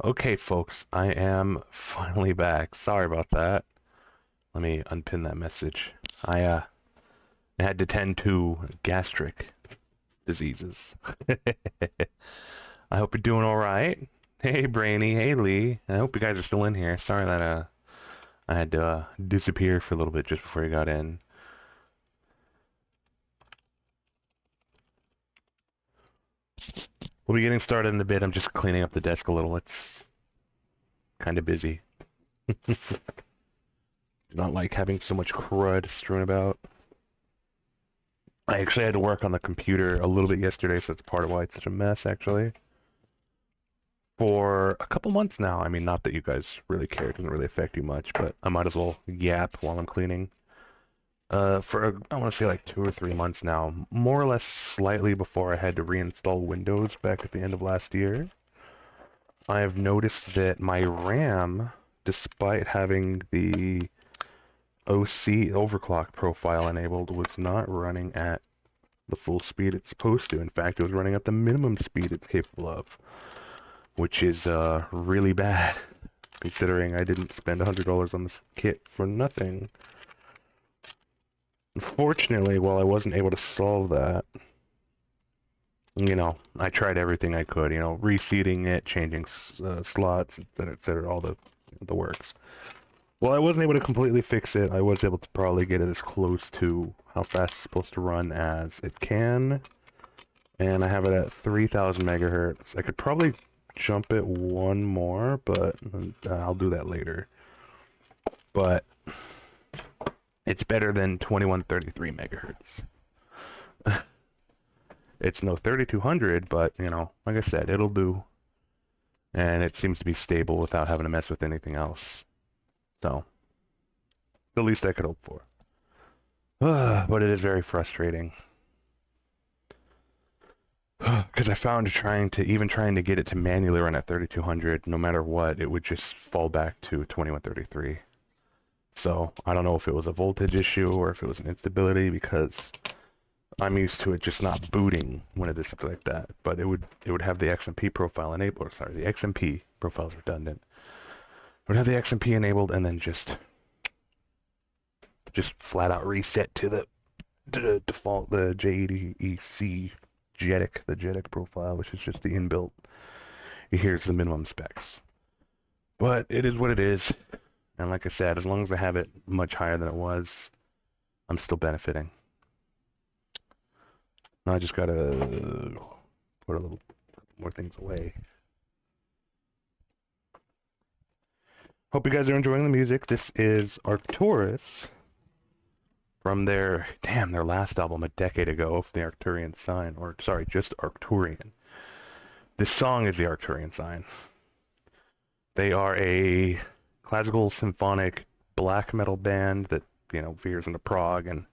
Okay, folks, I am finally back. Sorry about that. Let me unpin that message. I had to tend to gastric diseases. I hope you're doing all right. Hey, Brainy. Hey, Lee. I hope you guys are still in here. Sorry that I had to disappear for a little bit just before you got in. We'll be getting started in a bit. I'm just cleaning up the desk a little. It's kind of busy. Do not like having so much crud strewn about. I actually had to work on the computer a little bit yesterday, so that's part of why it's such a mess, actually. For a couple months now. I mean, not that you guys really care. It doesn't really affect you much, but I might as well yap while I'm cleaning. For, I want to say like 2 or 3 months now. More or less slightly before I had to reinstall Windows back at the end of last year. I have noticed that my RAM, despite having the OC overclock profile enabled, was not running at the full speed it's supposed to. In fact, it was running at the minimum speed it's capable of, which is really bad, considering I didn't spend $100 on this kit for nothing. Unfortunately, while I wasn't able to solve that, I tried everything I could, reseating it, changing slots, etc., all the works. Well, I wasn't able to completely fix it. I was able to probably get it as close to how fast it's supposed to run as it can. And I have it at 3000 megahertz. I could probably jump it one more, but I'll do that later. But it's better than 2133 megahertz. It's no 3200, but, like I said, it'll do. And it seems to be stable without having to mess with anything else. So, the least I could hope for. But it is very frustrating. Because I found trying to get it to manually run at 3200, no matter what, it would just fall back to 2133. So I don't know if it was a voltage issue or if it was an instability, because I'm used to it just not booting when it is something like that. But it would have the XMP profile enabled. Or sorry, the XMP profile is redundant. It would have the XMP enabled and then just flat out reset to the default, the J80EC the JEDEC profile, which is just the inbuilt. Here's the minimum specs. But it is what it is. And like I said, as long as I have it much higher than it was, I'm still benefiting. Now I just gotta put a little more things away. Hope you guys are enjoying the music. This is Arcturus from their last album a decade ago, the Arcturian Sign, or sorry, just Arcturian. This song is the Arcturian Sign. They are a classical symphonic black metal band that, veers into prog and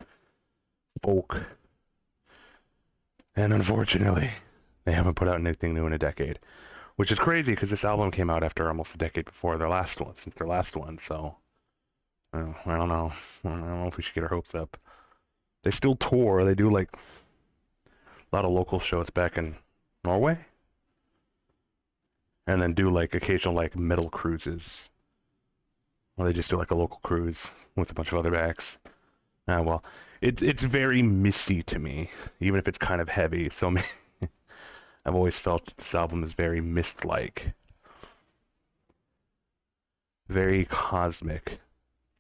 folk. And unfortunately, they haven't put out anything new in a decade. Which is crazy, because this album came out after almost a decade before their last one, so I don't know. I don't know if we should get our hopes up. They still tour. They do like a lot of local shows back in Norway, and then do like occasional like metal cruises, where they just do like a local cruise with a bunch of other acts. Well, it's very misty to me, even if it's kind of heavy. So I've always felt this album is very Myst-like, very cosmic,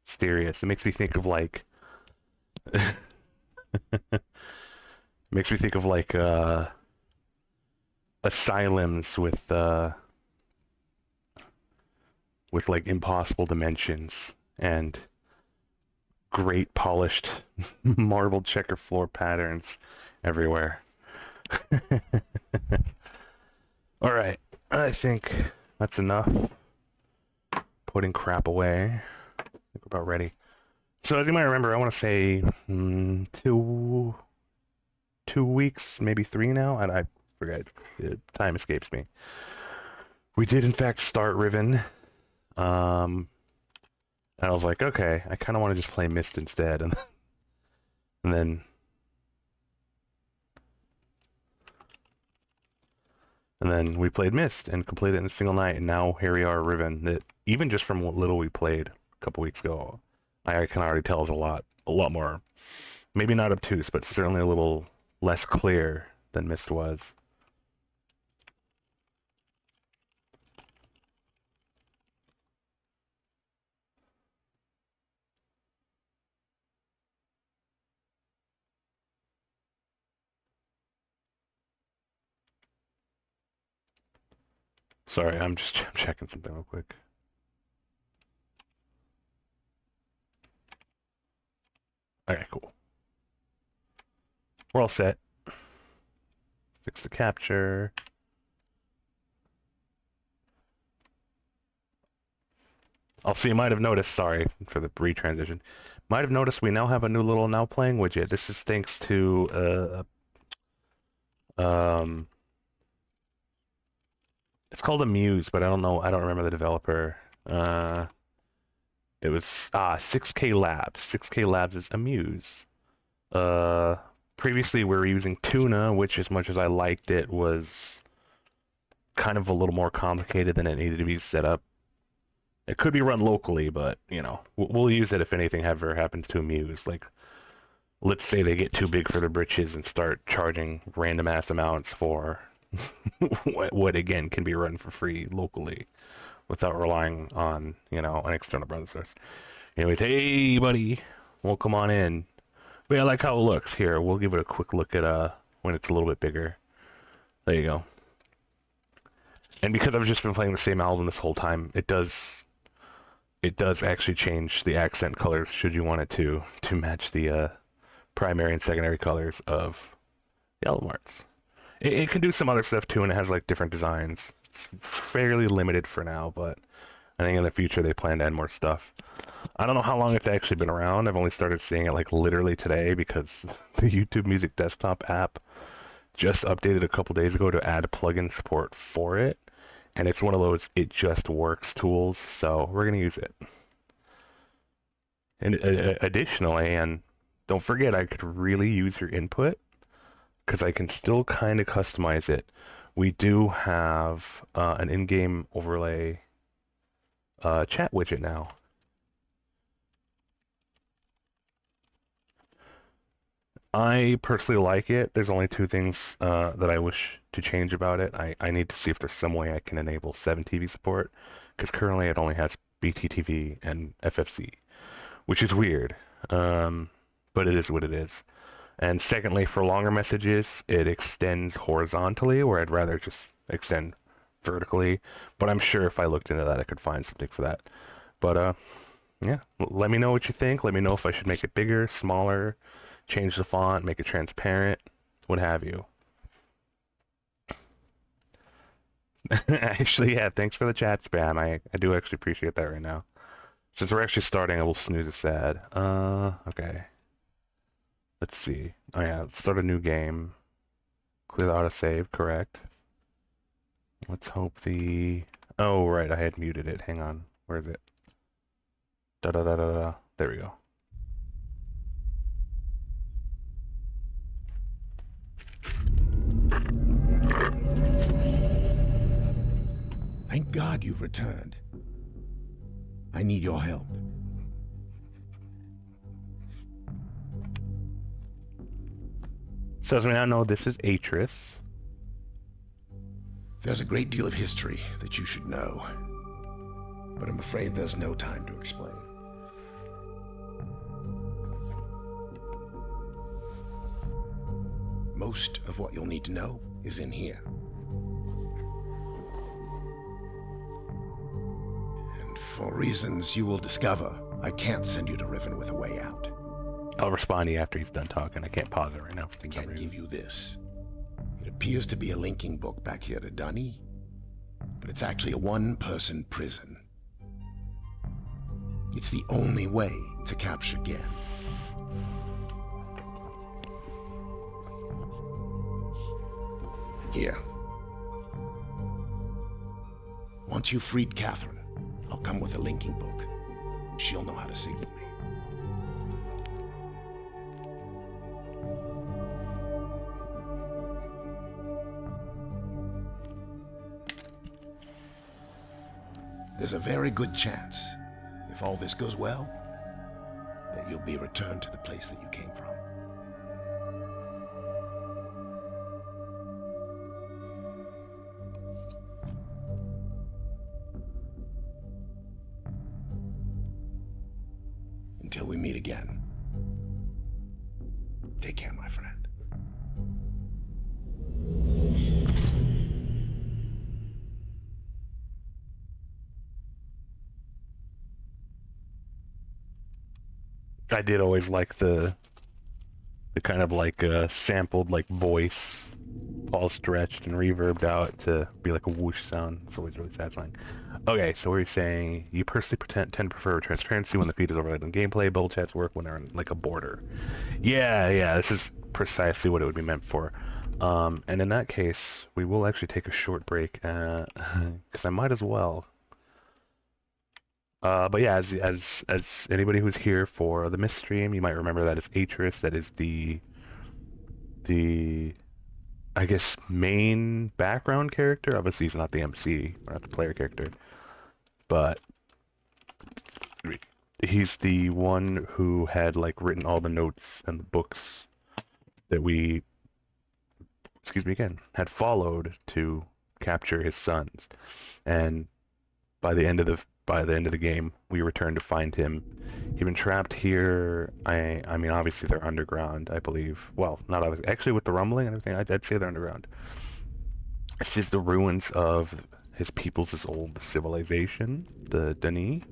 mysterious. It makes me think of like makes me think of like asylums with like impossible dimensions and great polished marble checker floor patterns everywhere. All right, I think that's enough putting crap away. I think we're about ready. So as you might remember, I want to say 2 weeks, maybe 3 now, and I forget. Time escapes me. We did in fact start Riven, and I was like, okay, I kind of want to just play Myst instead, and then And then we played Myst and completed it in a single night, and now here we are, Riven. That even just from what little we played a couple weeks ago, I can already tell is a lot more, maybe not obtuse, but certainly a little less clear than Myst was. Sorry, I'm just checking something real quick. Okay, cool. We're all set. Fix the capture. Also, you might have noticed, sorry for the retransition, might have noticed we now have a new little now playing widget. This is thanks to, it's called a Muse, but I don't remember the developer. It was, 6K Labs. 6K Labs is a Muse. Uh, Previously we were using Tuna, which as much as I liked it, was kind of a little more complicated than it needed to be set up. It could be run locally, but, you know, we'll use it if anything ever happens to a Muse. Like, let's say they get too big for their britches and start charging random ass amounts for what again can be run for free locally without relying on, you know, an external browser source. Anyways, hey buddy, well come on in. But yeah, I like how it looks. Here, we'll give it a quick look at when it's a little bit bigger. There you go. And because I've just been playing the same album this whole time, it does actually change the accent colors should you want it to match the primary and secondary colors of the album arts. It can do some other stuff too, and it has like different designs. It's fairly limited for now, but I think in the future they plan to add more stuff. I don't know how long it's actually been around. I've only started seeing it like literally today because the YouTube Music Desktop app just updated a couple days ago to add plugin support for it. And it's one of those it just works tools, so we're going to use it. And additionally, and don't forget, I could really use your input because I can still kind of customize it. We do have an in-game overlay chat widget now. I personally like it. There's only two things that I wish to change about it. I need to see if there's some way I can enable 7TV support, because currently it only has BTTV and FFC, which is weird, but it is what it is. And secondly, for longer messages, it extends horizontally, where I'd rather just extend vertically. But I'm sure if I looked into that, I could find something for that. But yeah, let me know what you think. Let me know if I should make it bigger, smaller, change the font, make it transparent, what have you. Actually, yeah, thanks for the chat spam. I do actually appreciate that right now. Since we're actually starting, I will snooze this ad. Okay. Let's see. Oh yeah, let's start a new game. Clear the autosave, correct. Let's hope the... Oh, right, I had muted it. Hang on. Where is it? Da-da-da-da-da. There we go. Thank God you've returned. I need your help. So as we now know, this is Atris. There's a great deal of history that you should know, but I'm afraid there's no time to explain. Most of what you'll need to know is in here. And for reasons you will discover, I can't send you to Riven with a way out. I'll respond to you after he's done talking. I can't pause it right now. I can give you this. It appears to be a linking book back here to Dunny, but it's actually a one-person prison. It's the only way to capture Gen. Here. Once you've freed Catherine, I'll come with a linking book. She'll know how to signal me. there's a very good chance, if all this goes well, that you'll be returned to the place that you came from. Until we meet again, take care, my friend. I did always like the kind of like sampled like voice, all stretched and reverbed out to be like a whoosh sound. It's always really satisfying. Okay, so we're saying you personally tend to prefer transparency when the feed is overlaid on gameplay. Bubble chats work when they're on like a border. Yeah, this is precisely what it would be meant for. And in that case, we will actually take a short break, because I might as well. But yeah, as anybody who's here for the Myst stream, you might remember that it's Atris that is the I guess main background character. Obviously, he's not the MC, or not the player character, but he's the one who had like written all the notes and the books that we, excuse me again, had followed to capture his sons. And by the end of the game, we return to find him. He's been trapped here. I mean, obviously they're underground, I believe. Well, not obviously. Actually, with the rumbling and everything, I'd say they're underground. This is the ruins of his people's old civilization, the Dani,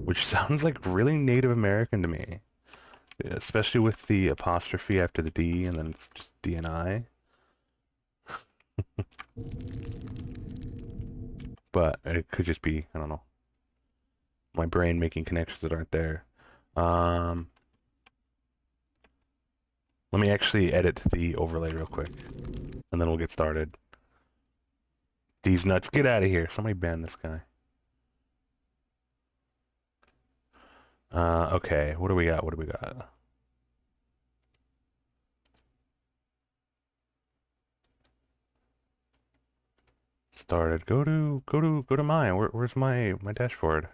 which sounds like really Native American to me, especially with the apostrophe after the D, and then it's just D and I. But it could just be, I don't know, my brain making connections that aren't there. Let me actually edit the overlay real quick, and then we'll get started. These nuts, get out of here. Somebody ban this guy. Okay, what do we got? What do we got? Started. Go to mine. Where's my dashboard?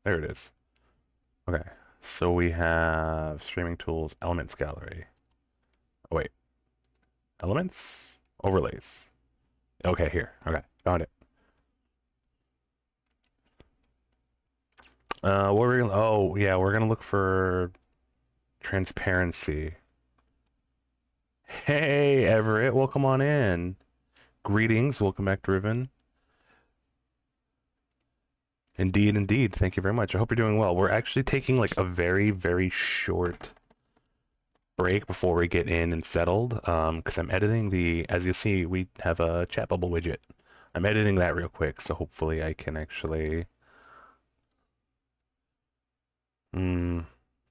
There it is. Okay. So we have streaming tools, elements gallery. Oh wait. Elements? Overlays. Okay, here. Okay, found it. What we're gonna, oh yeah, we're gonna look for transparency. Hey Everett, welcome on in. Greetings, welcome back to Riven. Indeed. Thank you very much. I hope you're doing well. We're actually taking like a very short break before we get in and settled, because I'm editing as you see, we have a chat bubble widget. I'm editing that real quick, so hopefully I can actually... No,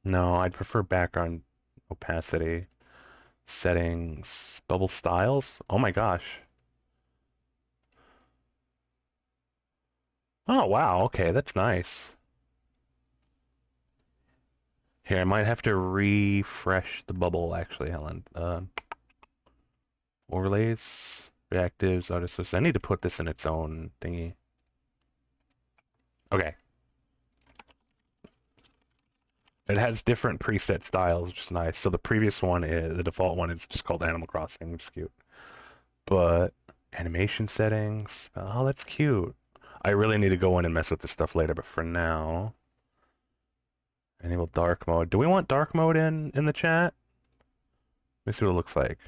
I'd prefer background opacity. Settings, bubble styles. Oh my gosh. Oh wow, okay, that's nice. Here, I might have to refresh the bubble actually, Helen. Overlays, reactives, auto. I need to put this in its own thingy. Okay. It has different preset styles, which is nice. So the previous one is, the default one is just called Animal Crossing, which is cute. But animation settings, oh, that's cute. I really need to go in and mess with this stuff later, but for now, enable dark mode. Do we want dark mode in the chat? Let me see what it looks like.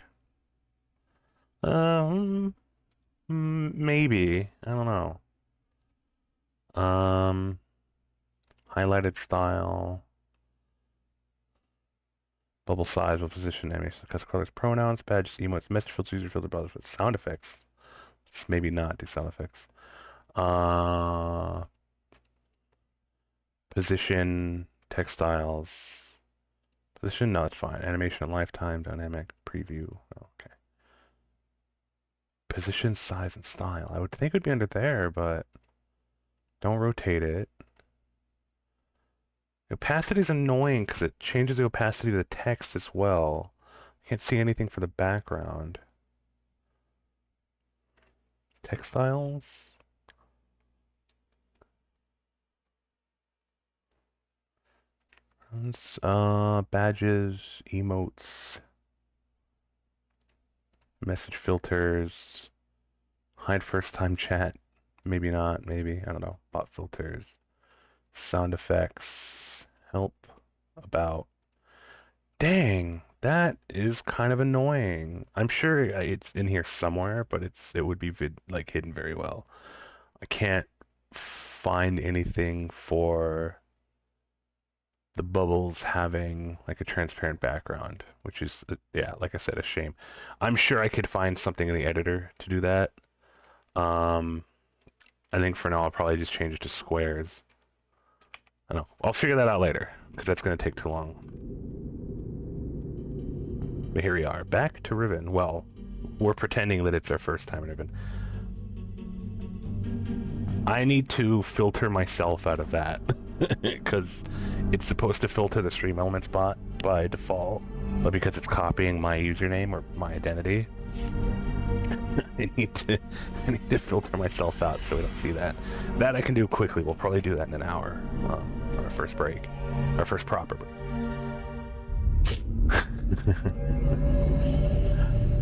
Maybe. I don't know. Highlighted style. Bubble size, will position, animation, custom colors, pronouns, badges, emotes, message filters, user filter, browser filters, sound effects. Let's maybe not do sound effects. Position, textiles. Position, no, it's fine. Animation, lifetime, dynamic, preview. Okay. Position, size, and style. I would think it would be under there, but don't rotate it. Opacity is annoying because it changes the opacity of the text as well. Can't see anything for the background. Textiles? Badges, emotes, message filters, hide first time chat. Maybe not, maybe. I don't know. Bot filters, sound effects, help, about. Dang, that is kind of annoying. I'm sure it's in here somewhere, but it would be like hidden very well. I can't find anything for the bubbles having like a transparent background, which is yeah, like I said, a shame. I'm sure I could find something in the editor to do that. Um, I think for now I'll probably just change it to squares. I don't know. I'll figure that out later because that's going to take too long. But here we are, back to Riven. Well, we're pretending that it's our first time in Riven. I need to filter myself out of that because it's supposed to filter the stream elements bot by default, but because it's copying my username or my identity, I need to filter myself out so we don't see that. That I can do quickly. We'll probably do that in an hour on our first break, our first proper break.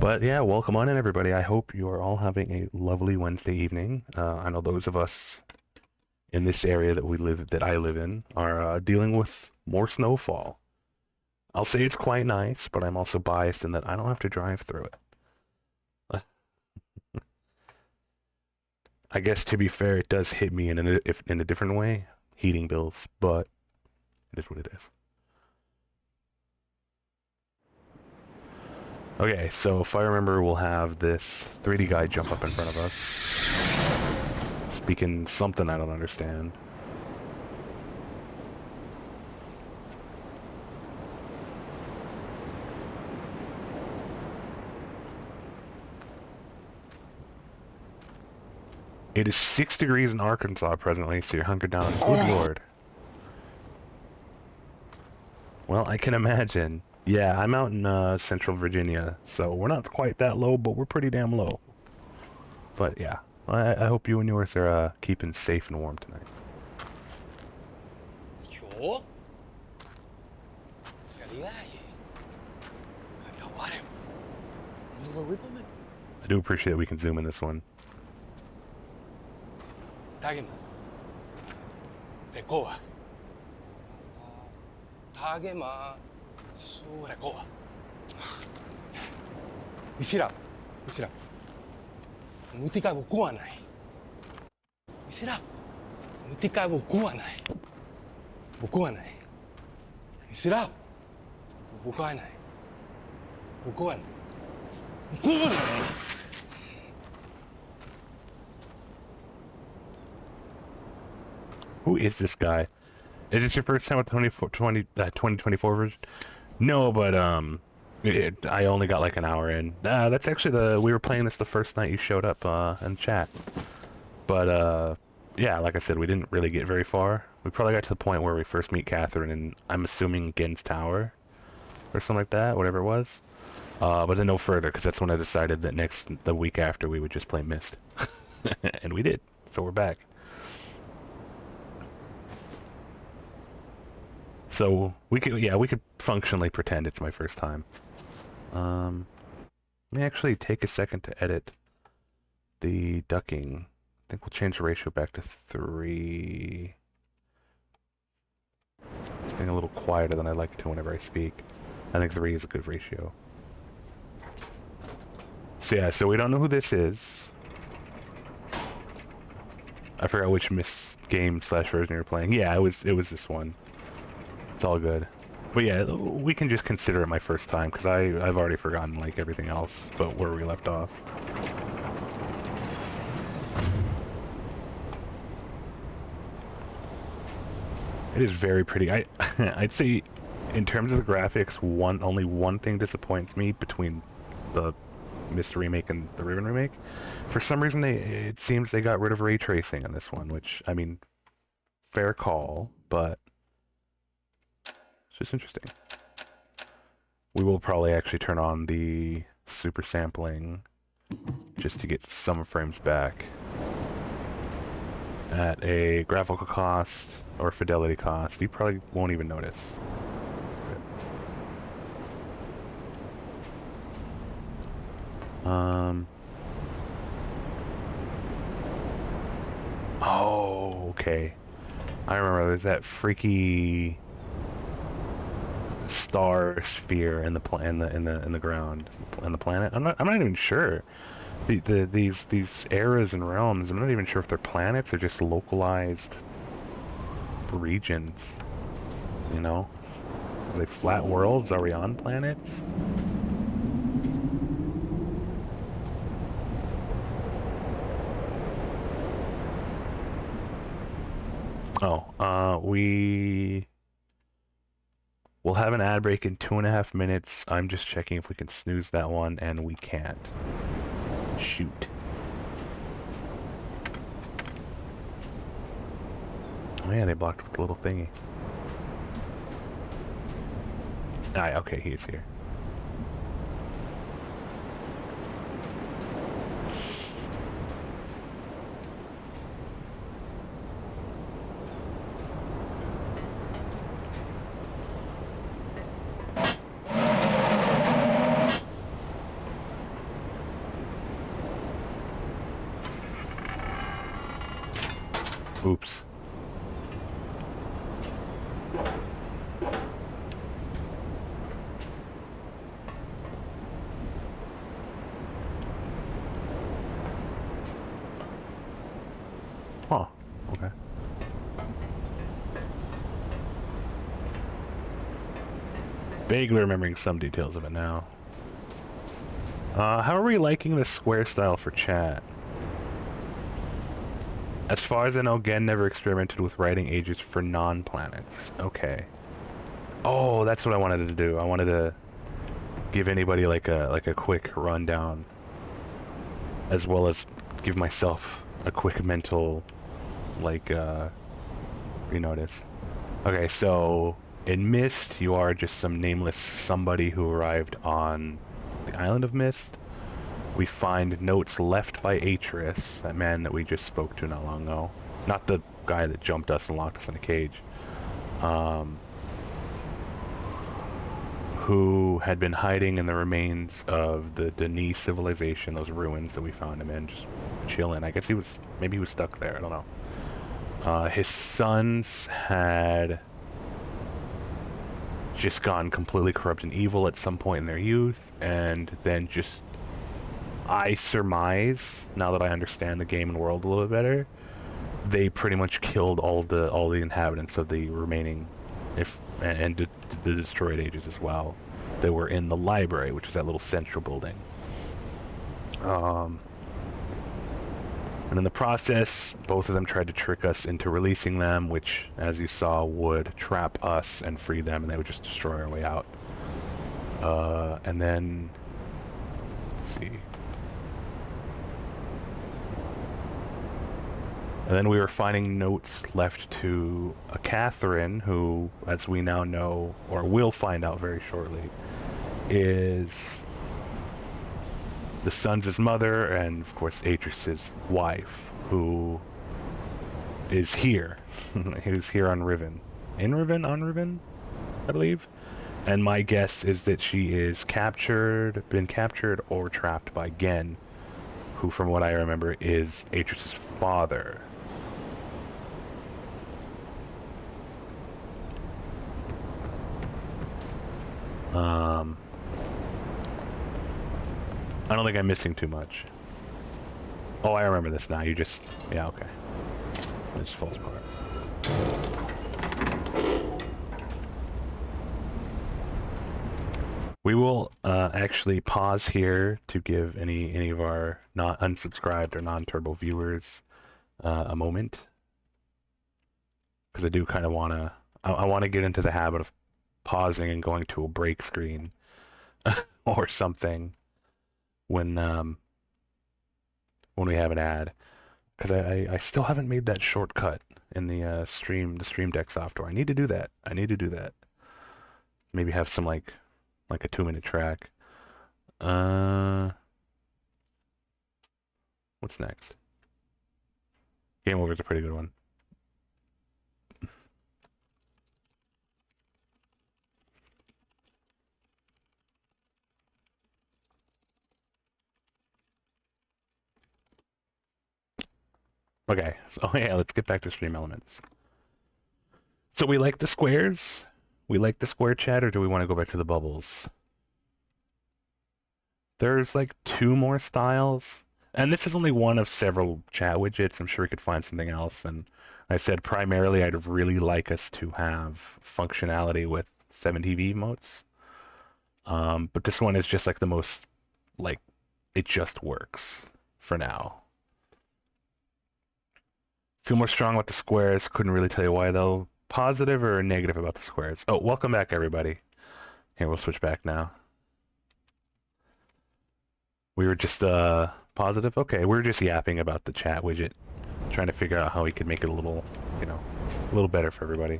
But yeah, welcome on in, everybody. I hope you are all having a lovely Wednesday evening. I know those of us in this area that I live in, are dealing with more snowfall. I'll say it's quite nice, but I'm also biased in that I don't have to drive through it. I guess to be fair, it does hit me in a different way, heating bills, but it is what it is. Okay, so if I remember, we'll have this 3D guy jump up in front of us, speaking something I don't understand. It is 6 degrees in Arkansas presently, so you're hunkered down. Good lord. Well, I can imagine. Yeah, I'm out in Central Virginia, so we're not quite that low, but we're pretty damn low. But yeah, I hope you and yours are keeping safe and warm tonight. Yo? Felicidades. Acabarem. I do appreciate that we can zoom in this one. Tagima. Recoba. Tagima. Su recoba. Isira. Isira. Mutika buku anai. Isira. Mutika buku anai. Buku anai. Isira. Buku anai. Buku anai. Buku anai. Who is this guy? Is this your first time with 2024 version? No, but I only got like an hour in. That's actually we were playing this the first night you showed up in chat. But yeah, like I said, we didn't really get very far. We probably got to the point where we first meet Catherine, and I'm assuming Gen's Tower, or something like that, whatever it was. But then no further, because that's when I decided that the week after we would just play Myst, and we did. So we're back. So we could functionally pretend it's my first time. Let me actually take a second to edit the ducking. I think we'll change the ratio back to 3. It's getting a little quieter than I like it to whenever I speak. I think 3 is a good ratio. So yeah, so we don't know who this is. I forgot which Myst game / version you were playing. Yeah, it was this one. It's all good. But yeah, we can just consider it my first time, because I've already forgotten, like, everything else but where we left off. It is very pretty. I'd say, in terms of the graphics, only one thing disappoints me between the Myst remake and the Riven remake. For some reason, it seems they got rid of ray tracing on this one, which, I mean, fair call, but it's just interesting. We will probably actually turn on the super sampling just to get some frames back at a graphical cost or fidelity cost you probably won't even notice. Um. Oh, okay. I remember there's that freaky star sphere in the in the ground in the planet. I'm not even sure. These eras and realms. I'm not even sure if they're planets or just localized regions. You know, are they flat worlds? Are we on planets? Oh, we'll have an ad break in 2.5 minutes. I'm just checking if we can snooze that one, and we can't. Shoot. Oh yeah, they blocked with the little thingy. Ah, okay, he's here. Oops. Huh. Okay. Vaguely remembering some details of it now. How are we liking the square style for chat? As far as I know, Gen never experimented with writing ages for non-planets. Okay. Oh, that's what I wanted to do. I wanted to give anybody like a quick rundown, as well as give myself a quick mental renotice. Okay, so in Myst, you are just some nameless somebody who arrived on the island of Myst. We find notes left by Atreus, that man that we just spoke to not long ago. Not the guy that jumped us and locked us in a cage. Who had been hiding in the remains of the Denis civilization, those ruins that we found him in, just chilling. I guess maybe he was stuck there, I don't know. His sons had just gone completely corrupt and evil at some point in their youth, and then just, I surmise, now that I understand the game and world a little bit better, they pretty much killed all the inhabitants of the remaining, and the destroyed ages as well. They were in the library, which is that little central building. And in the process, both of them tried to trick us into releasing them, which, as you saw, would trap us and free them, and they would just destroy our way out. And then, let's see. And then we were finding notes left to a Catherine, who, as we now know, or will find out very shortly, is the son's mother, and of course Atreus's wife, who is here. Who's here on Riven. In Riven? On Riven? I believe. And my guess is that she is been captured or trapped by Gen, who, from what I remember, is Atreus's father. I don't think I'm missing too much. Oh, I remember this now. Yeah, okay. It just falls apart. We will actually pause here to give any of our not unsubscribed or non-turbo viewers a moment, because I do kind of I want to get into the habit of pausing and going to a break screen or something when we have an ad, because I still haven't made that shortcut in the Stream Deck software. I need to do that. Maybe have some like a 2-minute track. What's next? Game Over is a pretty good one. Okay, so yeah, let's get back to stream elements. So we like the squares? We like the square chat, or do we want to go back to the bubbles? There's like 2 more styles, and this is only one of several chat widgets. I'm sure we could find something else, and I said primarily I'd really like us to have functionality with 7TV emotes. But this one is just like the most, like, it just works for now. Feel more strong about the squares. Couldn't really tell you why though. Positive or negative about the squares? Oh, welcome back everybody. Here, we'll switch back now. We were just positive? Okay, we were just yapping about the chat widget. Trying to figure out how we could make it a little, you know, a little better for everybody.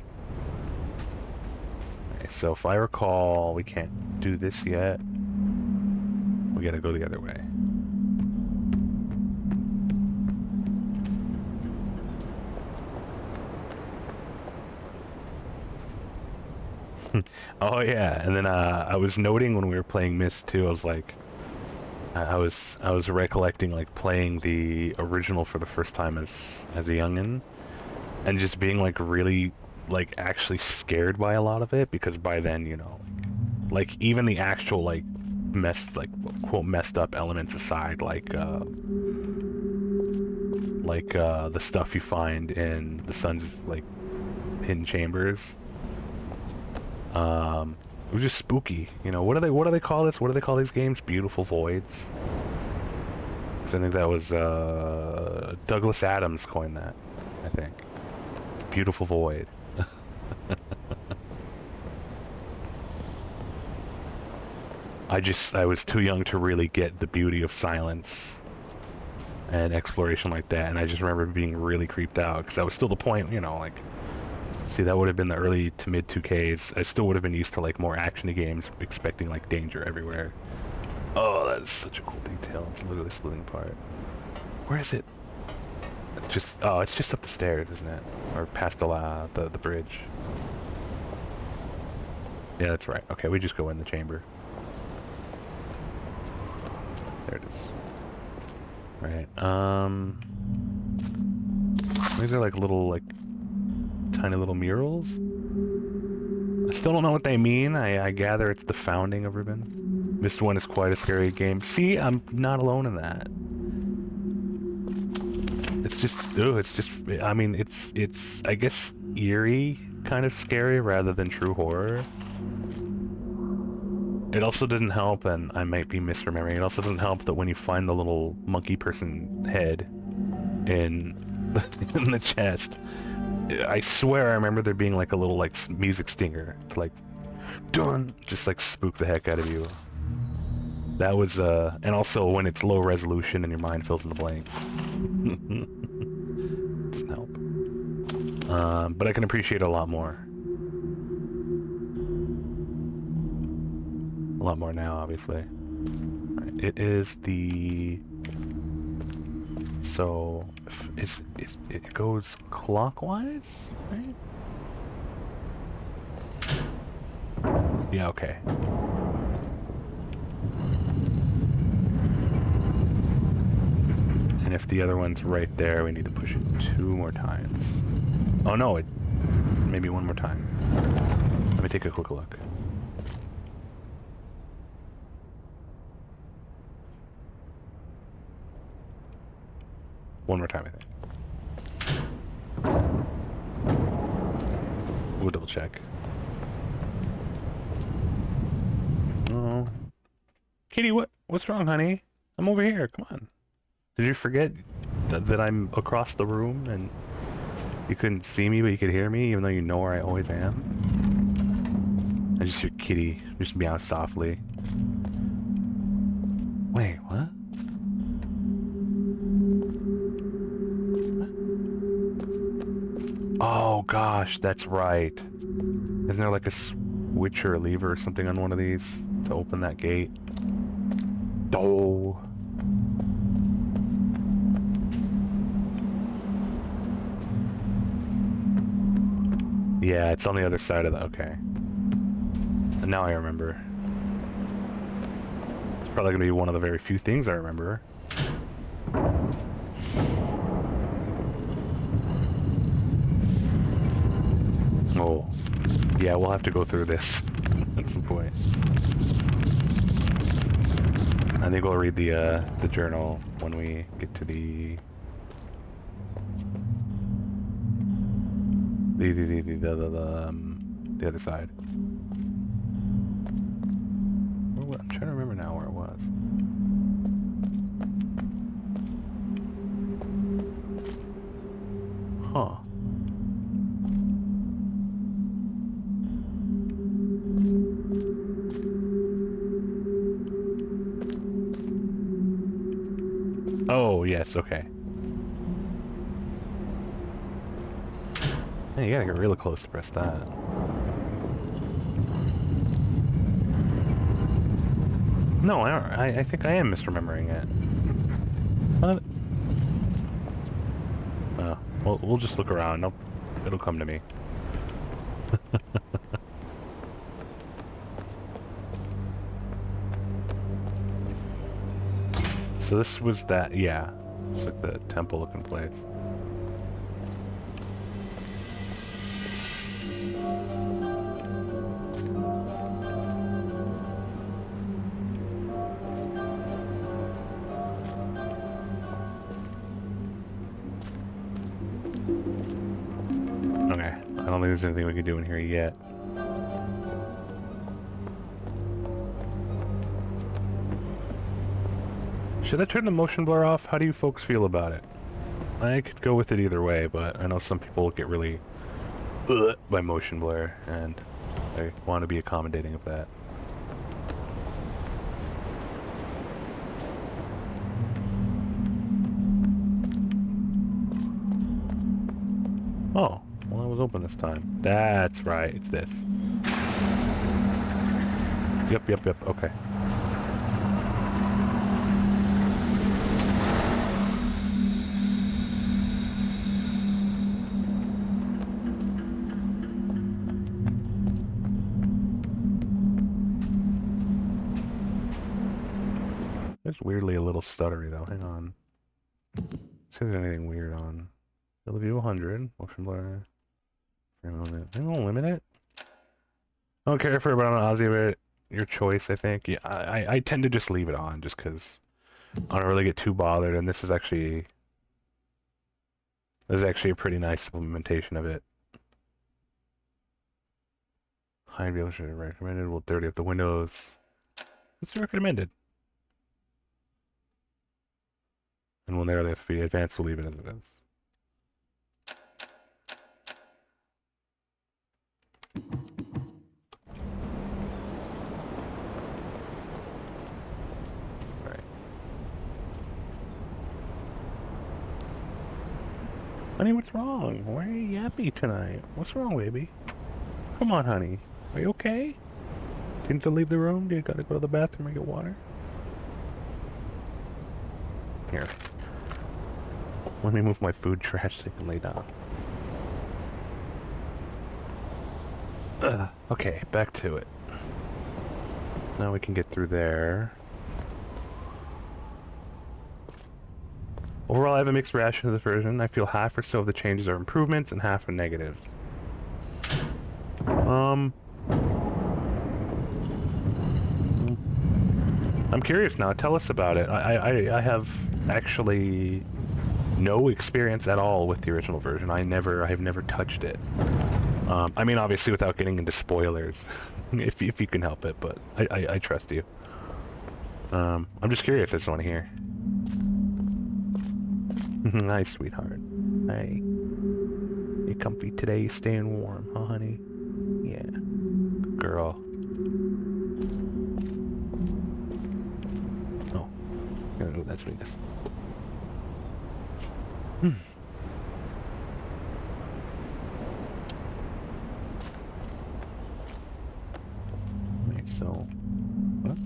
Okay, so if I recall, we can't do this yet. We gotta go the other way. Oh yeah, and then I was noting when we were playing Myst too, I was like, I was recollecting like playing the original for the first time as a youngin, and just being like really like actually scared by a lot of it, because by then, you know, like even the actual like quote messed up elements aside, like the stuff you find in the sun's like hidden chambers. It was just spooky. You know, what do they call this? What do they call these games? Beautiful Voids. 'Cause I think that was Douglas Adams coined that. I think. It's Beautiful Void. I was too young to really get the beauty of silence and exploration like that, and I just remember being really creeped out because that was still the point, you know, like. See, that would have been the early to mid 2Ks. I still would have been used to like more action-y games, expecting like danger everywhere. Oh, that is such a cool detail. It's literally splitting apart. Where is it? It's just it's just up the stairs, isn't it? Or past the bridge. Yeah, that's right. Okay, we just go in the chamber. There it is. Right. These are like little like tiny little murals. I still don't know what they mean. I gather it's the founding of Riven. This one is quite a scary game. See, I'm not alone in that. It's just, I mean, it's, I guess, eerie kind of scary rather than true horror. It also doesn't help, and I might be misremembering, it also doesn't help that when you find the little monkey person head in, in the chest, I swear I remember there being like a little like music stinger to like, dun, just like spook the heck out of you. That was and also when it's low resolution and your mind fills in the blanks. Doesn't help. But I can appreciate it a lot more. A lot more now, obviously. Right, it is the. So, it goes clockwise, right? Yeah, okay. And if the other one's right there, we need to push it 2 more times. Oh no, maybe 1 more time. Let me take a quick look. One more time, I think. We'll double check. Oh. Kitty, what's wrong, honey? I'm over here, come on. Did you forget that I'm across the room and you couldn't see me but you could hear me even though you know where I always am? I just hear Kitty just meow softly. Wait, what? Oh gosh, that's right. Isn't there like a switch or a lever or something on one of these to open that gate? Oh. Yeah, it's on the other side of the... Okay. And now I remember. It's probably gonna be one of the very few things I remember. Oh. Yeah, we'll have to go through this at some point. I think we'll read the journal when we get to the other side. I'm trying to remember now where it was. Huh. Oh, yes, okay. Hey, you gotta get really close to press that. No, I think I am misremembering it. What? Oh, well, we'll just look around. It'll come to me. So this was that, yeah. It's like the temple-looking place. Okay, I don't think there's anything we can do in here yet. Should I turn the motion blur off? How do you folks feel about it? I could go with it either way, but I know some people get really by motion blur, and I want to be accommodating of that. Oh, well, it was open this time. That's right, it's this. Yep, okay. It's weirdly a little stuttery though, hang on. See if there's anything weird on. Field of view 100, motion blur. Frame limit. I'm gonna limit it. I don't care for it, but I'm not Aussie about it. Your choice, I think. Yeah, I tend to just leave it on just because I don't really get too bothered, and this is actually a pretty nice implementation of it. High view should be recommended. We'll dirty up the windows. It's recommended. And we'll narrow the FP. Advanced, we'll leave it as it is. Right. Honey, what's wrong? Why are you yappy tonight? What's wrong, baby? Come on, honey. Are you okay? Do you need to leave the room? Do you gotta go to the bathroom and get water? Here. Let me move my food trash so you can lay down. Okay, back to it. Now we can get through there. Overall, I have a mixed reaction to this version. I feel half or so of the changes are improvements and half are negatives. I'm curious now. Tell us about it. I have actually no experience at all with the original version. I've never touched it. I mean, obviously, without getting into spoilers, if you can help it, but I trust you. I'm just curious. I just want to hear. Hi, sweetheart. Hey. You comfy today? You staying warm, huh, honey? Yeah. Girl. Oh. Oh, that's weakness. Wait, so... What?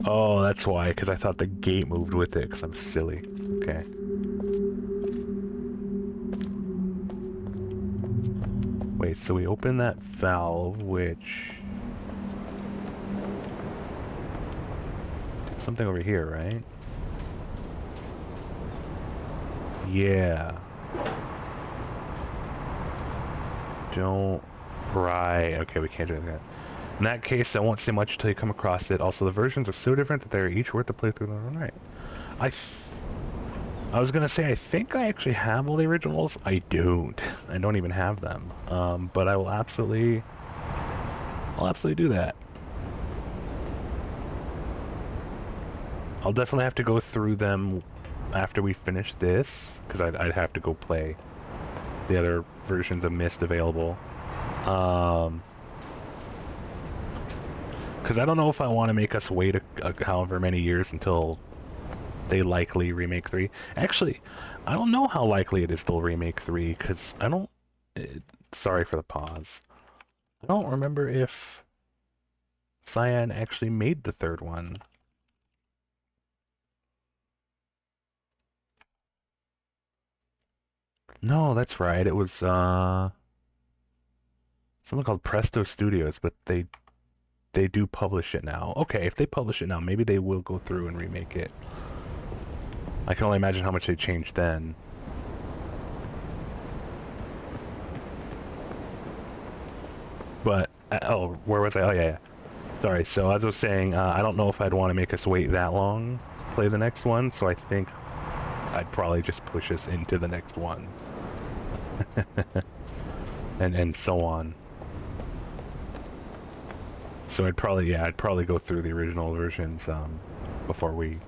Oh, that's why, because I thought the gate moved with it, because I'm silly. Okay. Wait, so we open that valve, which... Something over here, right? Yeah. don't... Right, okay, we can't do that. In that case, I won't say much until you come across it. Also, the versions are so different that they're each worth the playthrough. Alright. I was gonna say, I think I actually have all the originals. I don't. I don't even have them. But I will absolutely... I'll absolutely do that. I'll definitely have to go through them after we finish this, because I'd have to go play the other versions of Myst available. Because I don't know if I want to make us wait however many years until they likely remake 3. Actually, I don't know how likely it is they'll remake 3, because I don't... sorry for the pause. I don't remember if Cyan actually made the third one. No, that's right. It was something called Presto Studios, but they do publish it now. Okay, if they publish it now, maybe they will go through and remake it. I can only imagine how much they changed then. But oh, where was I? Oh yeah. Sorry. So as I was saying, I don't know if I'd want to make us wait that long to play the next one. So I think I'd probably just push us into the next one. and so on. So I'd probably go through the original versions before we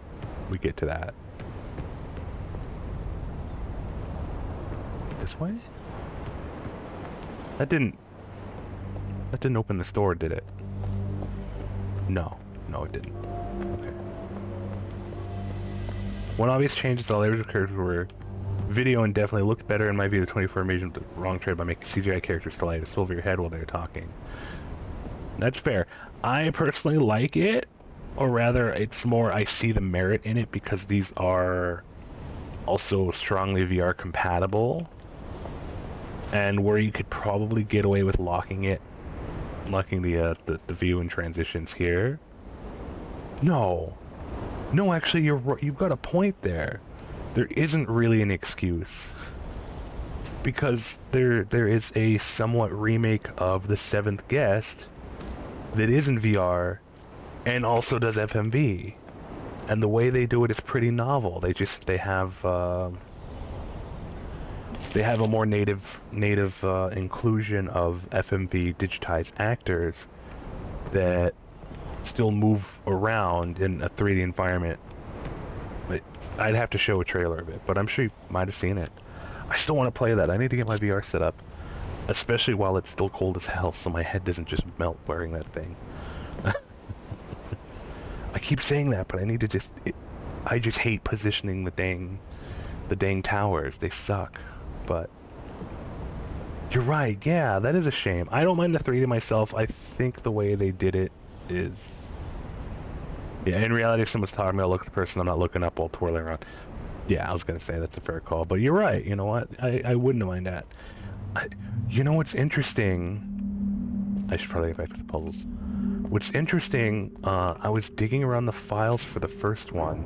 get to that. This way? That didn't open the store, did it? No, it didn't. Okay. One obvious change is all the original characters were video and definitely looked better in my view. The 24 made the wrong trade by making CGI characters to light a still over your head while they're talking. That's fair. I personally like it, or rather, it's more I see the merit in it because these are also strongly VR compatible, and where you could probably get away with locking the view and transitions here. No, actually, you've got a point there. There isn't really an excuse. Because there is a somewhat remake of The Seventh Guest that is in VR and also does FMV. And the way they do it is pretty novel. They have a more native inclusion of FMV digitized actors that still move around in a 3D environment. But I'd have to show a trailer of it, but I'm sure you might have seen it. I still want to play that. I need to get my VR set up, especially while it's still cold as hell, so my head doesn't just melt wearing that thing. I keep saying that, but I need to I just hate positioning the dang towers. They suck. But you're right. Yeah, that is a shame. I don't mind the 3D myself. I think the way they did it is... Yeah, in reality, if someone's talking, I'll look at the person. I'm not looking up while twirling around. Yeah, I was going to say that's a fair call. But you're right. You know what? I wouldn't mind that. You know what's interesting? I should probably get back to the puzzles. What's interesting, I was digging around the files for the first one.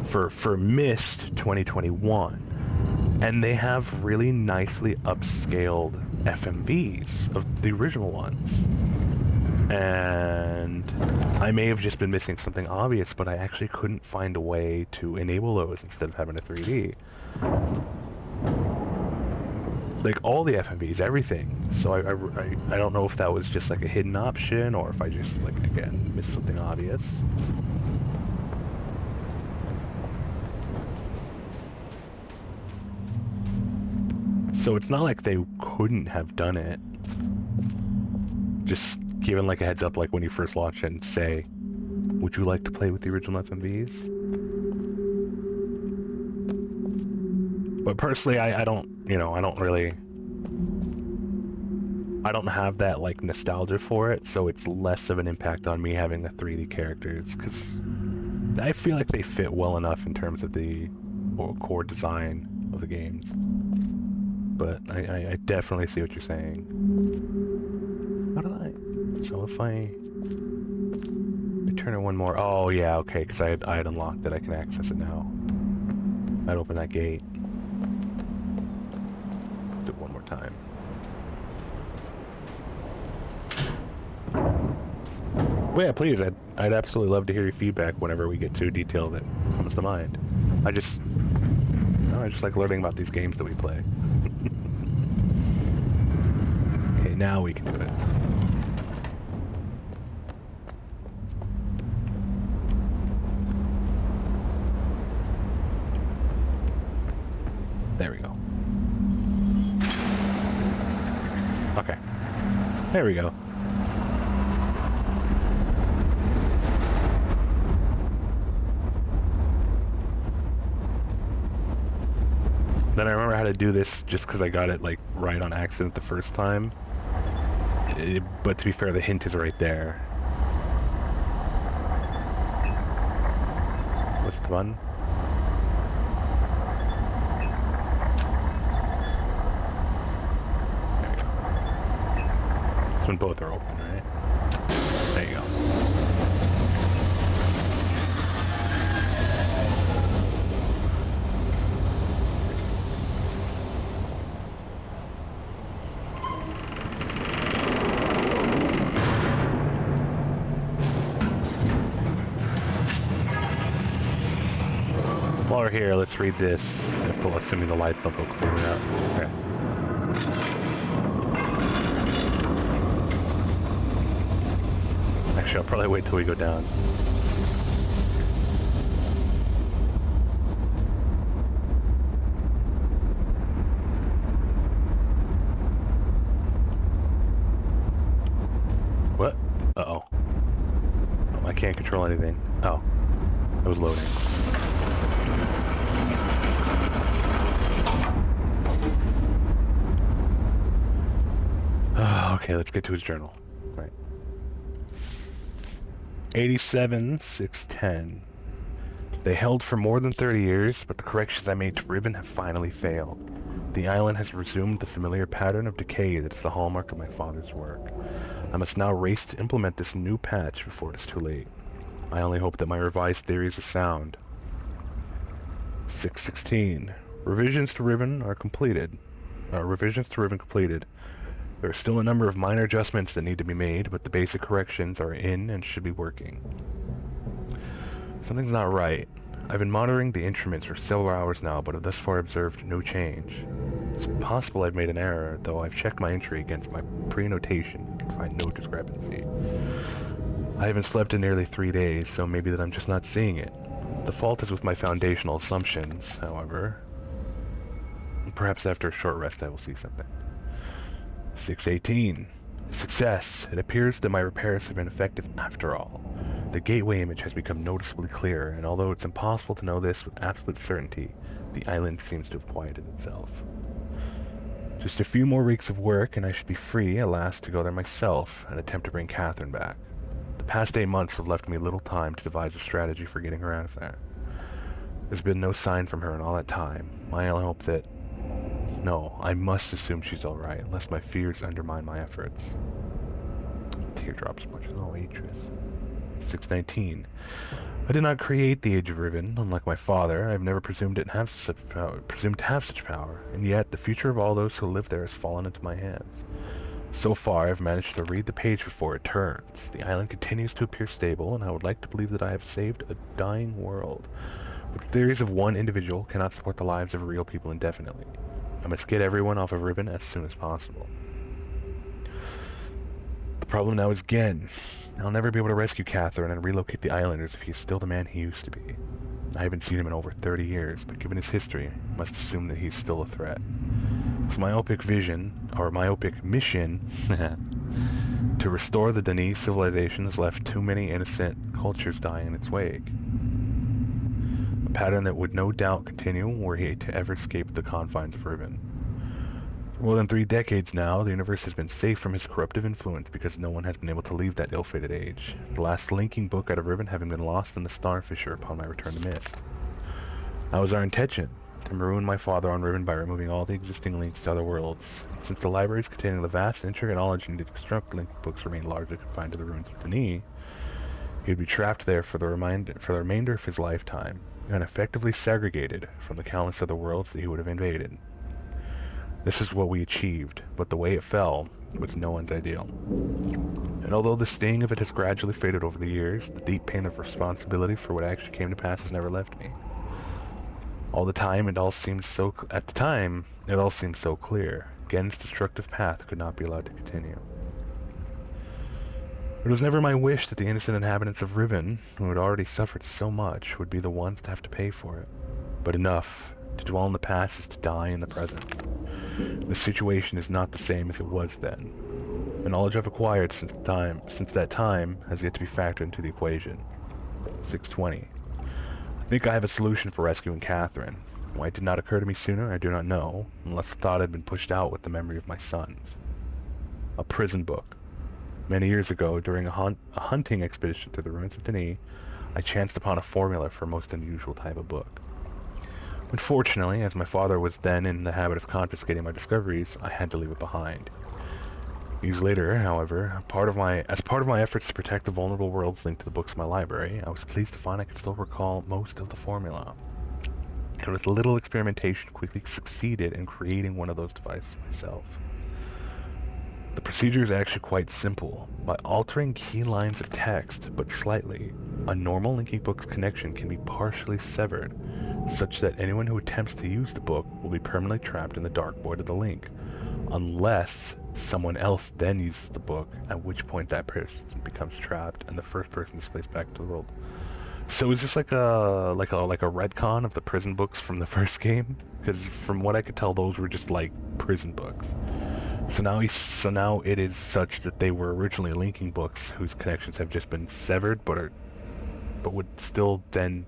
For Myst 2021. And they have really nicely upscaled FMVs of the original ones. And I may have just been missing something obvious, but I actually couldn't find a way to enable those instead of having a 3D. Like all the FMVs, everything. So I don't know if that was just like a hidden option or if I just, like, again, missed something obvious. So it's not like they couldn't have done it. Just giving like a heads up, like when you first launch it and say, would you like to play with the original FMVs? But personally, I don't, I don't have that like nostalgia for it, so it's less of an impact on me having the 3D characters, because I feel like they fit well enough in terms of the core design of the games. But I definitely see what you're saying. How did I... So if I turn it one more... Oh, yeah, okay, because I had unlocked it. I can access it now. I'd open that gate. Do it one more time. Well, yeah, please. I'd absolutely love to hear your feedback whenever we get to a detail that comes to mind. I just like learning about these games that we play. Okay, now we can do it. There we go. Okay. There we go. Then I remember how to do this just because I got it like right on accident the first time. But to be fair, the hint is right there. What's the button? There we go. It's when both are open, right? There you go. While we're here, let's read this. Assuming the lights don't go clear out. Okay. Actually, I'll probably wait till we go down. What? Uh-oh. Oh, I can't control anything. Oh. It was loading. Okay, let's get to his journal. Right. 87-610. They held for more than 30 years, but the corrections I made to Riven have finally failed. The island has resumed the familiar pattern of decay that is the hallmark of my father's work. I must now race to implement this new patch before it is too late. I only hope that my revised theories are sound. 616. Revisions to Riven completed. There are still a number of minor adjustments that need to be made, but the basic corrections are in and should be working. Something's not right. I've been monitoring the instruments for several hours now, but have thus far observed no change. It's possible I've made an error, though I've checked my entry against my pre-notation and find no discrepancy. I haven't slept in nearly 3 days, so maybe that I'm just not seeing it. The fault is with my foundational assumptions, however. Perhaps after a short rest I will see something. 618. Success. It appears that my repairs have been effective after all. The gateway image has become noticeably clearer, and although it's impossible to know this with absolute certainty, the island seems to have quieted itself. Just a few more weeks of work, and I should be free at last to go there myself and attempt to bring Catherine back. The past 8 months have left me little time to devise a strategy for getting her out of there. There's been no sign from her in all that time. I only hope that... No, I must assume she's alright, lest my fears undermine my efforts. Teardrops much as all ages. 619. I did not create the Age of Riven, unlike my father. I have never presumed to have such power, and yet the future of all those who live there has fallen into my hands. So far, I've managed to read the page before it turns. The island continues to appear stable, and I would like to believe that I have saved a dying world. But the theories of one individual cannot support the lives of real people indefinitely. I must get everyone off of Riven as soon as possible. The problem now is Gen. I'll never be able to rescue Catherine and relocate the islanders if he's still the man he used to be. I haven't seen him in over 30 years, but given his history, I must assume that he's still a threat. His myopic mission to restore the Denise civilization has left too many innocent cultures dying in its wake. A pattern that would no doubt continue were he to ever escape the confines of Riven. For more than 3 decades now, the universe has been safe from his corruptive influence because no one has been able to leave that ill-fated age, the last linking book out of Riven having been lost in the Star Fissure upon my return to Myst. That was our intention, to maroon my father on Riven by removing all the existing links to other worlds. Since the libraries containing the vast and intricate knowledge needed to construct linking books remain largely confined to the ruins of Denis, he would be trapped there for the remainder of his lifetime, and effectively segregated from the countless other worlds that he would have invaded. This is what we achieved, but the way it fell was no one's ideal. And although the sting of it has gradually faded over the years, the deep pain of responsibility for what actually came to pass has never left me. At the time, it all seemed so clear. Gen's destructive path could not be allowed to continue. It was never my wish that the innocent inhabitants of Riven, who had already suffered so much, would be the ones to have to pay for it. But enough. To dwell in the past is to die in the present. The situation is not the same as it was then. The knowledge I've acquired since that time has yet to be factored into the equation. 620. I think I have a solution for rescuing Catherine. Why it did not occur to me sooner, I do not know, unless the thought had been pushed out with the memory of my sons. A prison book. Many years ago, during a hunting expedition through the ruins of Denis, I chanced upon a formula for a most unusual type of book. Unfortunately, as my father was then in the habit of confiscating my discoveries, I had to leave it behind. Years later, however, as part of my efforts to protect the vulnerable worlds linked to the books in my library, I was pleased to find I could still recall most of the formula. And with little experimentation, quickly succeeded in creating one of those devices myself. The procedure is actually quite simple. By altering key lines of text, but slightly, a normal linking book's connection can be partially severed, such that anyone who attempts to use the book will be permanently trapped in the dark void of the link, unless someone else then uses the book, at which point that person becomes trapped and the first person displaced back to the world. So is this like a retcon of the prison books from the first game? Because from what I could tell, those were just like prison books. So now it is such that they were originally linking books whose connections have just been severed, but would still then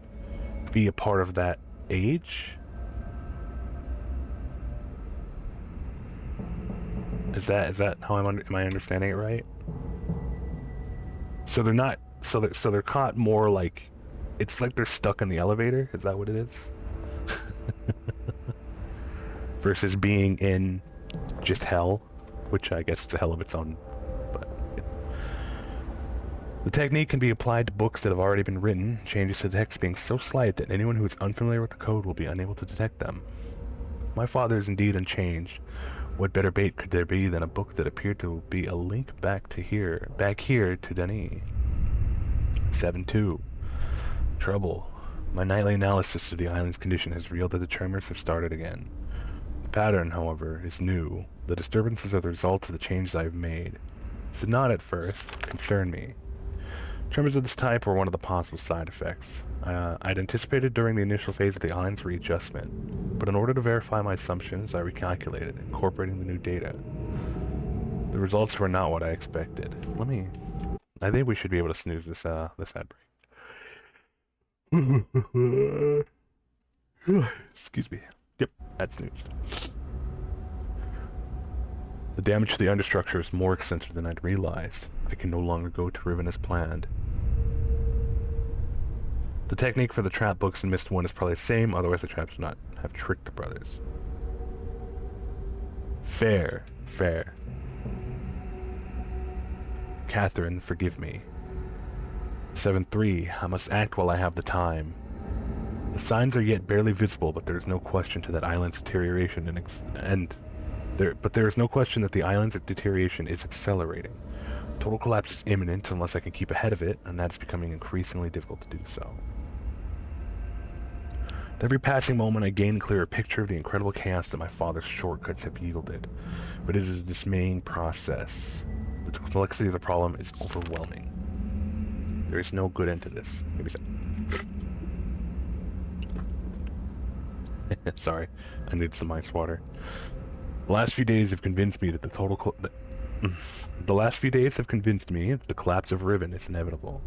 be a part of that age. Is that how am I understanding it right? So they're not. So they're caught more like. It's like they're stuck in the elevator. Is that what it is? Versus being in just hell, which I guess is a hell of its own. But yeah. The technique can be applied to books that have already been written, changes to the text being so slight that anyone who is unfamiliar with the code will be unable to detect them. My father is indeed unchanged. What better bait could there be than a book that appeared to be a link back here to Denis? 7-2. Trouble. My nightly analysis of the island's condition has revealed that the tremors have started again. The pattern, however, is new. The disturbances are the result of the changes I have made. This did not, at first, concern me. Tremors of this type were one of the possible side effects. I'd anticipated during the initial phase of the island's readjustment, but in order to verify my assumptions, I recalculated, incorporating the new data. The results were not what I expected. I think we should be able to snooze this ad break. Excuse me. Yep, that's snoozed. The damage to the understructure is more extensive than I'd realized. I can no longer go to Riven as planned. The technique for the trap books in Myst 1 is probably the same, otherwise the traps would not have tricked the brothers. Fair. Catherine, forgive me. 7-3, I must act while I have the time. The signs are yet barely visible, but there is no question to that island's deterioration there is no question that the island's deterioration is accelerating. Total collapse is imminent unless I can keep ahead of it, and that's becoming increasingly difficult to do so. With every passing moment, I gain a clearer picture of the incredible chaos that my father's shortcuts have yielded, but it is a dismaying process. The complexity of the problem is overwhelming. There is no good end to this. Maybe so. Sorry, I need some ice water. The last few days have convinced me that the collapse of Riven is inevitable,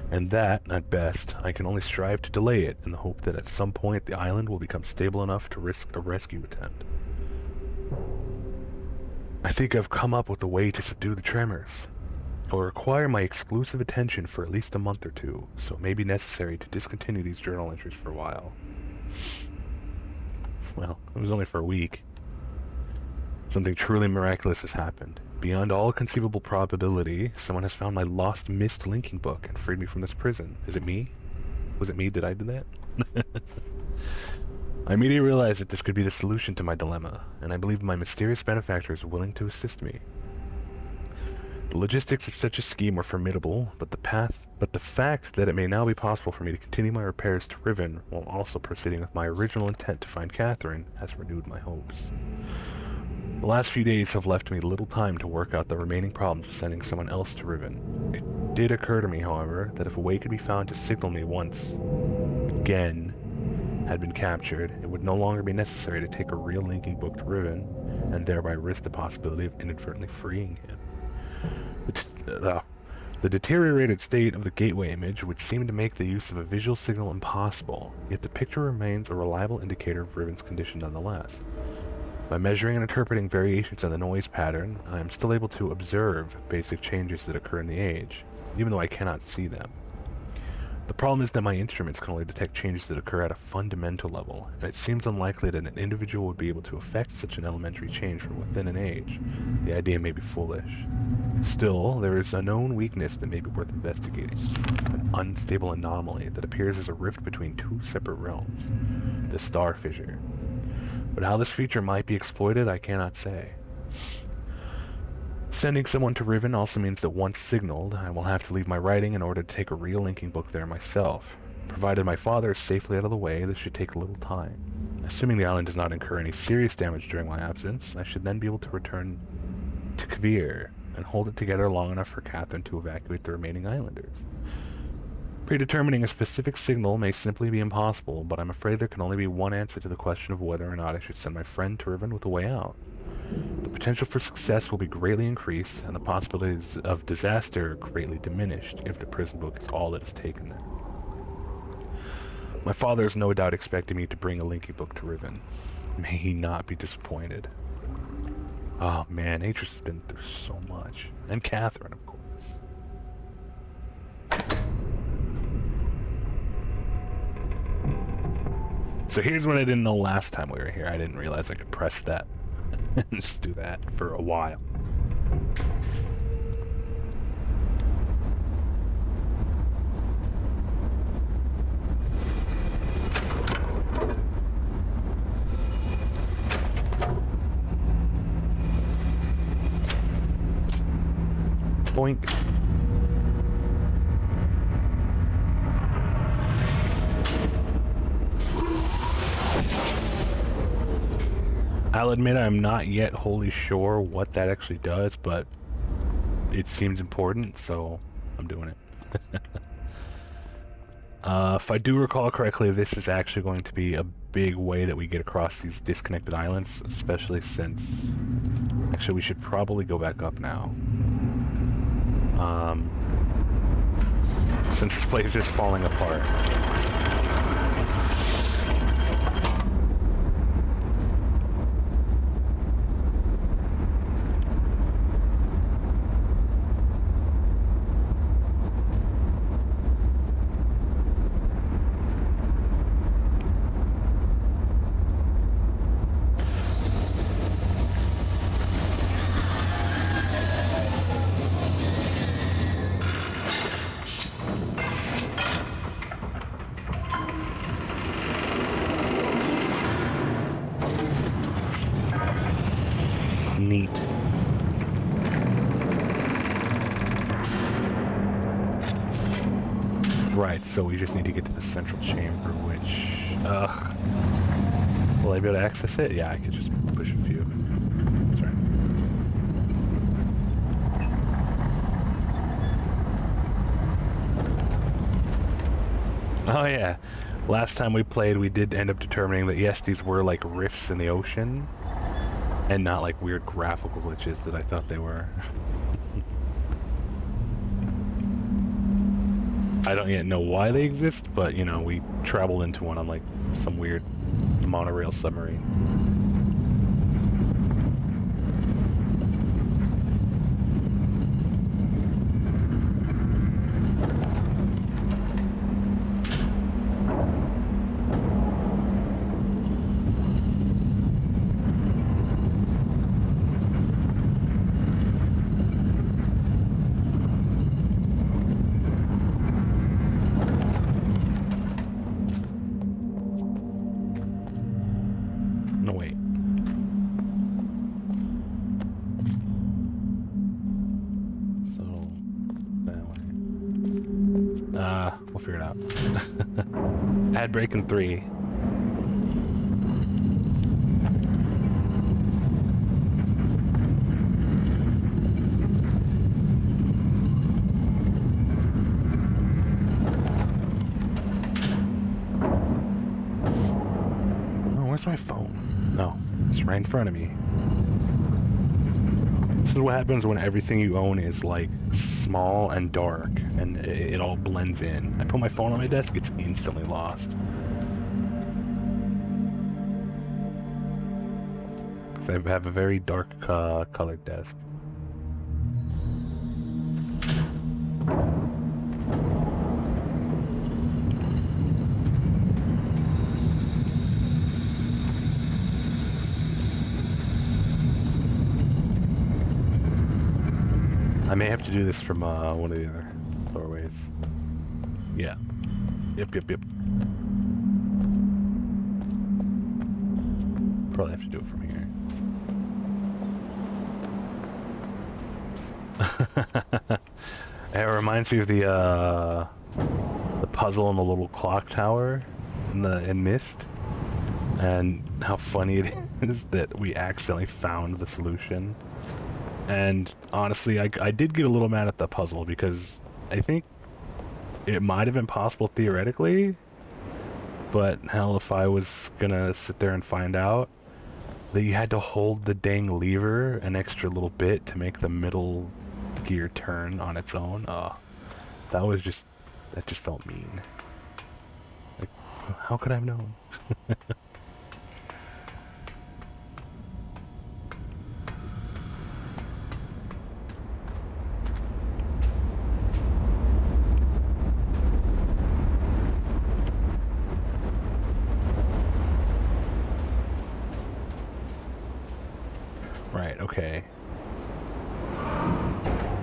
and that, at best, I can only strive to delay it in the hope that at some point the island will become stable enough to risk a rescue attempt. I think I've come up with a way to subdue the tremors. It will require my exclusive attention for at least a month or two, so it may be necessary to discontinue these journal entries for a while. Well, it was only for a week. Something truly miraculous has happened. Beyond all conceivable probability, someone has found my lost Myst linking book and freed me from this prison. Is it me? Was it me? Did I do that? I immediately realized that this could be the solution to my dilemma, and I believe my mysterious benefactor is willing to assist me. The logistics of such a scheme were formidable, but the fact that it may now be possible for me to continue my repairs to Riven while also proceeding with my original intent to find Catherine has renewed my hopes. The last few days have left me little time to work out the remaining problems of sending someone else to Riven. It did occur to me, however, that if a way could be found to signal me once again had been captured, it would no longer be necessary to take a real linking book to Riven, and thereby risk the possibility of inadvertently freeing him. The deteriorated state of the gateway image would seem to make the use of a visual signal impossible, yet the picture remains a reliable indicator of Riven's condition nonetheless. By measuring and interpreting variations in the noise pattern, I am still able to observe basic changes that occur in the age, even though I cannot see them. The problem is that my instruments can only detect changes that occur at a fundamental level, and it seems unlikely that an individual would be able to affect such an elementary change from within an age. The idea may be foolish. Still, there is a known weakness that may be worth investigating, an unstable anomaly that appears as a rift between two separate realms, the star fissure. But how this feature might be exploited, I cannot say. Sending someone to Riven also means that once signaled, I will have to leave my writing in order to take a real linking book there myself. Provided my father is safely out of the way, this should take a little time. Assuming the island does not incur any serious damage during my absence, I should then be able to return to Kavir and hold it together long enough for Catherine to evacuate the remaining islanders. Predetermining a specific signal may simply be impossible, but I'm afraid there can only be one answer to the question of whether or not I should send my friend to Riven with a way out. The potential for success will be greatly increased, and the possibilities of disaster greatly diminished if the prison book is all that is taken there. My father is no doubt expecting me to bring a linking book to Riven. May he not be disappointed. Oh man, Atris has been through so much. And Catherine, of course. So here's what I didn't know last time we were here. I didn't realize I could press that. Just do that for a while. Boink. I'll admit I'm not yet wholly sure what that actually does, but it seems important, so I'm doing it. If I do recall correctly, this is actually going to be a big way that we get across these disconnected islands, especially since... Actually, we should probably go back up now. Since this place is falling apart. Neat. Right, so we just need to get to the central chamber, which... will I be able to access it? Yeah, I could just push a few. That's right. Oh yeah, last time we played we did end up determining that yes, these were like rifts in the ocean, and not like weird graphical glitches that I thought they were. I don't yet know why they exist, but you know, we traveled into one on like some weird monorail submarine. We'll figure it out. Ad break in 3. Oh, where's my phone? No, it's right in front of me. This is what happens when everything you own is like small and dark, and it all blends in. I put my phone on my desk, it's instantly lost. Because I have a very dark colored desk. I may have to do this from one of the other doorways. Yeah. Yep. Probably have to do it from here. It reminds me of the puzzle in the little clock tower in Myst, and how funny it is that we accidentally found the solution. And honestly, I did get a little mad at the puzzle because I think it might have been possible theoretically, but hell, if I was gonna sit there and find out that you had to hold the dang lever an extra little bit to make the middle gear turn on its own, that just felt mean. Like, how could I have known? Right, okay.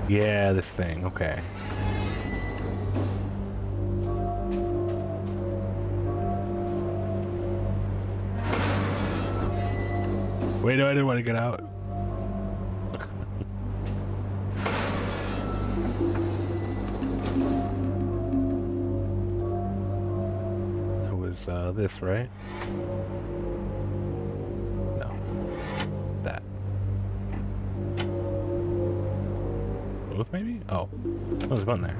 Yeah, this thing, okay. Wait, no, I didn't want to get out. That was, this, right? No. That. Both, maybe? Oh. There's a button there.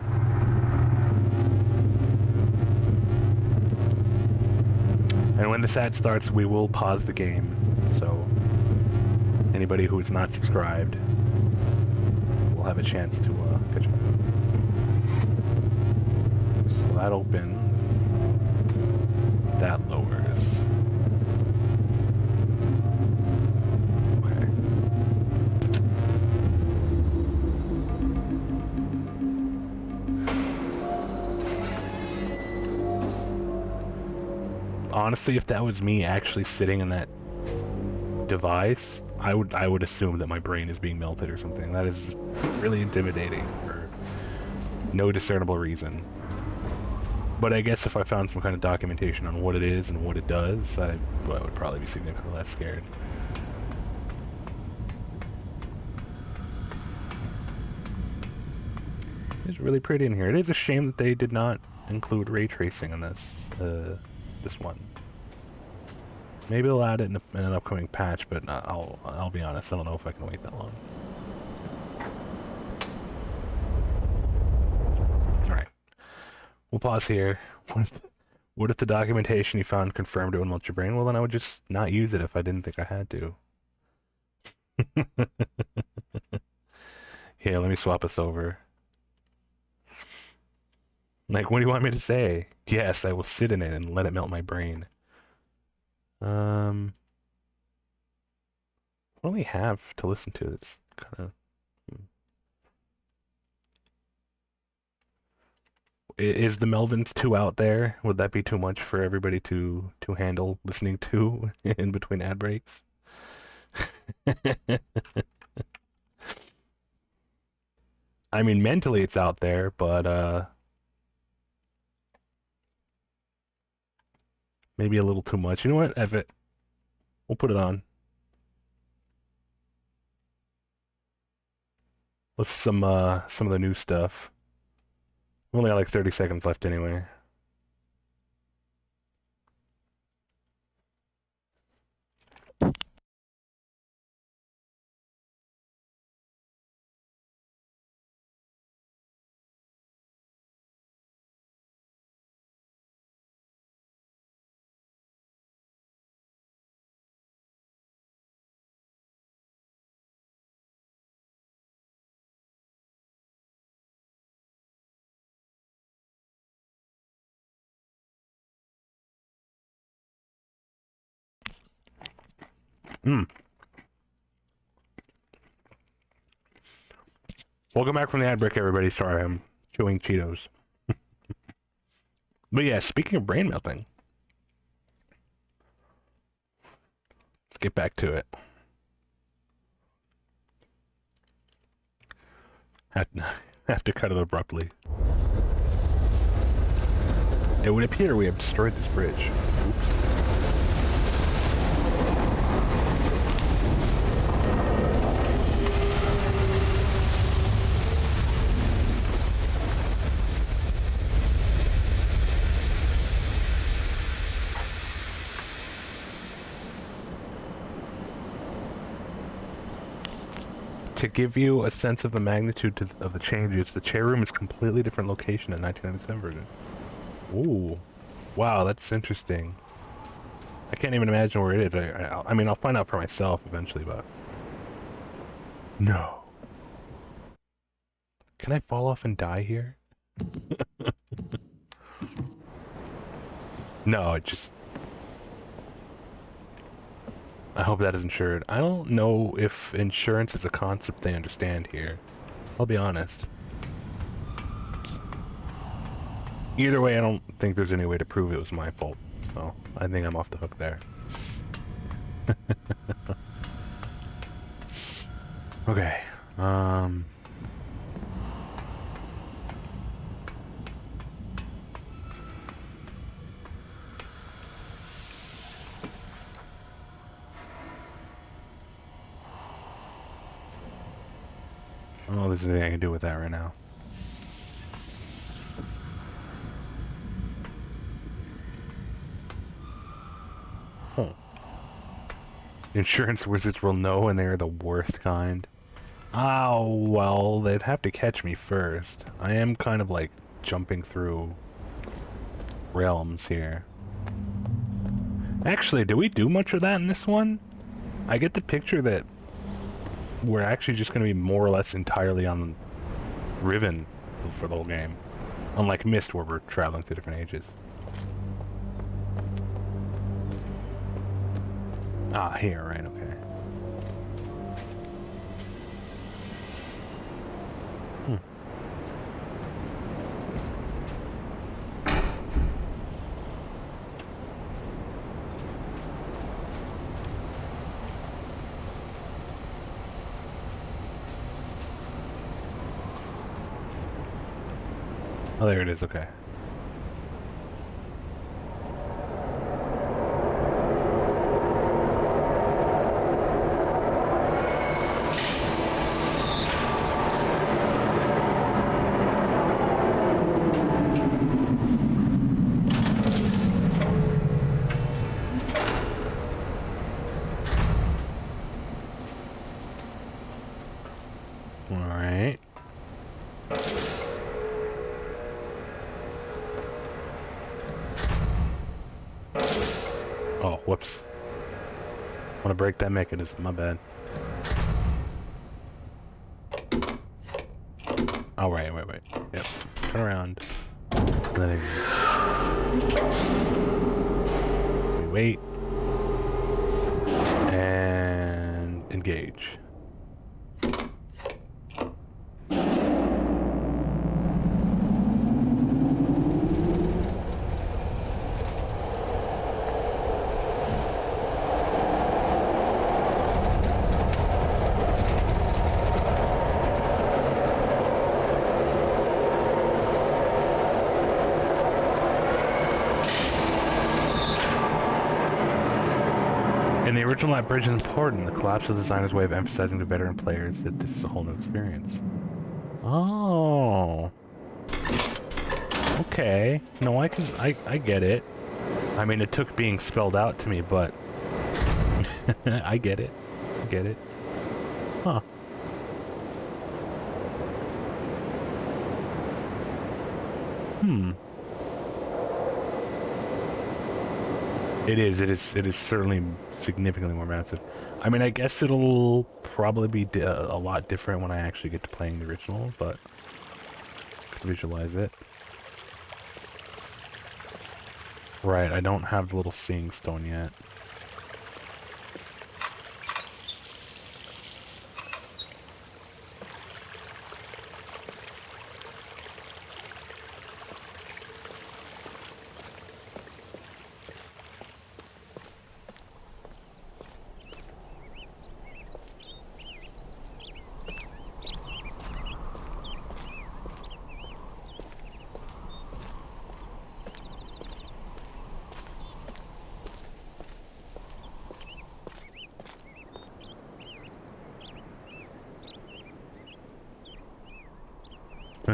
And when this ad starts, we will pause the game, so anybody who is not subscribed will have a chance to catch up. So that opens. That lowers. Okay. Honestly, if that was me actually sitting in that device, I would assume that my brain is being melted or something. That is really intimidating for no discernible reason. But I guess if I found some kind of documentation on what it is and what it does, I would probably be significantly less scared. It's really pretty in here. It is a shame that they did not include ray tracing in this this one. Maybe they'll add it in an upcoming patch, but I'll be honest, I don't know if I can wait that long. Alright. We'll pause here. What if the documentation you found confirmed it would melt your brain? Well, then I would just not use it if I didn't think I had to. Here, let me swap us over. Like, what do you want me to say? Yes, I will sit in it and let it melt my brain. What do we have to listen to? It's kind of... Is the Melvins 2 out there? Would that be too much for everybody to handle listening to in between ad breaks? I mean, mentally it's out there, but maybe a little too much. You know what? Ev it. We'll put it on. What's some of the new stuff? only got like 30 seconds left anyway. Hmm. Welcome back from the ad break, everybody. Sorry, I'm chewing Cheetos. But yeah, speaking of brain melting, let's get back to it. Have to cut it abruptly. It would appear we have destroyed this bridge. Oops. To give you a sense of the magnitude of the changes, the chair room is a completely different location in 1997 version. Ooh. Wow, that's interesting. I can't even imagine where it is. I mean, I'll find out for myself eventually, but... No. Can I fall off and die here? No, it just... I hope that is insured. I don't know if insurance is a concept they understand here. I'll be honest. Either way, I don't think there's any way to prove it was my fault. So, I think I'm off the hook there. Okay. I don't know if there's anything I can do with that right now. Huh. Insurance wizards will know, and they are the worst kind. Oh, well, they'd have to catch me first. I am kind of like jumping through realms here. Actually, did we do much of that in this one? I get the picture that we're actually just going to be more or less entirely on Riven for the whole game. Unlike Myst, where we're traveling through different ages. Ah, here, right, okay. Oh, there it is, okay. Alright. Oh, whoops. Want to break that mechanism, my bad. Oh, wait. Yep. Turn around. Then we wait. And engage. In the original, that bridge is important. The collapse of the designer's way of emphasizing to veteran players that this is a whole new experience. Oh. Okay. No, I get it. I mean, it took being spelled out to me, but I get it. I get it. Huh. Hmm. It is certainly significantly more massive. I mean, I guess it'll probably be a lot different when I actually get to playing the original, but I can visualize it. Right, I don't have the little seeing stone yet.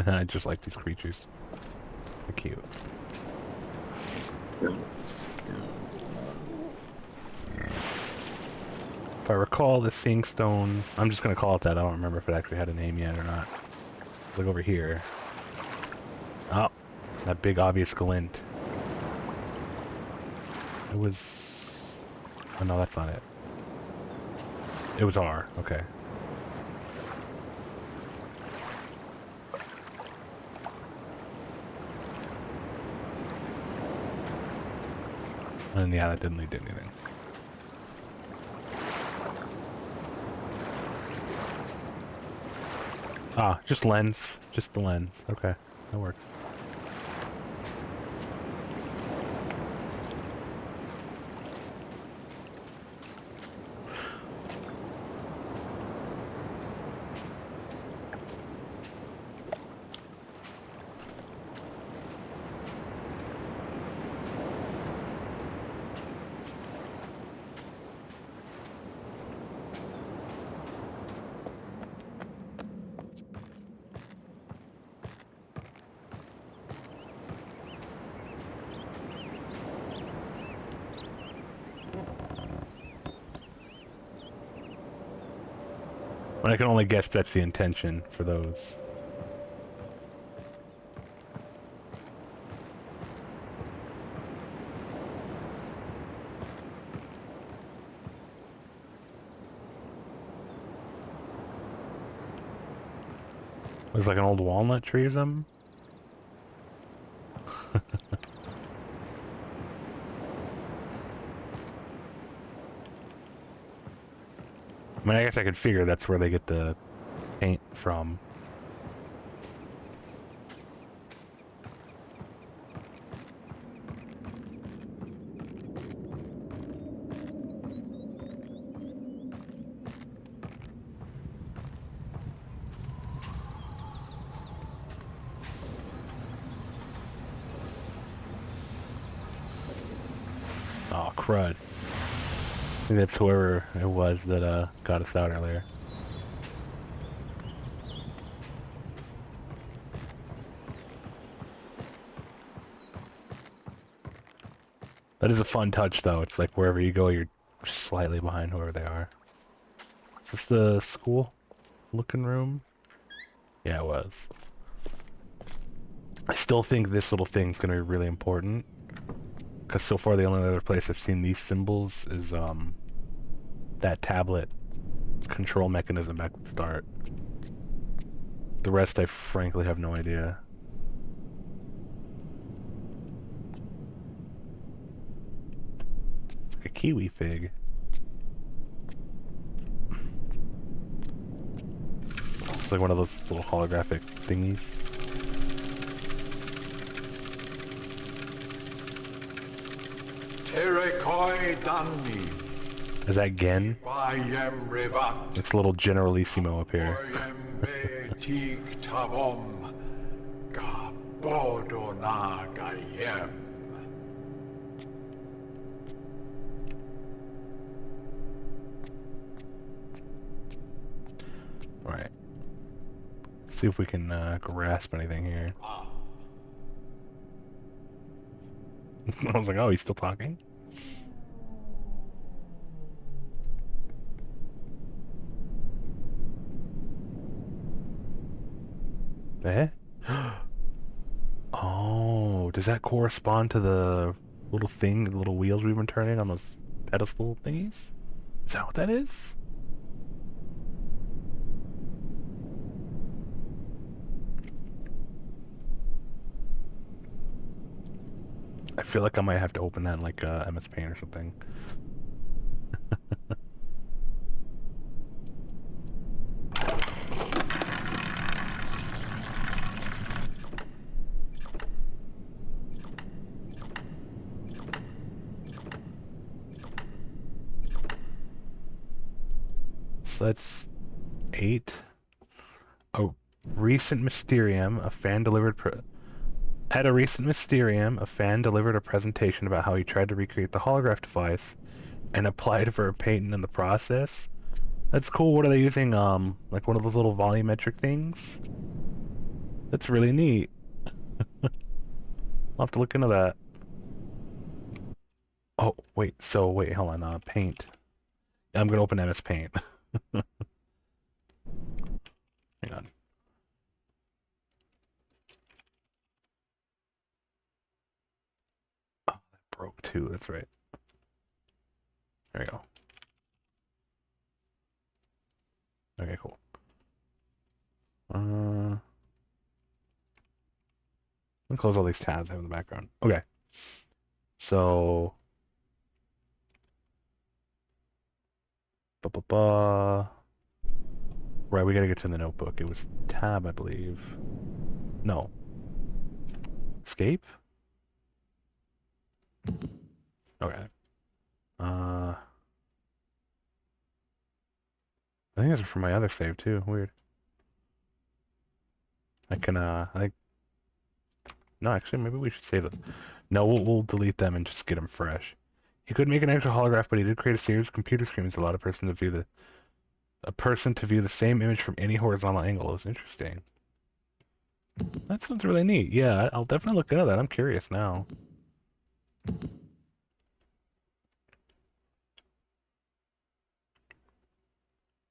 I just like these creatures. They're cute. If I recall, the Seeing Stone... I'm just gonna call it that. I don't remember if it actually had a name yet or not. Look over here. Oh, that big obvious glint. It was... Oh no, that's not it. It was R. Okay. And yeah, that didn't lead to anything. Ah, just lens. Just the lens. Okay, that works. But I can only guess that's the intention for those. Looks like an old walnut tree or something. I mean, I guess I could figure that's where they get the paint from. Oh, crud. I think that's whoever it was that got us out earlier. That is a fun touch, though. It's like wherever you go, you're slightly behind whoever they are. Is this the school-looking room? Yeah, it was. I still think this little thing's gonna be really important. Because so far the only other place I've seen these symbols is, that tablet control mechanism back at the start. The rest I frankly have no idea. It's like a kiwi fig. It's like one of those little holographic thingies. Is that Gen? It's a little Generalissimo up here. Right. See if we can grasp anything here. I was like, oh, he's still talking? Eh? Oh, does that correspond to the little thing, the little wheels we've been turning on those pedestal thingies? Is that what that is? I feel like I might have to open that in like MS Paint or something. So that's 8. A recent Mysterium, a fan delivered At a recent Mysterium, a fan delivered a presentation about how he tried to recreate the holograph device and applied for a patent in the process. That's cool. What are they using? Like one of those little volumetric things? That's really neat. I'll have to look into that. Oh, wait. So, wait, hold on. Paint. I'm gonna open MS Paint. Hang on. Oh, that broke too. That's right. There we go. Okay, cool. Let me close all these tabs I have in the background. Okay. So, ba. Right, we gotta get to the notebook. It was tab, I believe. No. Escape? Okay. I think those are from my other save too. Weird. I can, no, actually, maybe we should save it. No, we'll delete them and just get them fresh. He could make an extra holograph, but he did create a series of computer screens that allowed a person to view the same image from any horizontal angle. It was interesting. That sounds really neat. Yeah, I'll definitely look into that. I'm curious now.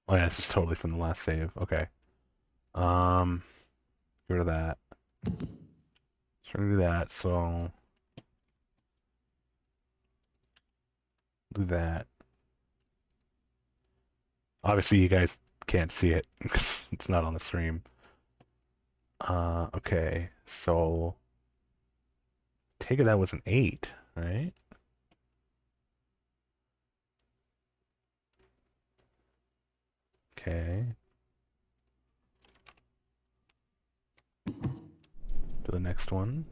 Oh yeah, this is totally from the last save. Okay. Um, get rid of that. Trying to do that, so do that. Obviously, you guys can't see it because it's not on the stream. Okay, so take it that was an 8, right? Okay. To the next one.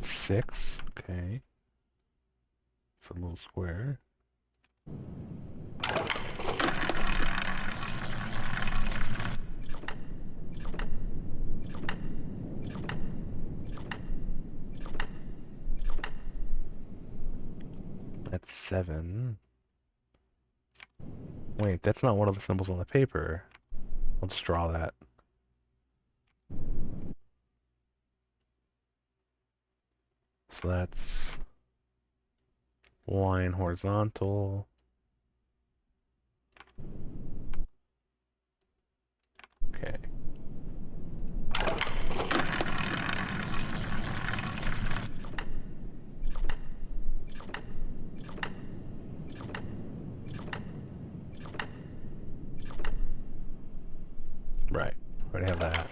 Six. Okay. It's a little square. That's 7. Wait, that's not one of the symbols on the paper. I'll just draw that. So that's line horizontal. Okay. Right. Already have that.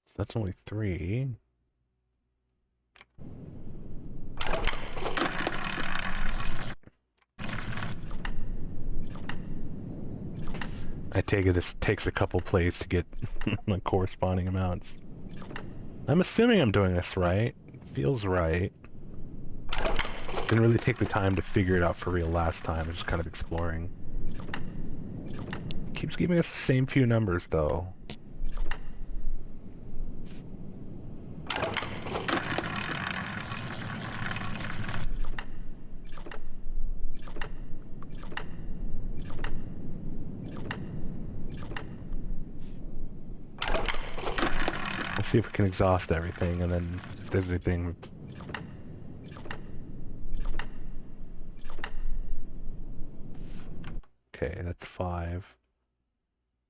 So that's only 3. I take it this takes a couple plays to get the corresponding amounts. I'm assuming I'm doing this right. Feels right. Didn't really take the time to figure it out for real last time. I'm just kind of exploring. Keeps giving us the same few numbers, though. Let's see if we can exhaust everything, and then if there's anything... Okay, that's 5.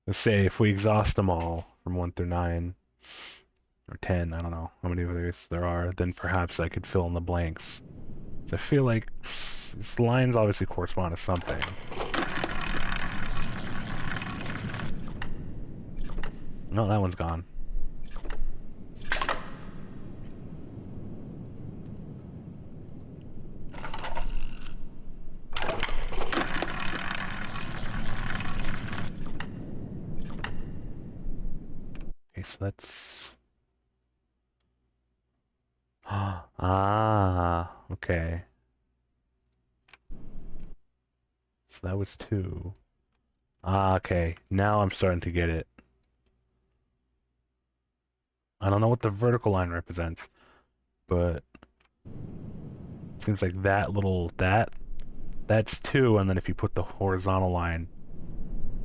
Let's say if we exhaust them all from 1 through 9, or 10, I don't know how many of these there are, then perhaps I could fill in the blanks. So I feel like these lines obviously correspond to something. No, that one's gone. Okay, so that's... Ah, okay. So that was 2. Ah, okay. Now I'm starting to get it. I don't know what the vertical line represents, but it seems like that's 2, and then if you put the horizontal line,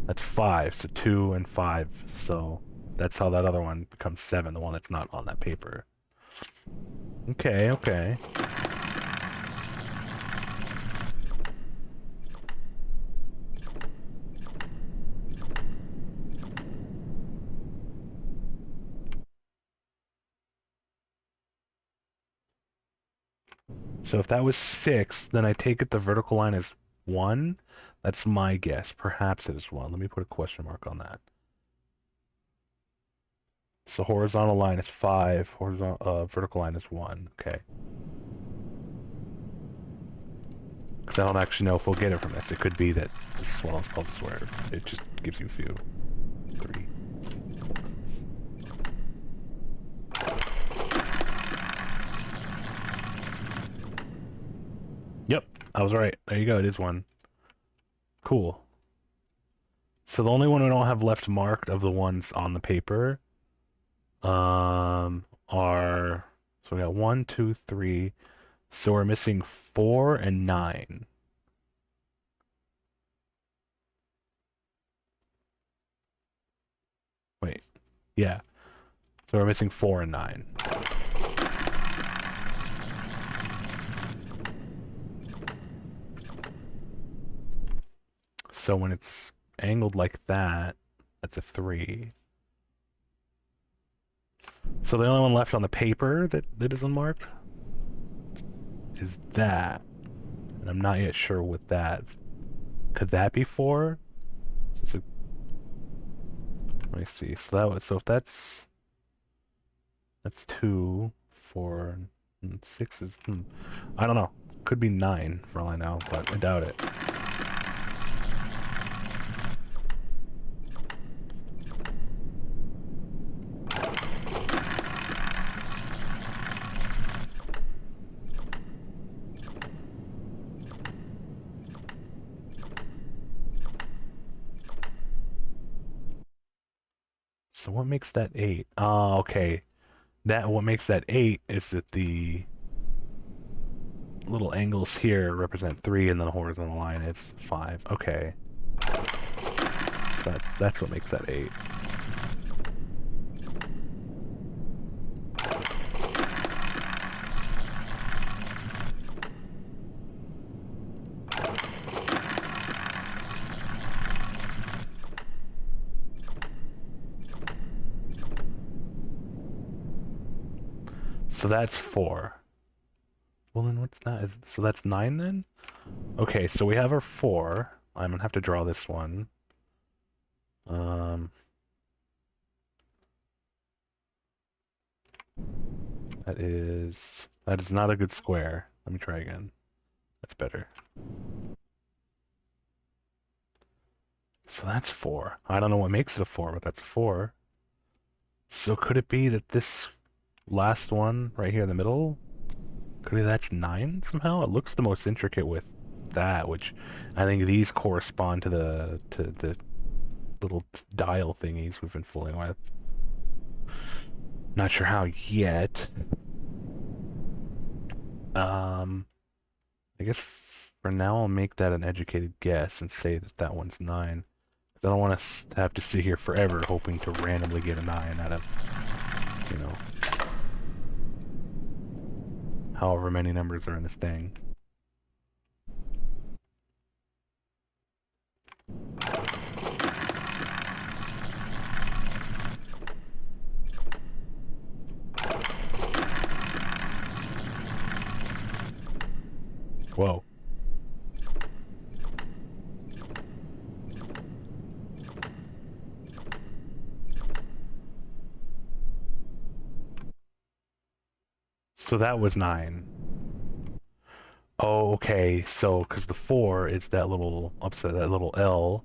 that's 5. So 2 and 5. So that's how that other one becomes 7, the one that's not on that paper. Okay, okay. So if that was 6, then I take it the vertical line is 1. That's my guess. Perhaps it is 1. Let me put a question mark on that. So horizontal line is 5. Vertical line is 1. Okay. Because I don't actually know if we'll get it from this. It could be that this is one of those puzzles where it just gives you a few. 3. Yep, I was right. There you go. It is 1. Cool. So the only one we don't have left marked of the ones on the paper are... So we got 1, 2, 3. So we're missing 4 and 9. Wait. Yeah. So we're missing 4 and 9. So when it's angled like that, that's a 3. So the only one left on the paper that is unmarked is that. And I'm not yet sure what that... Could that be 4? So it's a, let me see. So that was... So if that's... That's 2, 4, and 6 is... I don't know. Could be 9 for all I know, but I doubt it. So what makes that 8? Oh, okay. What makes that 8 is that the little angles here represent 3 and then the horizontal line is 5. Okay. So that's what makes that 8. So that's 4. Well, then what's that? So that's 9 then? Okay, so we have our 4. I'm gonna have to draw this one. That is not a good square. Let me try again. That's better. So that's 4. I don't know what makes it a 4, but that's a 4. So could it be that this last one right here in the middle, could be that's 9 somehow? It looks the most intricate with that, which I think these correspond to the little dial thingies we've been fooling with. Not sure how yet. I guess for now I'll make that an educated guess and say that that one's 9. Because I don't want to have to sit here forever hoping to randomly get a 9 out of, you know, however many numbers are in this thing. Whoa. So that was 9. Oh, okay. So, because the 4 is that little upset, that little L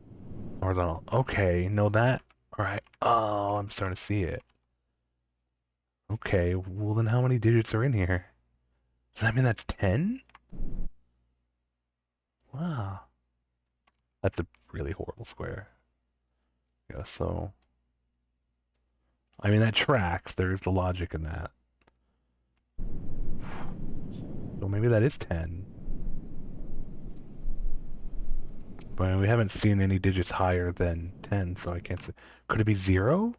horizontal. Okay, no that. All right. Oh, I'm starting to see it. Okay. Well, then how many digits are in here? Does that mean that's 10? Wow. That's a really horrible square. Yeah, so I mean that tracks. There's the logic in that. So maybe that is 10. But we haven't seen any digits higher than 10, so I can't say. Could it be 0?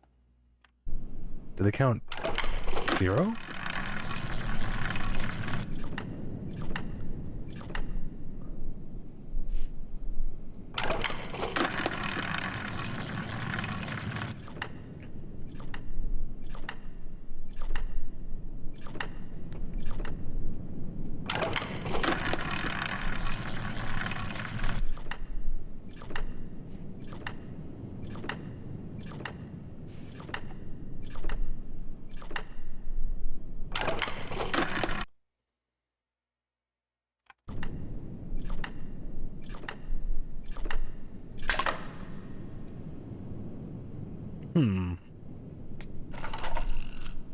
Do they count 0?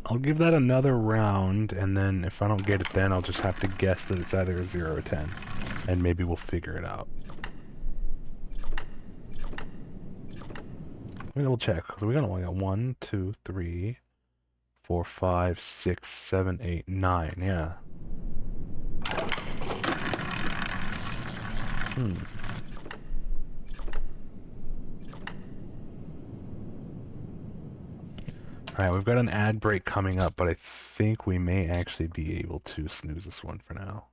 I'll give that another round, and then if I don't get it then, I'll just have to guess that it's either a 0 or 10. And maybe we'll figure it out. Let me double check. So we only got 1, 2, 3, 4, 5, 6, 7, 8, 9. Yeah. Alright, we've got an ad break coming up, but I think we may actually be able to snooze this one for now.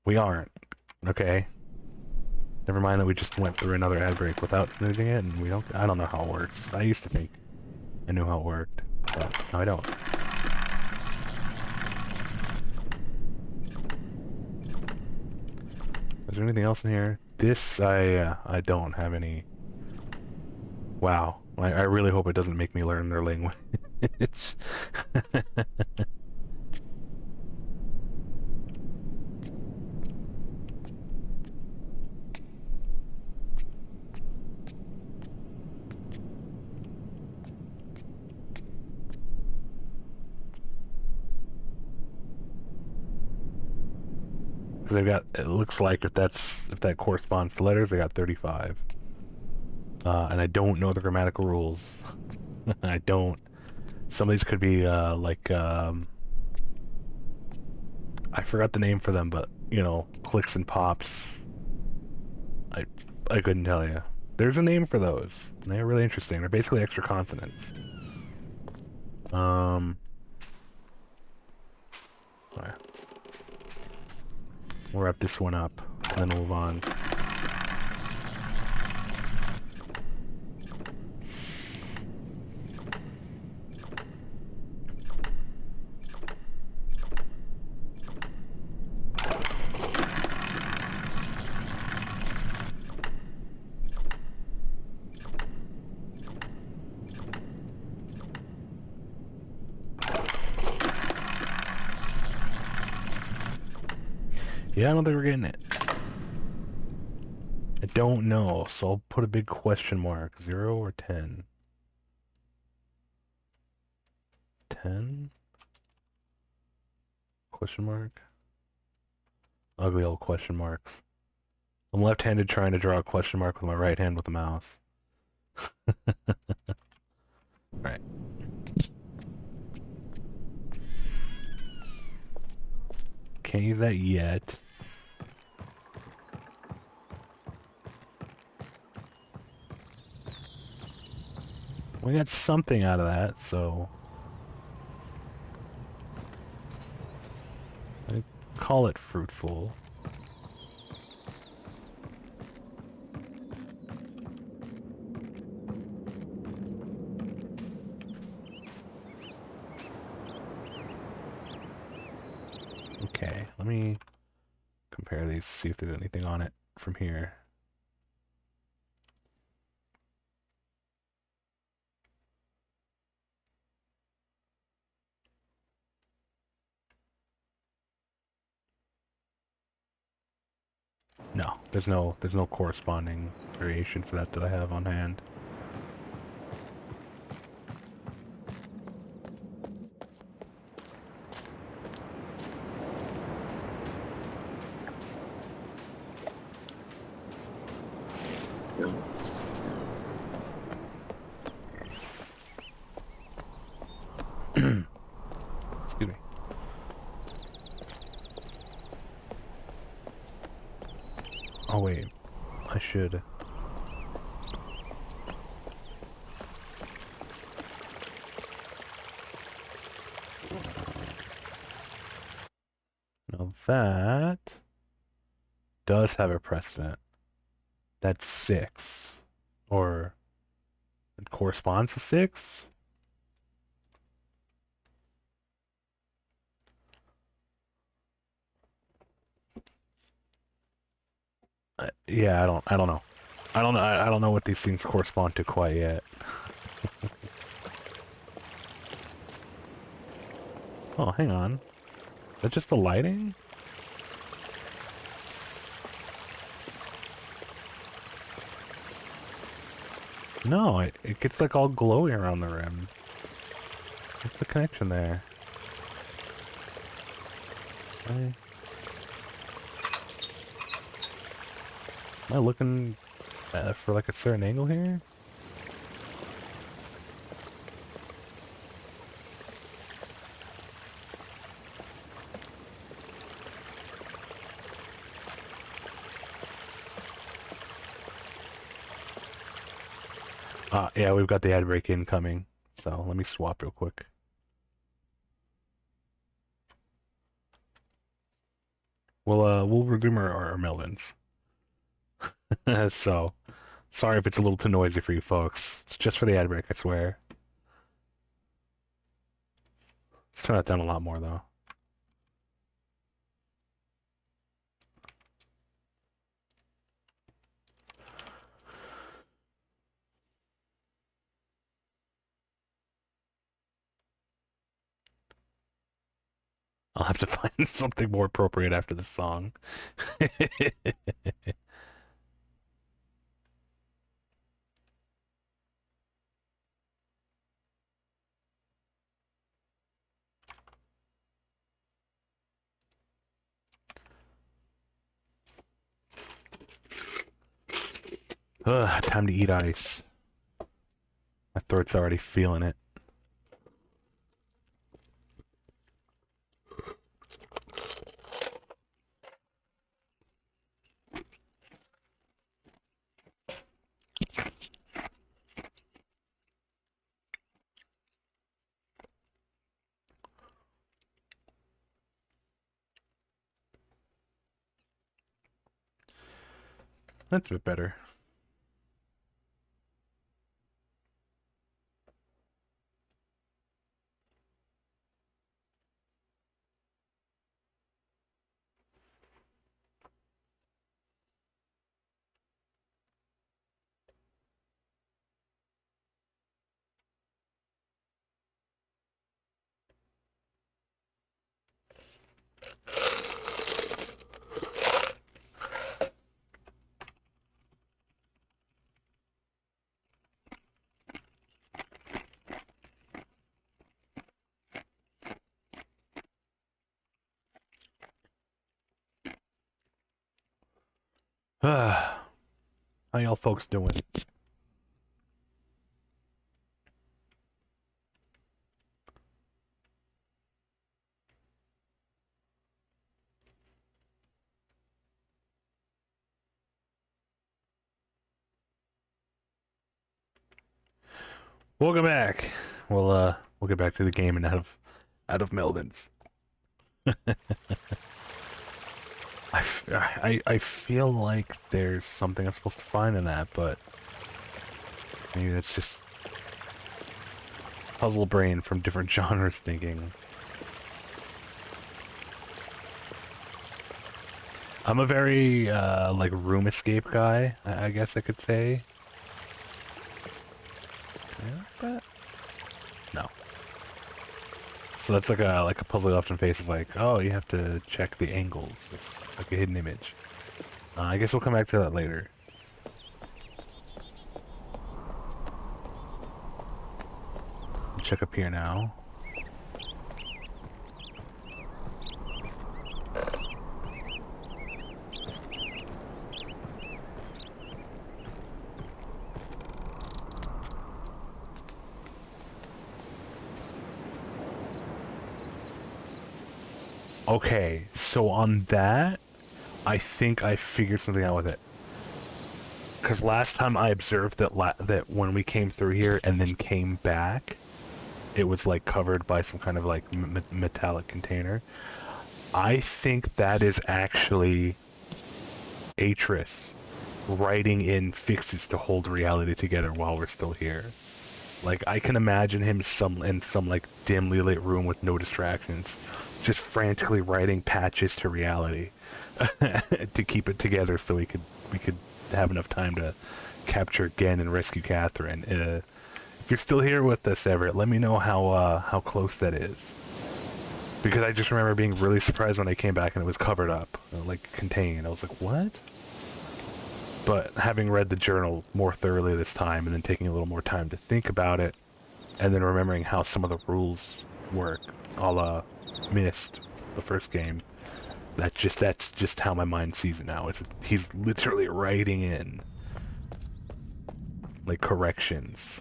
We aren't. Okay. Never mind that we just went through another ad break without snoozing it, and I don't know how it works. I used to think I knew how it worked, but now I don't. Is there anything else in here? This, I don't have any... Wow. I really hope it doesn't make me learn their language. Because they've got, it looks like if that corresponds to letters, they got 35. And I don't know the grammatical rules. I don't. Some of these could be, I forgot the name for them, but, you know, clicks and pops. I couldn't tell you. There's a name for those. And they're really interesting. They're basically extra consonants. Alright. We'll wrap this one up, and then move on. Yeah, I don't think we're getting it. I don't know, so I'll put a big question mark. 0 or 10? 10? Question mark? Ugly old question marks. I'm left-handed trying to draw a question mark with my right hand with the mouse. Alright. Can't use that yet. We got something out of that, so... I call it fruitful. Okay, let me compare these, see if there's anything on it from here. No, there's no corresponding variation for that I have on hand. Excuse me. Oh wait, I should. Now that does have a precedent. That's 6. Or it corresponds to 6? Yeah, I don't know. I don't know what these things correspond to quite yet. Oh, hang on. Is that just the lighting? No, it gets like all glowy around the rim. What's the connection there? Am I looking for like a certain angle here? Yeah, we've got the ad break incoming. So let me swap real quick. We'll resume our melons. So, sorry if it's a little too noisy for you folks. It's just for the ad break, I swear. Let's turn that down a lot more, though. I'll have to find something more appropriate after this song. Ugh, time to eat ice. My throat's already feeling it. That's a bit better. How y'all folks doing? Welcome back. We'll get back to the game and out of Melvin's. I feel like there's something I'm supposed to find in that, but maybe it's just puzzle brain from different genres thinking. I'm a very like room escape guy, I guess I could say. Yeah, no. So that's like a puzzle you often face is like, oh, you have to check the angles. It's like a hidden image. I guess we'll come back to that later. Check up here now. Okay, so on that, I think I figured something out with it. Because last time I observed that when we came through here and then came back, it was like covered by some kind of like metallic container. I think that is actually Atris writing in fixes to hold reality together while we're still here. Like I can imagine him in some like dimly lit room with no distractions, just frantically writing patches to reality to keep it together so we could have enough time to capture Gen and rescue Catherine. If you're still here with us, Everett, let me know how close that is. Because I just remember being really surprised when I came back and it was covered up, like contained. I was like, what? But having read the journal more thoroughly this time and then taking a little more time to think about it, and then remembering how some of the rules work, a la Myst, the first game, that's just how my mind sees it now. He's literally writing in like corrections.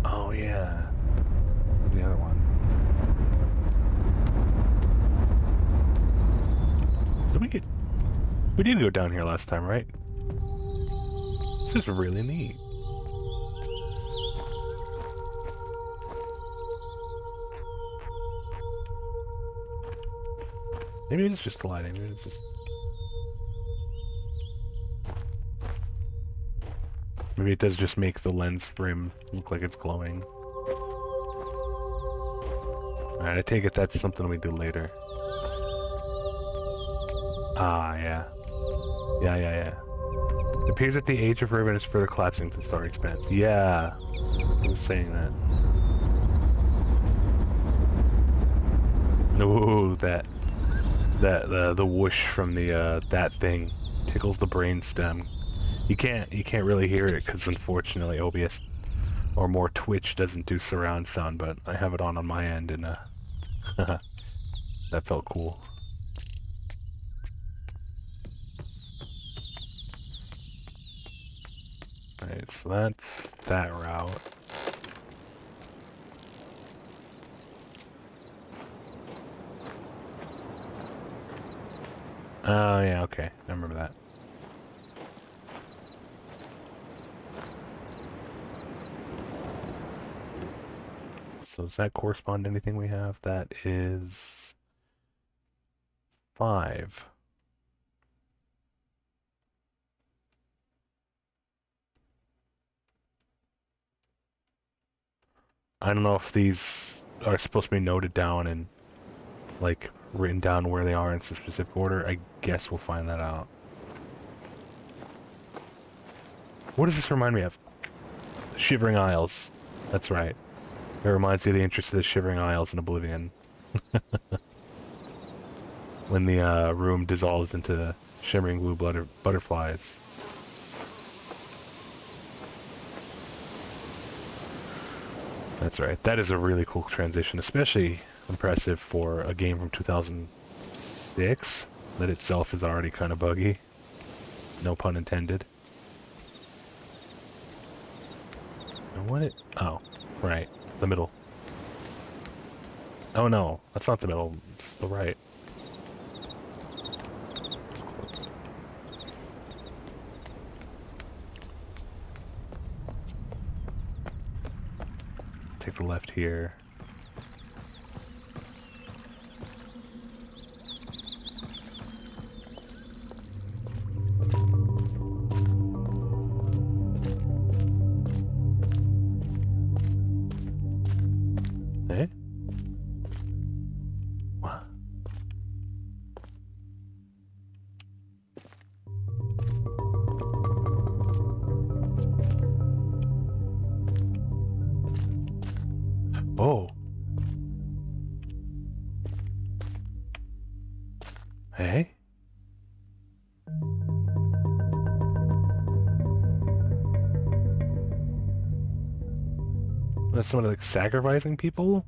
Oh yeah, the other one. We did go down here last time, right? This is really neat. Maybe it's just lighting. Maybe it's just... Maybe it does just make the lens rim look like it's glowing. Alright, I take it that's something we do later. Ah, yeah. Yeah. It appears that the age of Riven is further collapsing to the star expanse. Yeah, I was saying that. No, the whoosh from the that thing tickles the brain stem. You can't really hear it because unfortunately OBS or more Twitch doesn't do surround sound, but I have it on my end and that felt cool. Alright, so that's that route. Oh yeah, okay, I remember that. So does that correspond to anything we have? That is 5. I don't know if these are supposed to be noted down and like written down where they are in some specific order. I guess we'll find that out. What does this remind me of? Shivering Isles. That's right. It reminds me of the interest of the Shivering Isles in Oblivion. When the room dissolves into shimmering blue butterflies. That's right. That is a really cool transition, especially impressive for a game from 2006 that itself is already kind of buggy. No pun intended. And what it... Oh, right. The middle. Oh no, that's not the middle. It's the right. Take the left here. Eh? What? Oh. Hey? That's someone like sacrificing people?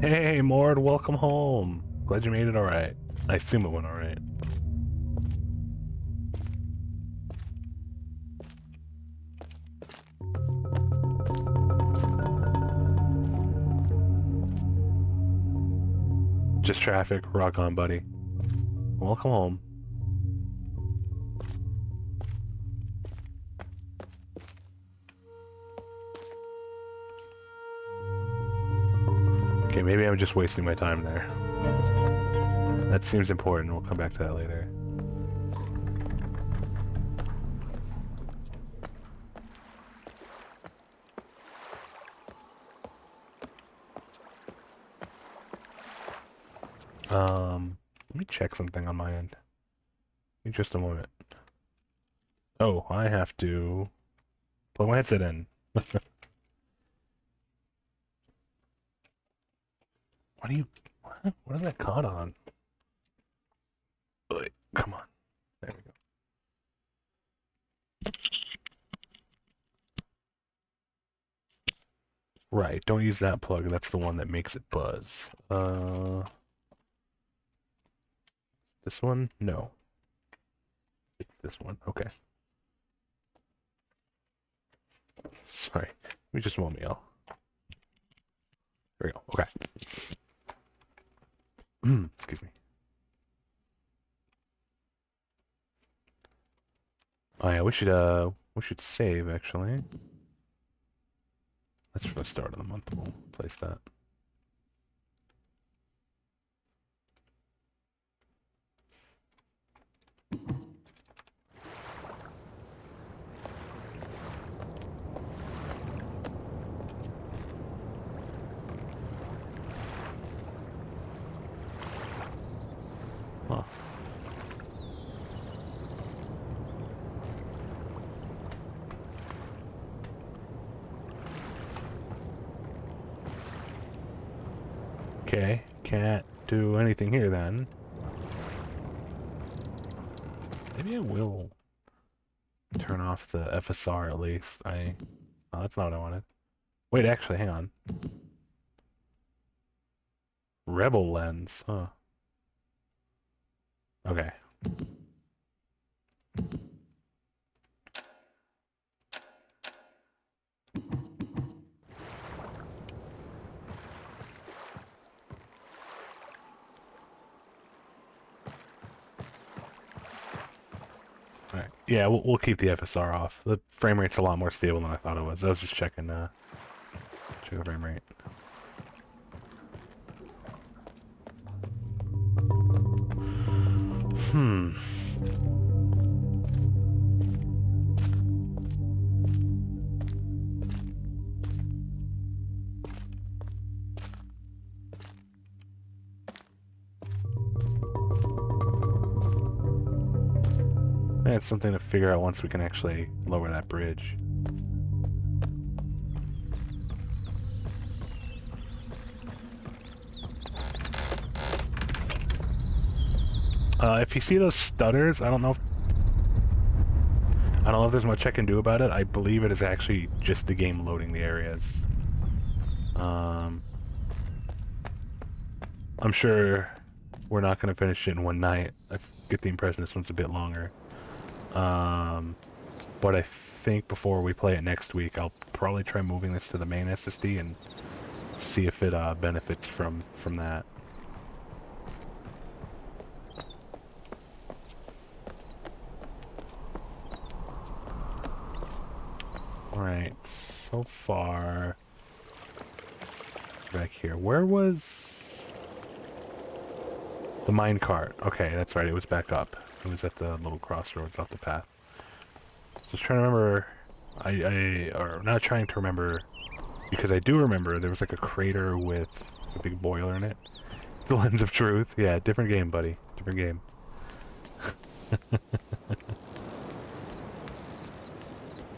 Hey, Mord, welcome home. Glad you made it alright. I assume it went alright. Just traffic. Rock on, buddy. Welcome home. Okay, maybe I'm just wasting my time there. That seems important. We'll come back to that later. Let me check something on my end. Give me just a moment. Oh, I have to plug my headset in. What are you... What is that caught on? Wait, come on. There we go. Right, don't use that plug. That's the one that makes it buzz. This one? No. It's this one. Okay. Sorry. We just want me all. There we go. Okay. Excuse me. Oh yeah, we should save actually. That's for the start of the month. We'll place that. Huh. Okay, can't do anything here then. Maybe I will turn off the FSR at least. Oh, that's not what I wanted. Wait, actually, hang on. Rebel lens, huh? Okay. Alright. Yeah, we'll keep the FSR off. The frame rate's a lot more stable than I thought it was. I was just checking, check the frame rate. That's something to figure out once we can actually lower that bridge. If you see those stutters, I don't know if there's much I can do about it. I believe it is actually just the game loading the areas. I'm sure we're not going to finish it in one night. I get the impression this one's a bit longer. But I think before we play it next week, I'll probably try moving this to the main SSD and see if it benefits from that. Alright, so far... Back here. Where was... the minecart? Okay, that's right, it was back up. It was at the little crossroads off the path. Just trying to remember... or not trying to remember... Because I do remember there was like a crater with a big boiler in it. It's the Lens of Truth. Yeah, different game, buddy. Different game.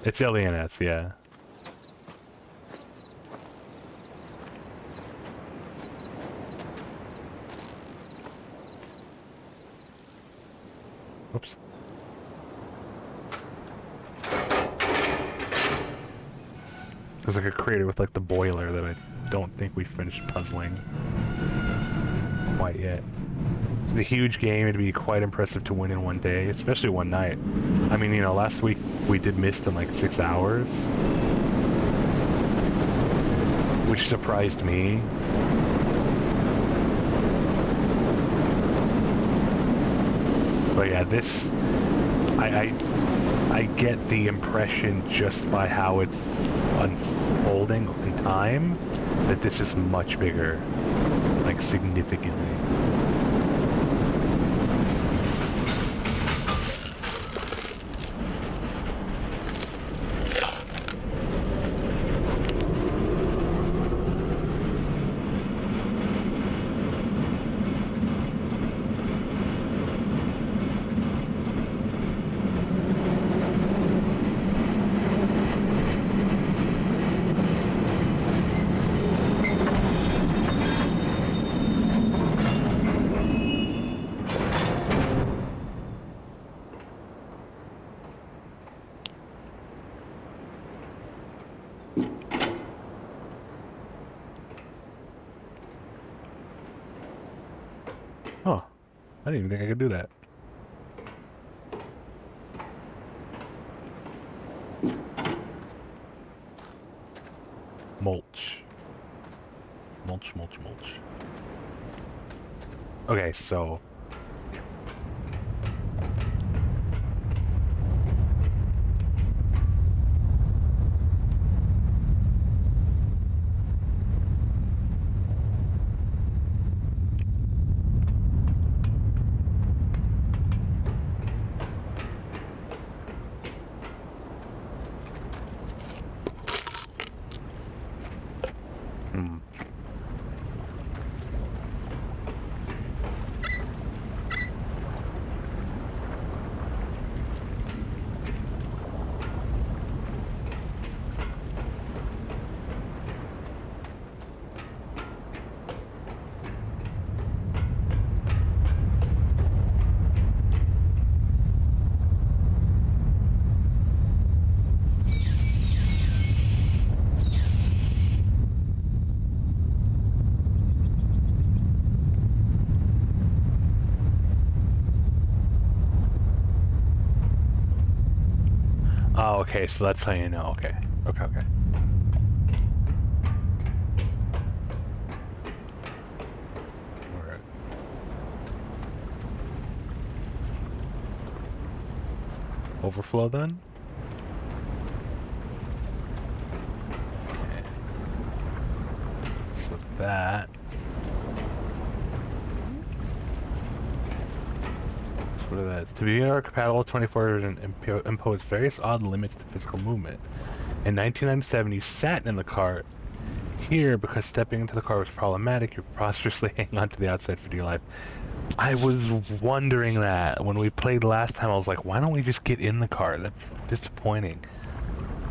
It's LENS, yeah. Oops. There's like a crater with like the boiler that I don't think we finished puzzling quite yet. It's a huge game. It'd be quite impressive to win in one day, especially one night. I mean, you know, last week we did Myst in like 6 hours, which surprised me. But yeah, this, I get the impression just by how it's unfolding in time that this is much bigger, like significantly. Oh, I didn't even think I could do that. Mulch. Mulch, mulch, mulch. Okay, so... Hmm. Oh, okay, so that's how you know. Okay. Okay, okay. Alright. Overflow then? Okay. So that... What are that? To be compatible, 24 impose various odd limits to physical movement. In 1997, you sat in the cart. Here, because stepping into the car was problematic, you prosperously hang on to the outside for dear life. I was wondering that. When we played last time, I was like, why don't we just get in the car? That's disappointing.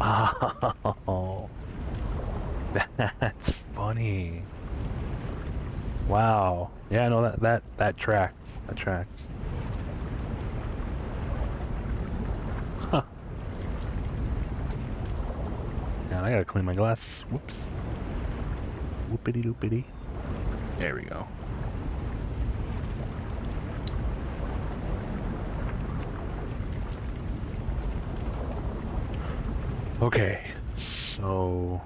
Oh, that's funny. Wow. Yeah, no, that tracks. That tracks. I gotta clean my glasses. Whoops. Whoopity doopity. There we go. Okay, so...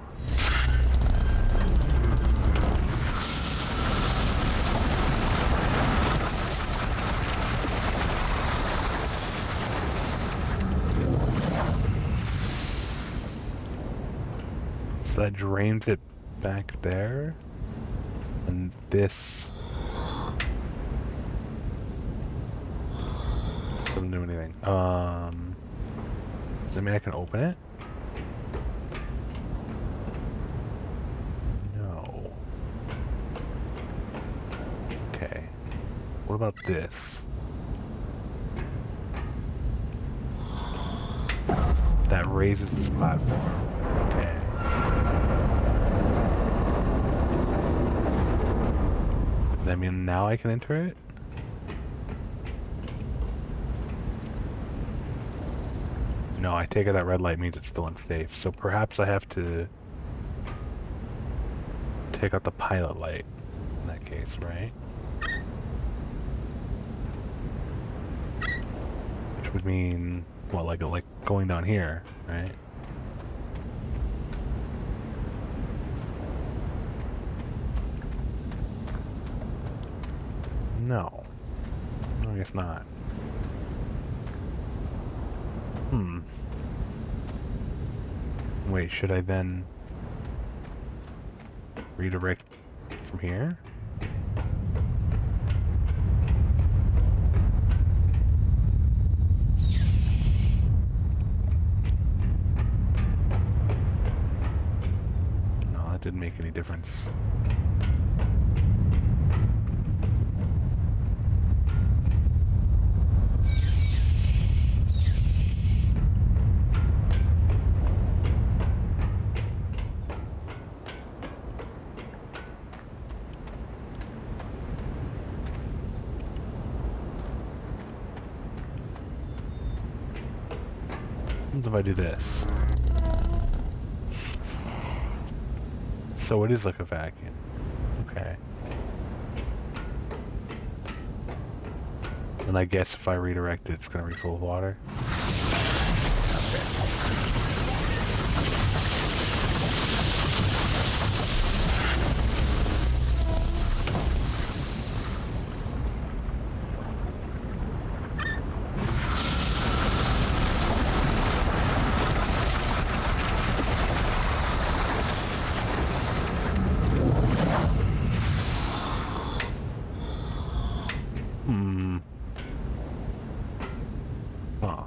So that drains it back there, and this doesn't do anything. Does that mean I can open it? No. Okay. What about this? That raises this platform. Okay. Does that mean now I can enter it? No, I take it that red light means it's still unsafe, so perhaps I have to take out the pilot light in that case, right? Which would mean, well, like going down here, right? No. No, I guess not. Wait, should I then redirect from here? No, that didn't make any difference. What if I do this? So it is like a vacuum. Okay. And I guess if I redirect it, it's gonna refill with water. Okay. Huh.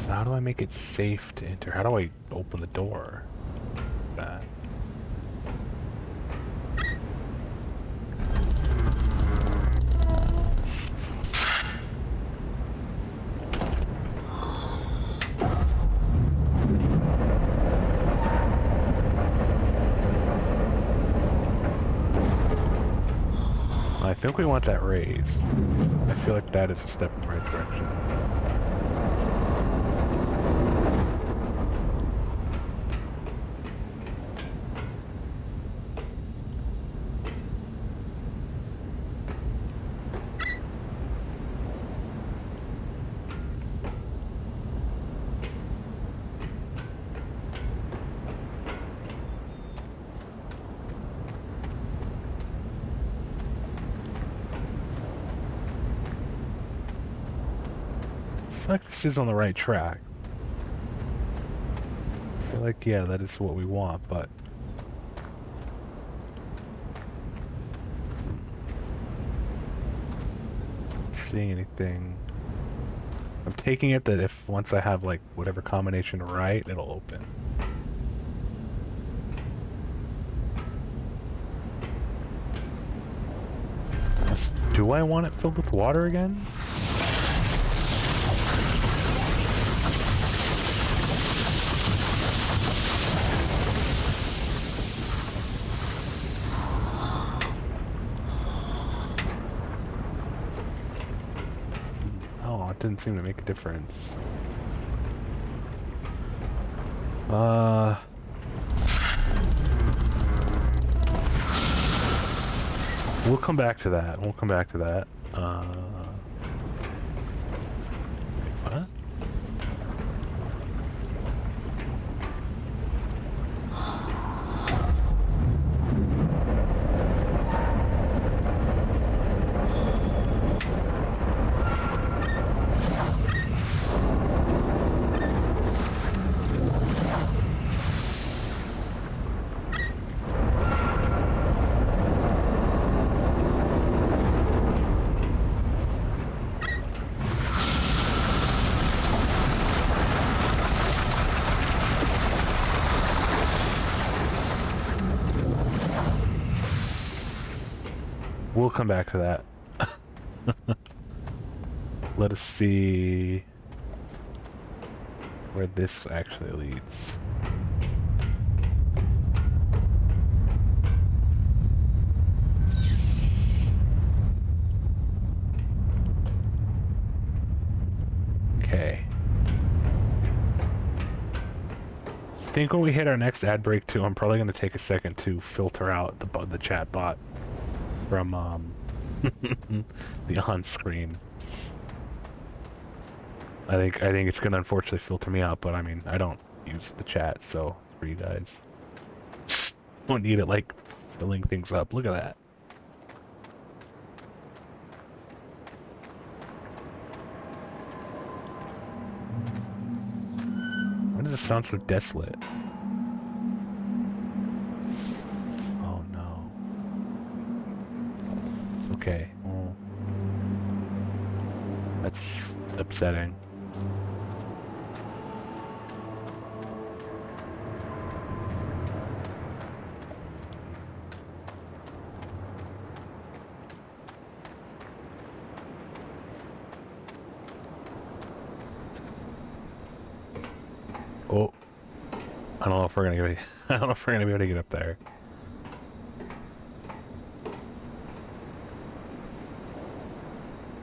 So how do I make it safe to enter? How do I open the door? That. I think we want that raise. I feel like that is a step in the right direction. I feel like this is on the right track. I feel like, yeah, that is what we want, but... Not seeing anything. I'm taking it that if once I have, like, whatever combination right, it'll open. Do I want it filled with water again? Oh, it didn't seem to make a difference. We'll come back to that. We'll come back to that. What? We'll come back to that. Let us see where this actually leads. Okay. I think when we hit our next ad break too, I'm probably going to take a second to filter out the chat bot from the on-screen. I think it's gonna unfortunately filter me out, but I mean I don't use the chat, so for you guys, just don't need it like filling things up. Look at that. Why does it sound so desolate? Oh no. Okay. Well, that's upsetting. Oh, I don't know if we're gonna be. I don't know if we're gonna be able to get up there.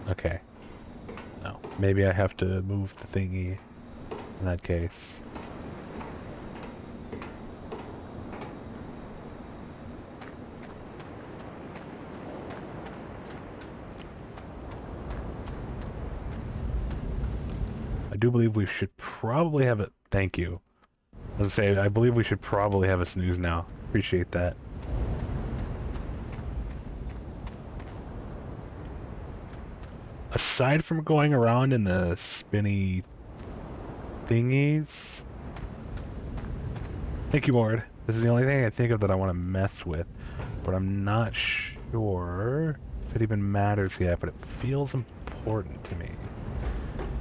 Okay. No. Maybe I have to move the thingy. In that case. I do believe we should probably have it. Thank you. I was gonna say, I believe we should probably have a snooze now. Appreciate that. Aside from going around in the spinny thingies. Thank you, Ward. This is the only thing I think of that I want to mess with. But I'm not sure if it even matters yet, but it feels important to me.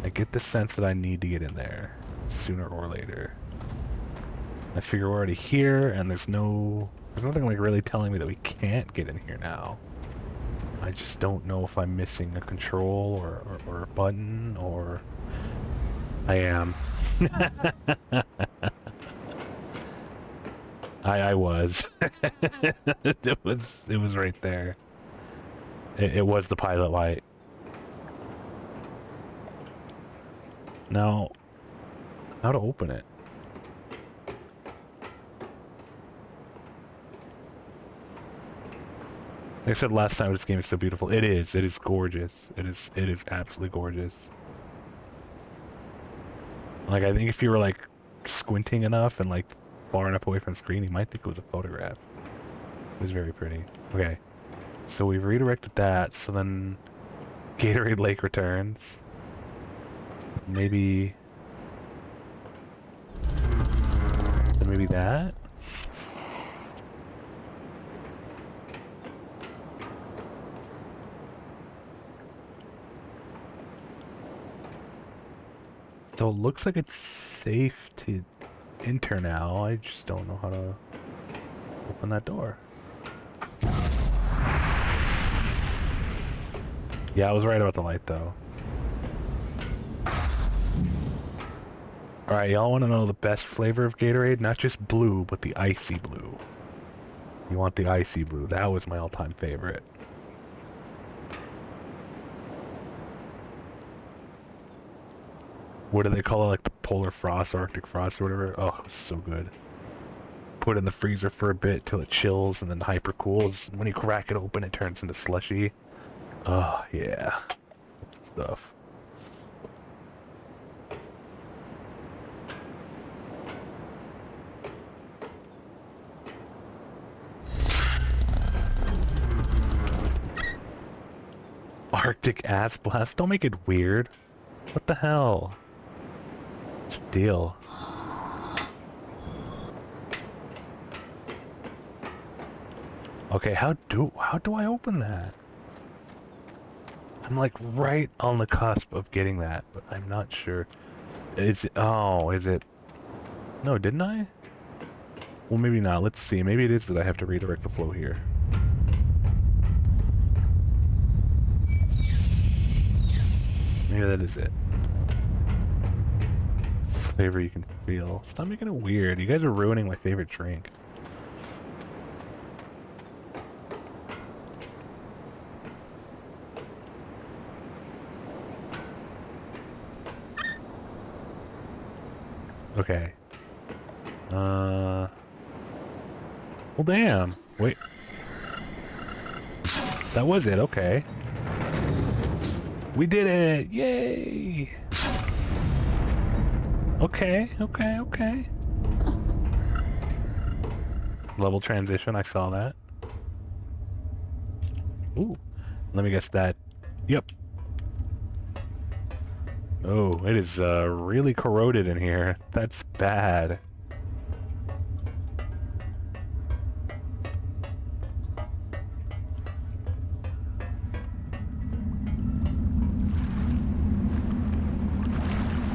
I get the sense that I need to get in there sooner or later. I figure we're already here, and there's nothing like really telling me that we can't get in here now. I just don't know if I'm missing a control or a button, or I am. I was. It was right there. It was the pilot light. Now, how to open it? Like I said last time, this game is so beautiful. It is. It is gorgeous. It is absolutely gorgeous. Like, I think if you were like squinting enough and like far enough away from the screen, you might think it was a photograph. It was very pretty. Okay, so we've redirected that. So then, Gatorade Lake returns. Maybe that. So it looks like it's safe to enter now. I just don't know how to open that door. Yeah, I was right about the light though. Alright, y'all want to know the best flavor of Gatorade? Not just blue, but the icy blue. You want the icy blue. That was my all-time favorite. What do they call it? Like the polar frost, Arctic frost, or whatever. Oh, it's so good. Put it in the freezer for a bit till it chills, and then hyper cools. When you crack it open, it turns into slushy. Oh yeah, that's the stuff. Arctic ass blast. Don't make it weird. What the hell? What's your deal? Okay, how do I open that? I'm like right on the cusp of getting that, but I'm not sure. Is it, oh, is it? No, didn't I? Well, maybe not. Let's see. Maybe it is that I have to redirect the flow here. Maybe that is it. Flavor you can feel. Stop making it weird. You guys are ruining my favorite drink. Okay. Well, damn. Wait. That was it. Okay. We did it! Yay! Okay, okay, okay. Level transition, I saw that. Ooh. Let me guess that. Yep. Oh, it is really corroded in here. That's bad.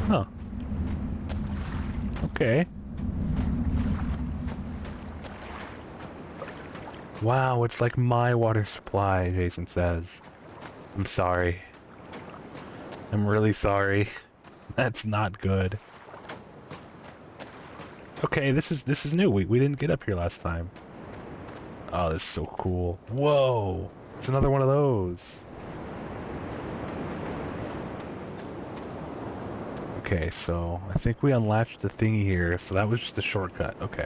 Huh. Okay. Wow, it's like my water supply, Jason says. I'm sorry. I'm really sorry. That's not good. Okay, this is new. We didn't get up here last time. Oh, this is so cool. Whoa! It's another one of those. Okay, so I think we unlatched the thingy here, so that was just a shortcut. Okay.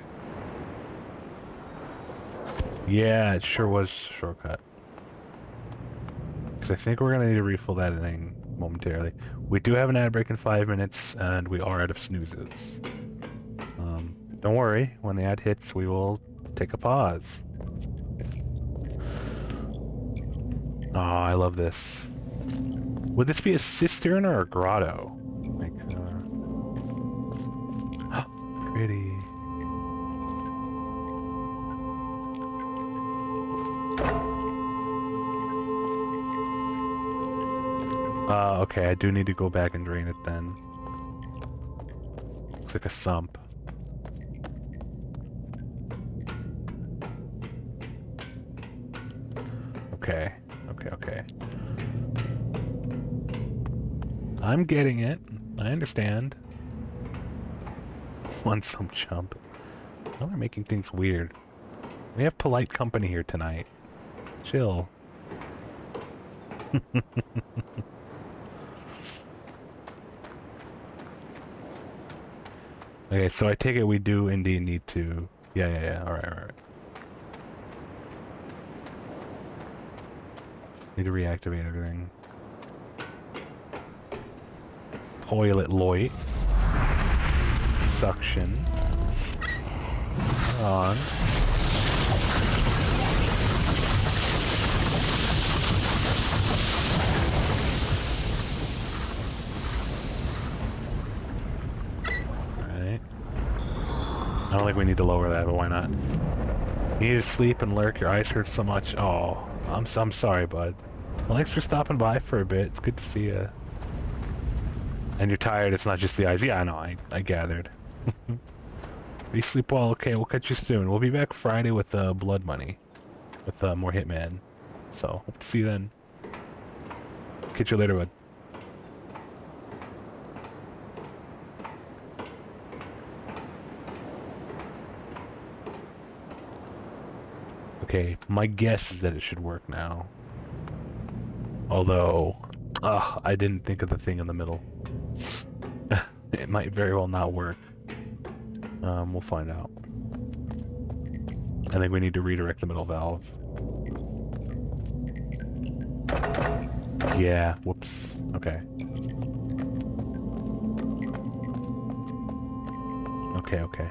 Yeah, it sure was a shortcut. Because I think we're gonna need to refill that thing momentarily. We do have an ad break in 5 minutes, and we are out of snoozes. Don't worry, when the ad hits, we will take a pause. Oh, I love this. Would this be a cistern or a grotto? Like, pretty. Okay, I do need to go back and drain it then. Looks like a sump. Okay, okay, okay. I'm getting it. I understand. Want some chump. Now they're making things weird. We have polite company here tonight. Chill. Okay, so I take it we do indeed need to... Yeah. Alright. Need to reactivate everything. Toilet light. Suction. On. Alright. I don't think we need to lower that, but why not? You need to sleep and lurk, your eyes hurt so much. Oh, I'm sorry, bud. Well, thanks for stopping by for a bit. It's good to see you. And you're tired, it's not just the eyes. Yeah, I know, I gathered. You sleep well, okay, we'll catch you soon. We'll be back Friday with Blood Money. With more Hitman. So, hope to see you then. Catch you later, bud. Okay, my guess is that it should work now. Although, I didn't think of the thing in the middle. It might very well not work. We'll find out. I think we need to redirect the middle valve. Yeah, whoops. Okay. Okay.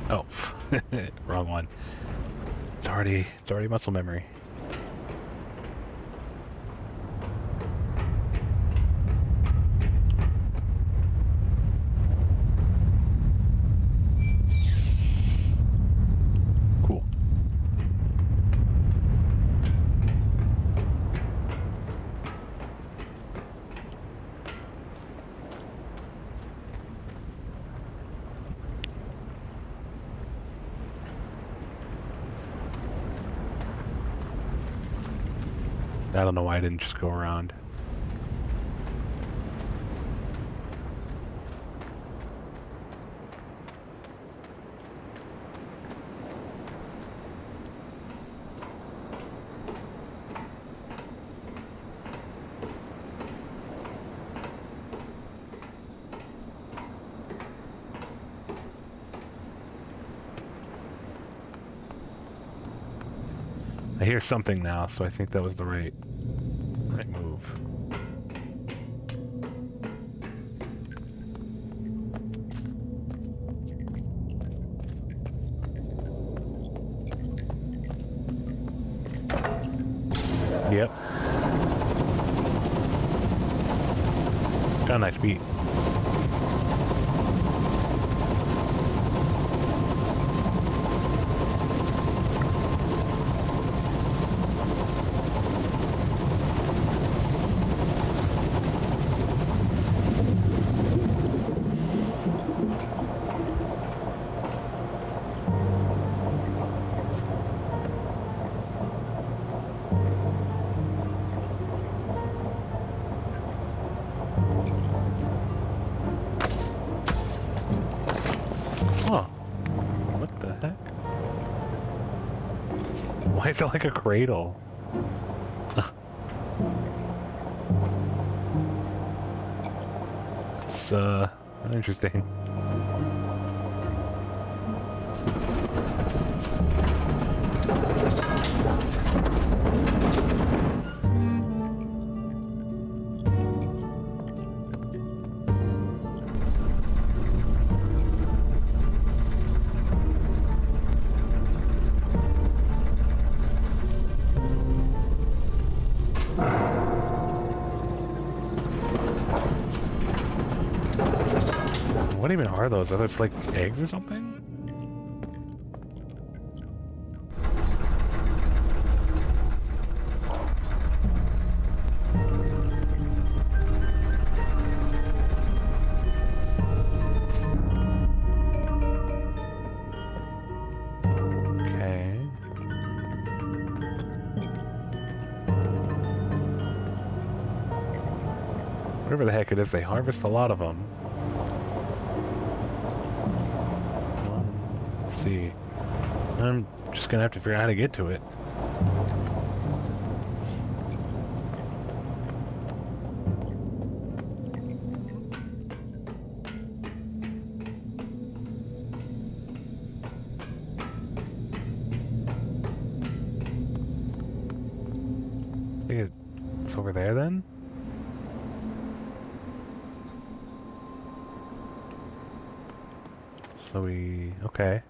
Oh, wrong one. It's already muscle memory. Cool. I don't know why I didn't just go around. I hear something now, so I think that was the right move. Yep. It's got a nice beat. Huh. What the heck? Why is it like a cradle? It's, interesting. What even are those? Are those like eggs or something? Okay. Whatever the heck it is, they harvest a lot of them. Let's see. I'm just gonna have to figure out how to get to it. I think it's over there then? So okay.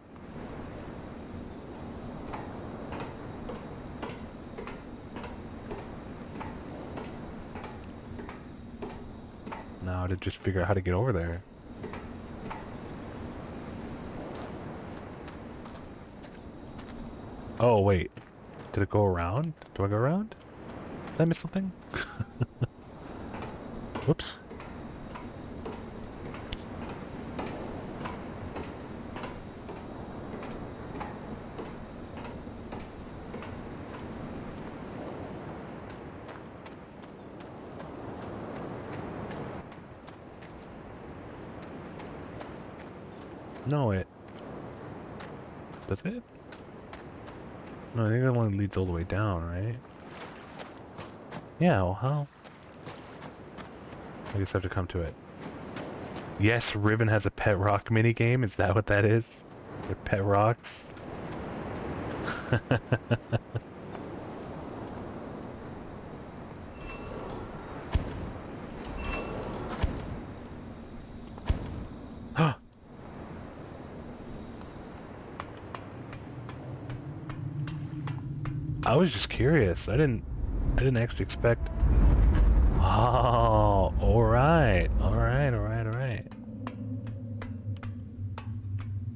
Now to just figure out how to get over there. Oh, wait. Did it go around? Do I go around? Did I miss something? Whoops. No, it... Does it? No, I think that one leads all the way down, right? Yeah, well, how? I guess I have to come to it. Yes, Riven has a pet rock minigame. Is that what that is? They're pet rocks? I was just curious. I didn't actually expect. Oh, alright. Alright.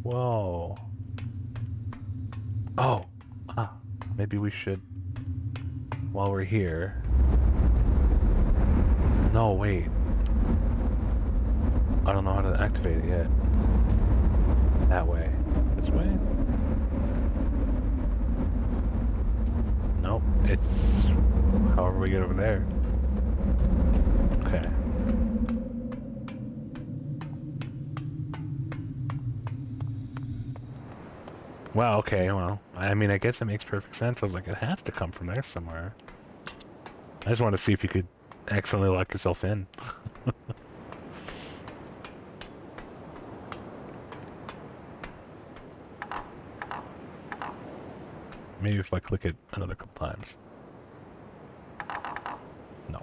Whoa. Oh. Maybe we should, while we're here. No, wait. I don't know how to activate it yet. That way. This way? Nope. It's however we get over there. Okay. Wow, okay, well, I mean, I guess it makes perfect sense. I was like, it has to come from there somewhere. I just wanted to see if you could accidentally lock yourself in. Maybe if I click it another couple times. No.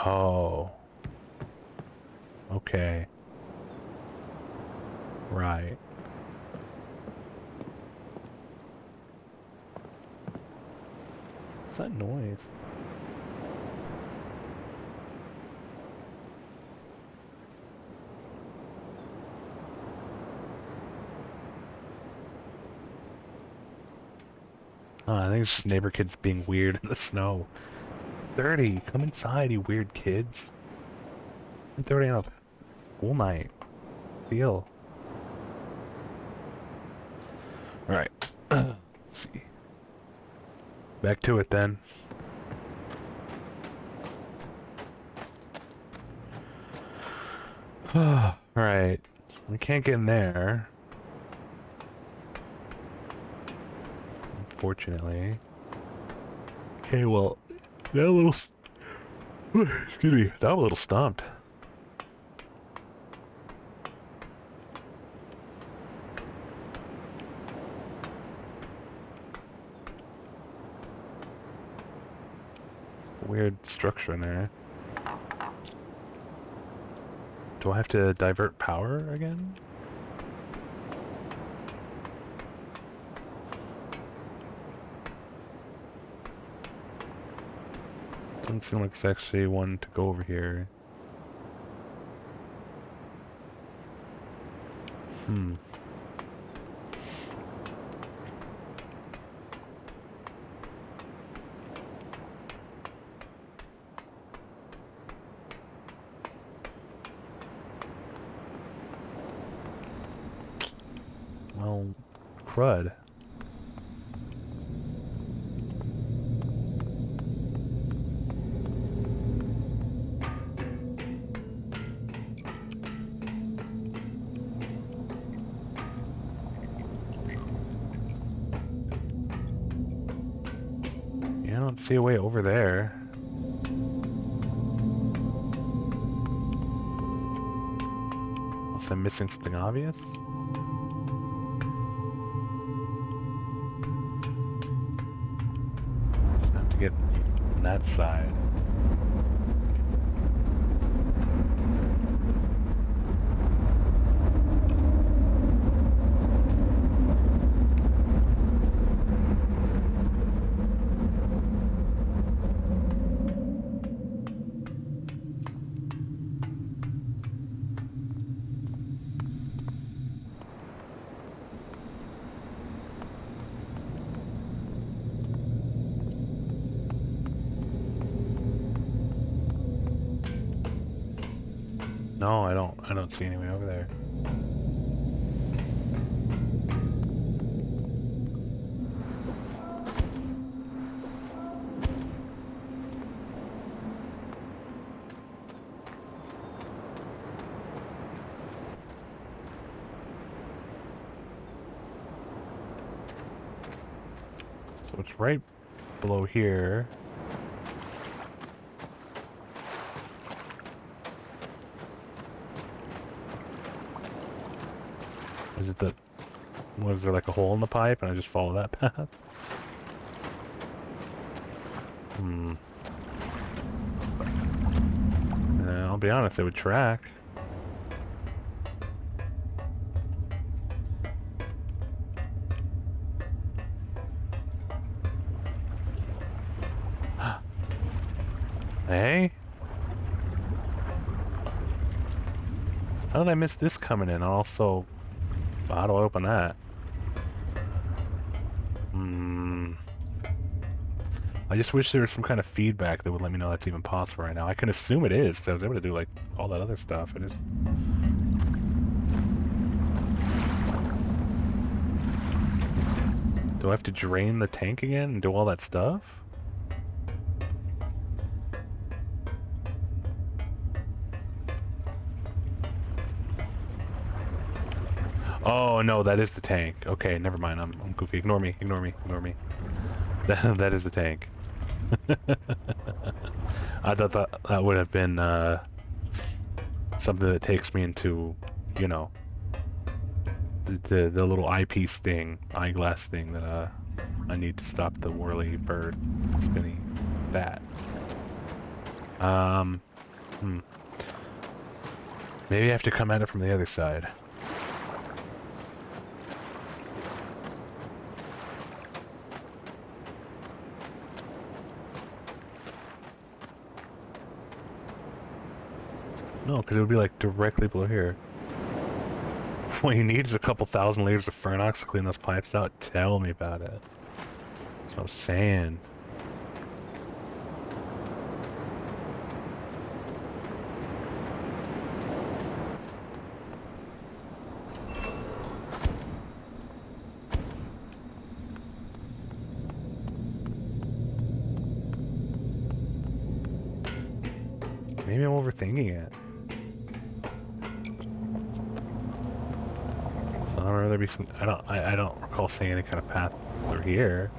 Oh. Okay. Right. What's that noise? Oh, I think it's just neighbor kids being weird in the snow. It's 30. Come inside, you weird kids. I'm 30 on a school night. Feel. Alright. Let's see. Back to it then. Alright. We can't get in there. Unfortunately. Okay, well, that little... Excuse me, that was a little stumped. Weird structure in there. Do I have to divert power again? Doesn't seem like it's actually one to go over here. Well, crud. Yeah, I don't see a way over there. Unless I'm missing something obvious? Just have to get on that side. No, I don't see anyone over there. So it's right below here. Is it the... Was there like a hole in the pipe and I just follow that path? I'll be honest, it would track. Hey? How did I miss this coming in? Also, how do I open that? I just wish there was some kind of feedback that would let me know that's even possible right now. I can assume it is, because I was able to do, like, all that other stuff. I just... Do I have to drain the tank again and do all that stuff? Oh, no, that is the tank. Okay, never mind. I'm goofy. Ignore me. Ignore me. Ignore me. That is the tank. I thought that would have been something that takes me into, you know, the little eyeglass thing that I need to stop the whirly bird spinning bat. Maybe I have to come at it from the other side. No, because it would be like directly below here. What you need is a couple thousand liters of Fernox to clean those pipes out. Tell me about it. That's what I'm saying. Maybe I'm overthinking it. So I don't remember there be some. I don't recall seeing any kind of path through here.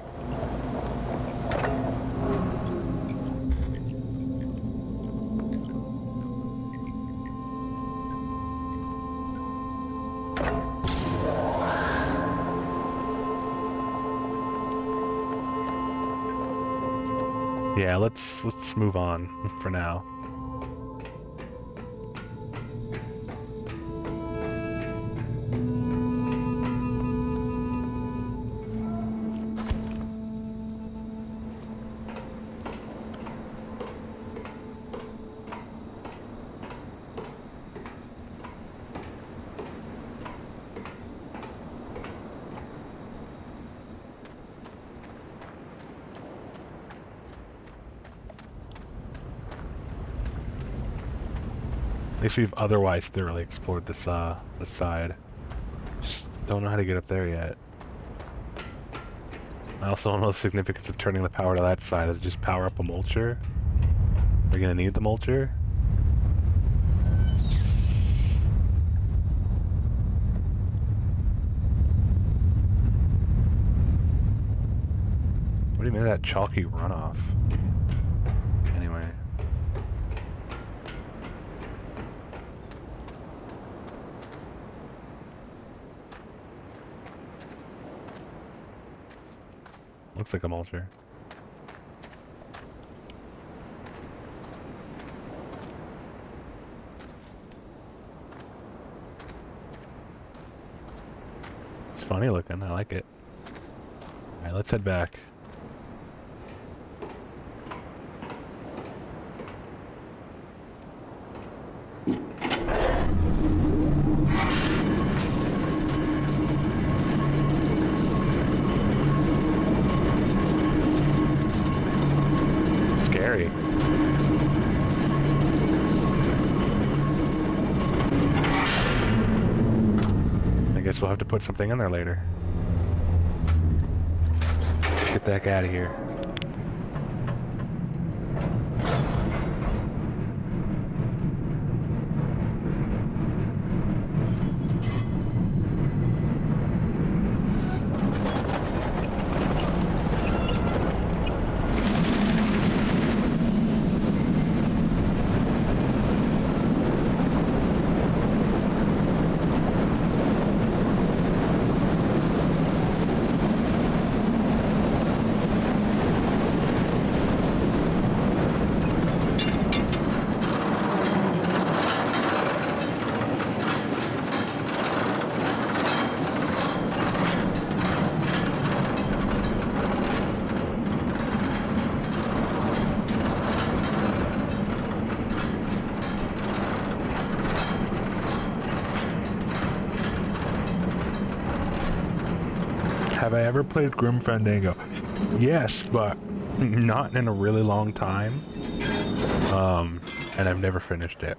Yeah, let's move on for now. At least we've otherwise thoroughly explored this side. Just don't know how to get up there yet. I also don't know the significance of turning the power to that side. Is it just power up a mulcher? Are we gonna need the mulcher? What do you mean that chalky runoff? Anyway. Looks like a mulcher. It's funny looking, I like it. Alright, let's head back. Scary. guess we'll have to put something in there later. Get the heck out of here. Have I ever played Grim Fandango? Yes, but not in a really long time. And I've never finished it.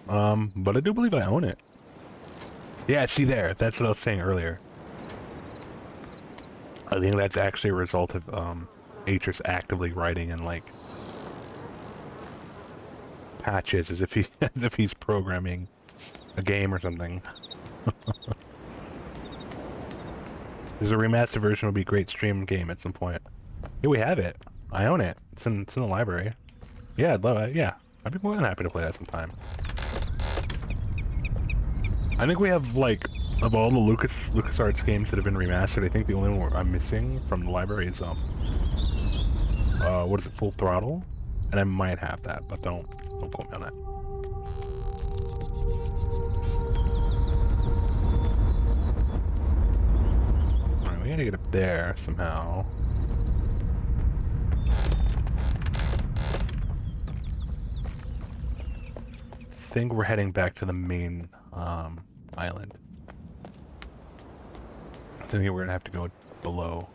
But I do believe I own it. Yeah, see there, that's what I was saying earlier. I think that's actually a result of, Atris actively writing in, like, patches as if as if he's programming a game or something. There's a remastered version would be a great stream game at some point. Yeah, we have it. I own it. It's in the library. Yeah, I'd love it. Yeah, I'd be more than happy to play that sometime. I think we have, like, of all the LucasArts games that have been remastered, I think the only one I'm missing from the library is what is it, Full Throttle? And I might have that, but don't quote me on that. Alright, we gotta get up there somehow. I think we're heading back to the main island. I think we're gonna have to go below.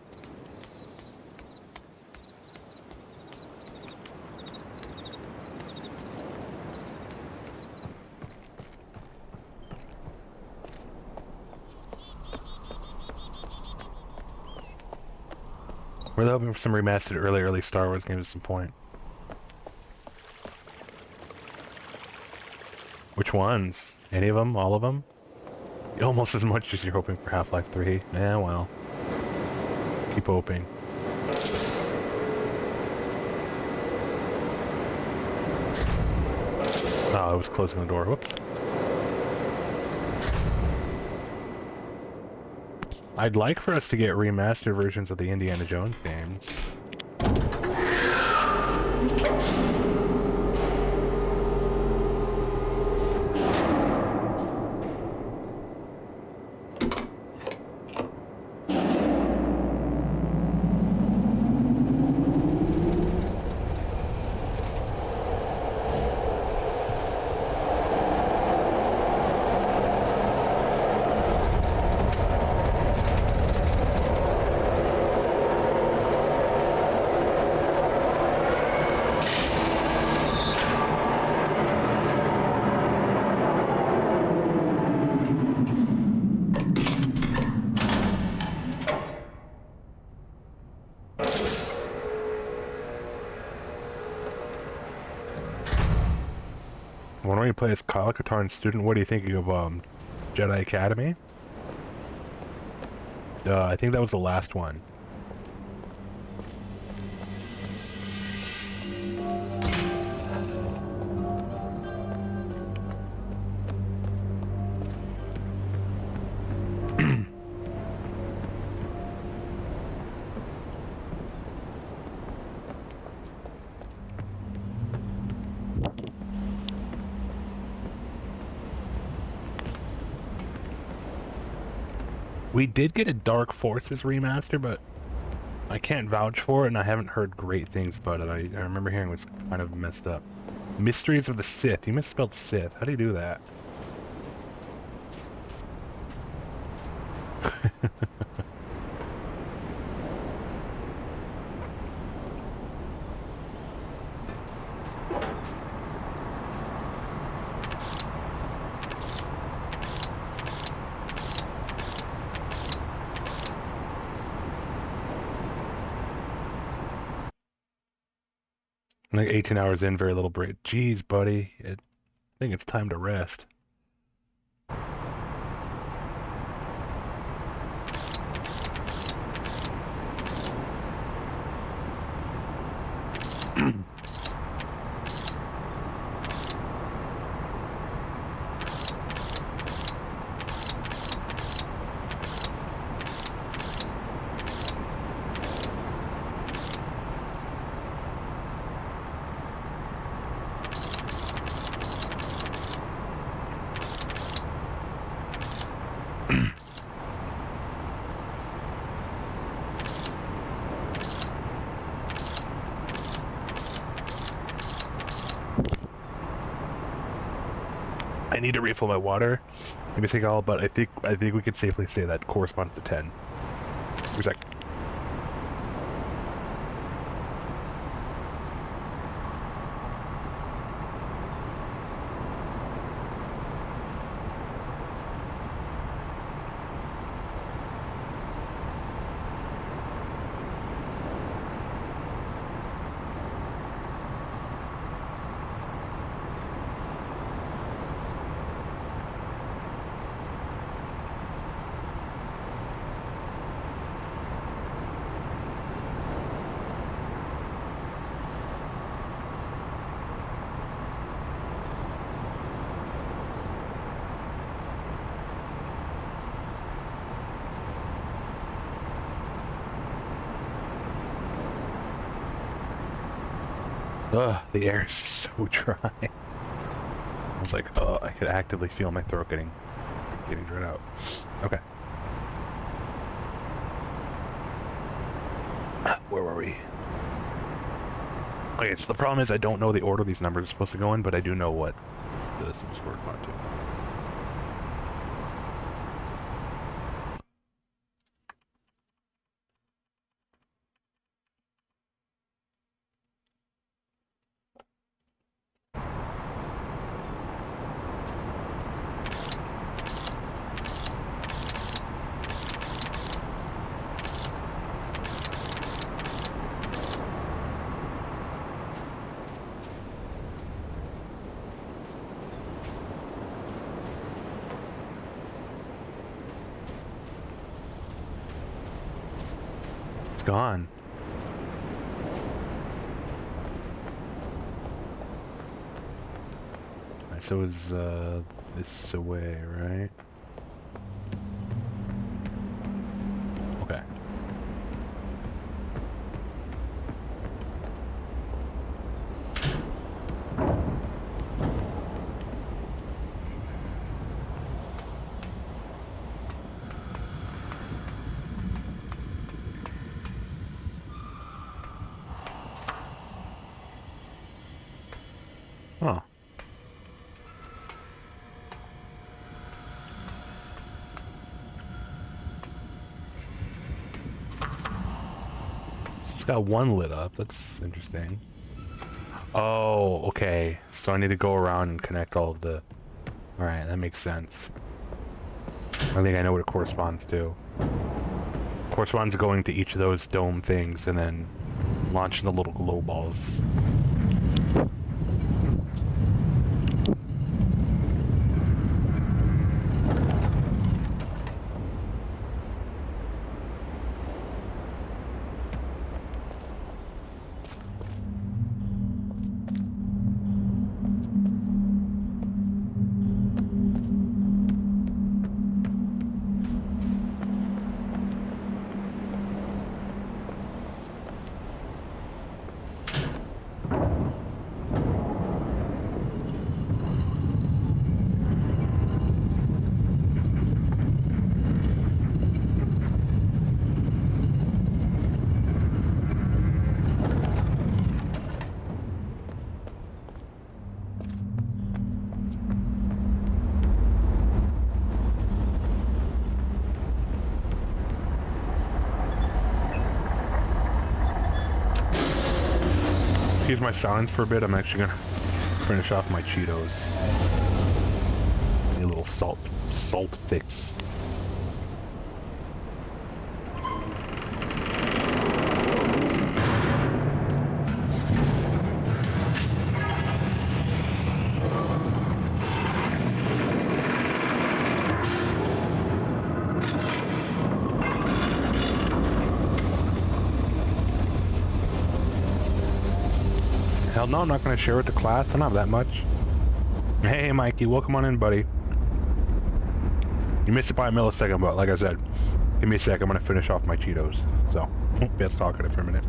We're hoping for some remastered early Star Wars games at some point. Which ones? Any of them? All of them? Almost as much as you're hoping for Half-Life 3. Yeah, well. Keep hoping. Oh, it was closing the door. Whoops. I'd like for us to get remastered versions of the Indiana Jones games. Why don't you play as Kyle Katarn's student? What do you think of Jedi Academy? I think that was the last one. We did get a Dark Forces remaster, but I can't vouch for it, and I haven't heard great things about it. I remember hearing it was kind of messed up. Mysteries of the Sith. You misspelled Sith. How do you do that? Like 18 hours in, very little break. Jeez, buddy. I think it's time to rest. I need to refill my water. Maybe take all, but I think we could safely say that corresponds to 10. Where's that? Ugh, the air is so dry. I was like, oh, I could actively feel my throat getting dried out. Okay. Where were we? Okay, so the problem is I don't know the order these numbers are supposed to go in, but I do know what the systems correspond to. Gone. Alright, so is this away, right? Okay. Oh. It's got one lit up. That's interesting. Oh, okay. So I need to go around and connect all of the... Alright, that makes sense. I think I know what it corresponds to. It corresponds to going to each of those dome things and then launching the little glow balls. Excuse my silence for a bit. I'm actually gonna finish off my Cheetos. A little salt fix. Hell no, I'm not gonna share with the class. I don't have that much. Hey, Mikey, welcome on in, buddy. You missed it by a millisecond, but like I said, give me a sec. I'm gonna finish off my Cheetos. So, let's talk at it for a minute.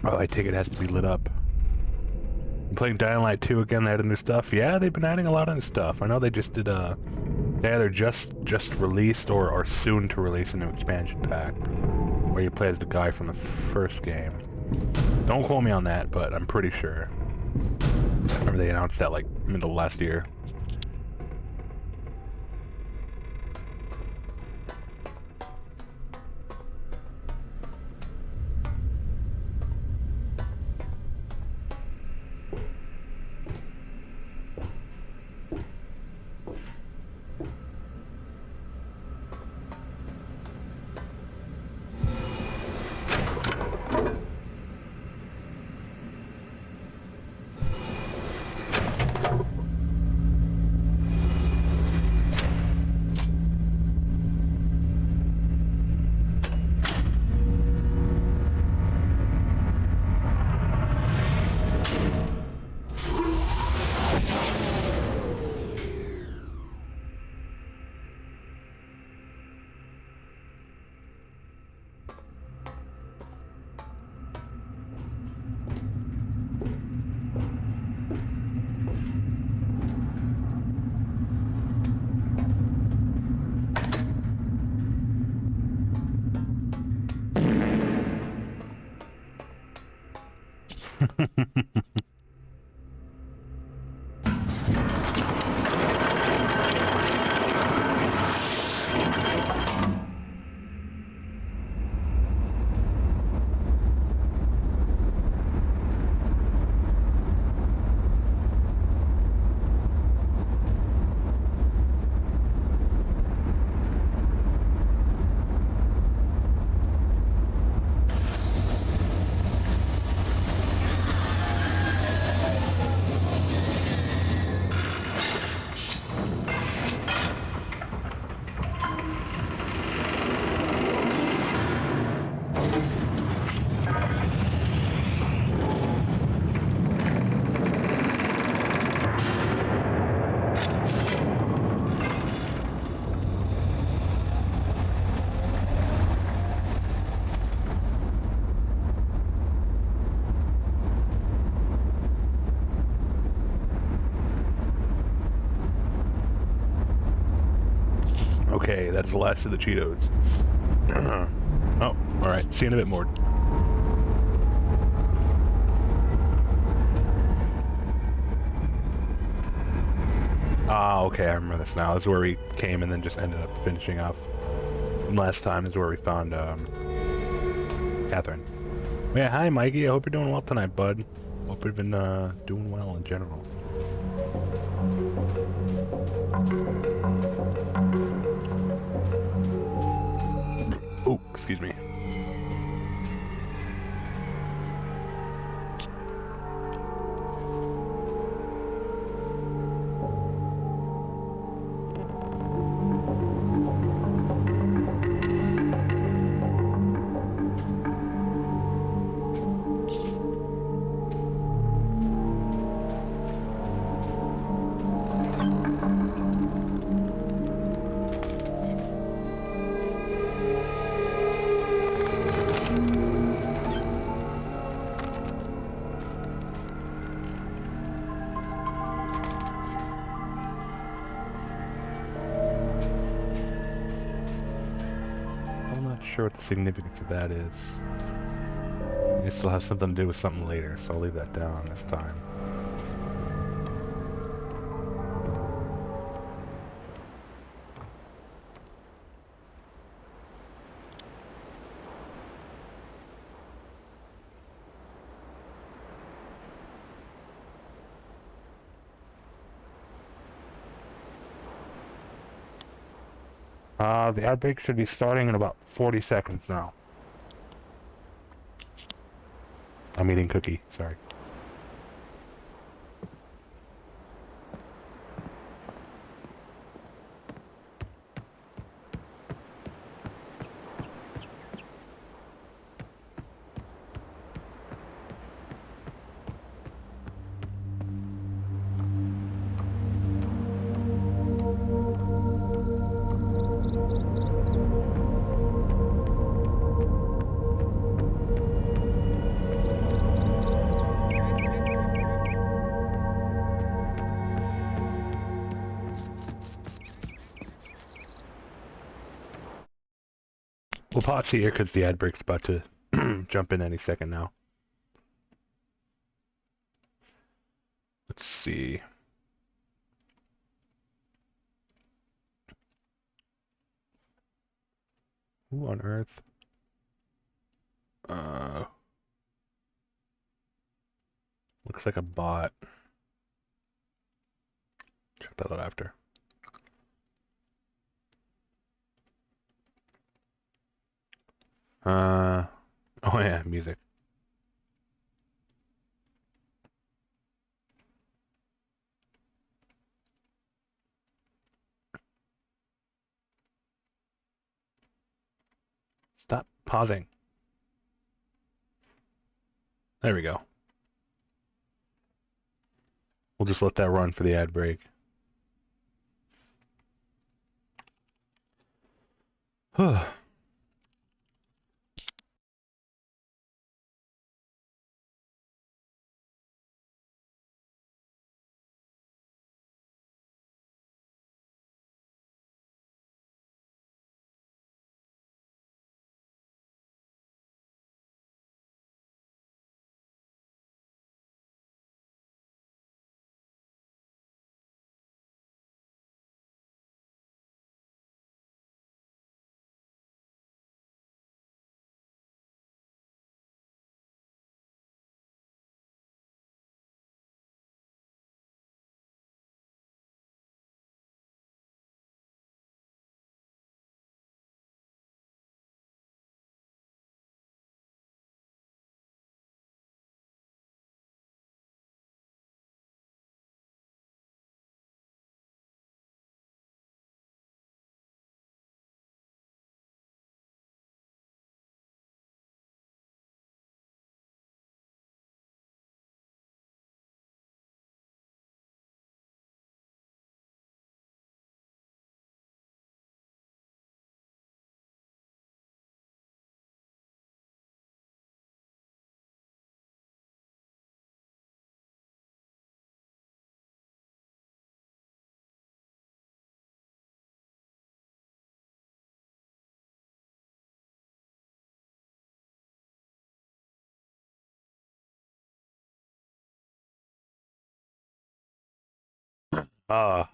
Oh, I take it has to be lit up. I'm playing Dying Light 2 again. They added new stuff. Yeah, they've been adding a lot of new stuff. I know they just did they either just released or are soon to release a new expansion pack where you play as the guy from the first game. Don't quote me on that, but I'm pretty sure. I remember they announced that like middle of last year. Okay, that's the last of the Cheetos. Oh, alright, see you in a bit more. Ah, okay, I remember this now. This is where we came and then just ended up finishing off. Last time is where we found, Catherine. Yeah, hi Mikey, I hope you're doing well tonight, bud. Hope you've been, doing well in general. Oh, excuse me. I'm not sure what the significance of that is. It still has something to do with something later, so I'll leave that down this time. The ad break should be starting in about 40 seconds now. I'm eating cookie, sorry. We'll pause here because the ad break's about to jump in any second now. Let's see. Who on earth? Looks like a bot. Check that out after. Oh yeah, music. Stop pausing. There we go. We'll just let that run for the ad break.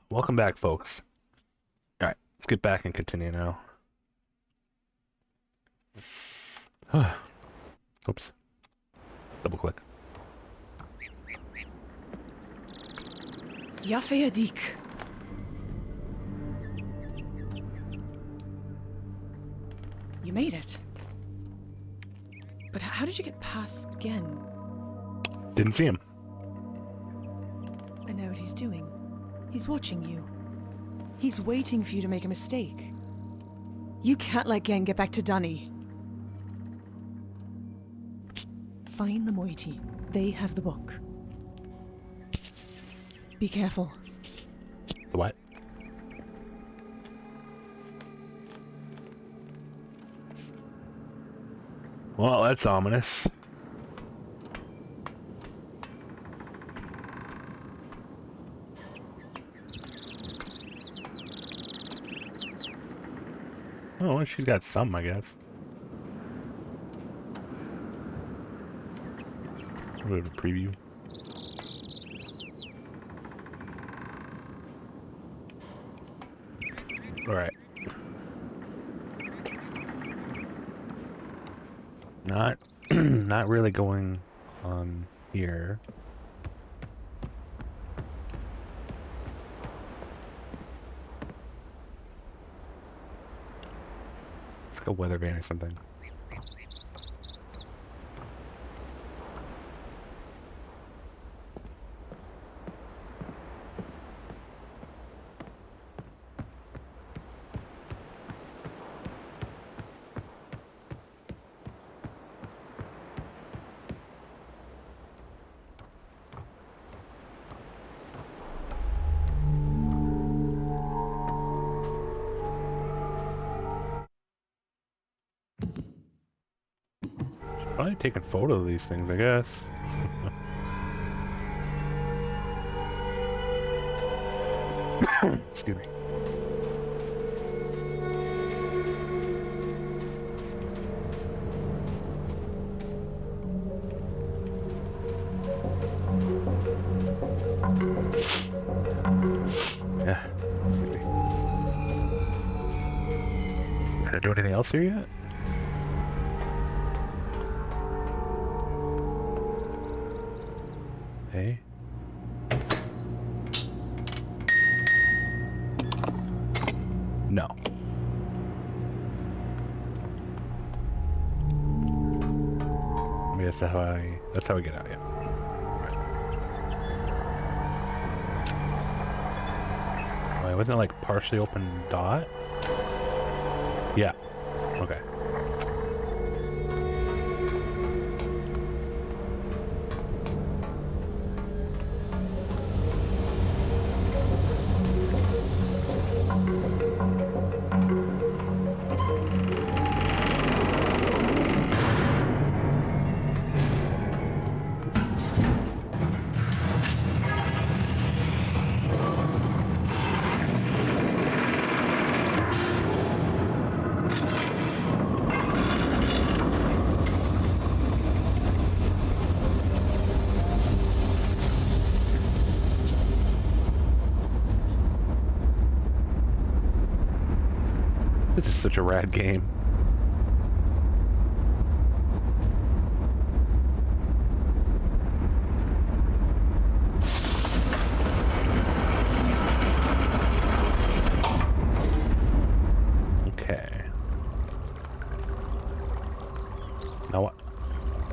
Welcome back, folks. Alright, let's get back and continue now. Oops. Double click. יפה ידיק. you made it. But how did you get past Gen? Didn't see him. I know what he's doing. He's watching you. He's waiting for you to make a mistake. You can't let Gen get back to Dunny. Find the moiety. They have the book. Be careful. The what? Well, that's ominous. Oh, well, she's got some, I guess. A bit of a preview. All right. Not really going on here. Let's go weather van or something. Probably taking photo of these things, I guess. Excuse me. Yeah. Excuse me. Can I do anything else here yet? Hey. No. I mean, that's how I get out, yeah. Wait, wasn't it like partially open dot? Yeah. Okay. This is such a rad game. Okay. Now what?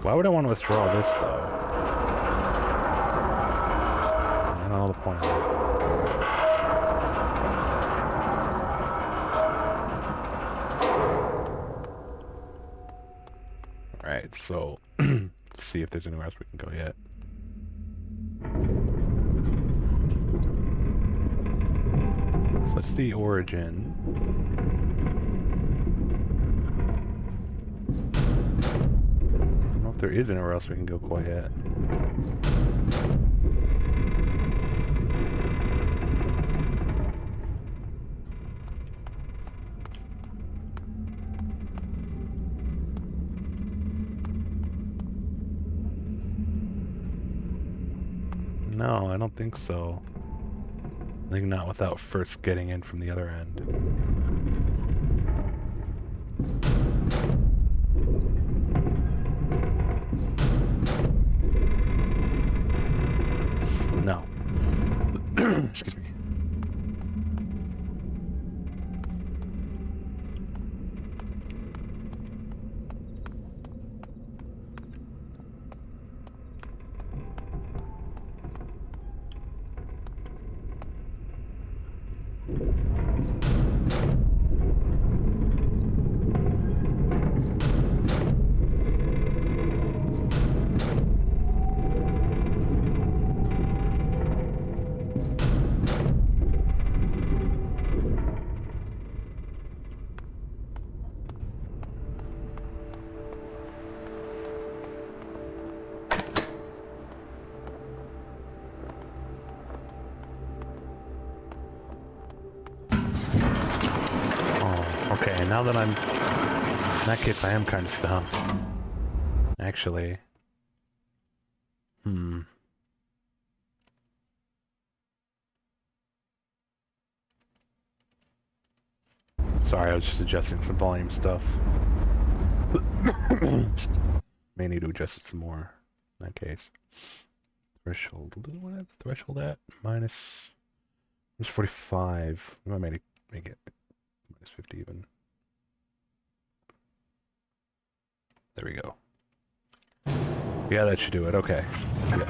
Why would I want to withdraw this though? I don't know the point of it. Alright, so see if there's anywhere else we can go yet. So that's the origin. I don't know if there is anywhere else we can go quite yet. No, I don't think so. I think not without first getting in from the other end. No. Excuse me. now that I'm... In that case, I am kind of stumped. Actually. Sorry, I was just adjusting some volume stuff. May need to adjust it some more in that case. Threshold. What is the threshold at? Minus 45. I might make it minus 50 even. There we go. Yeah, that should do it. Okay. Yeah.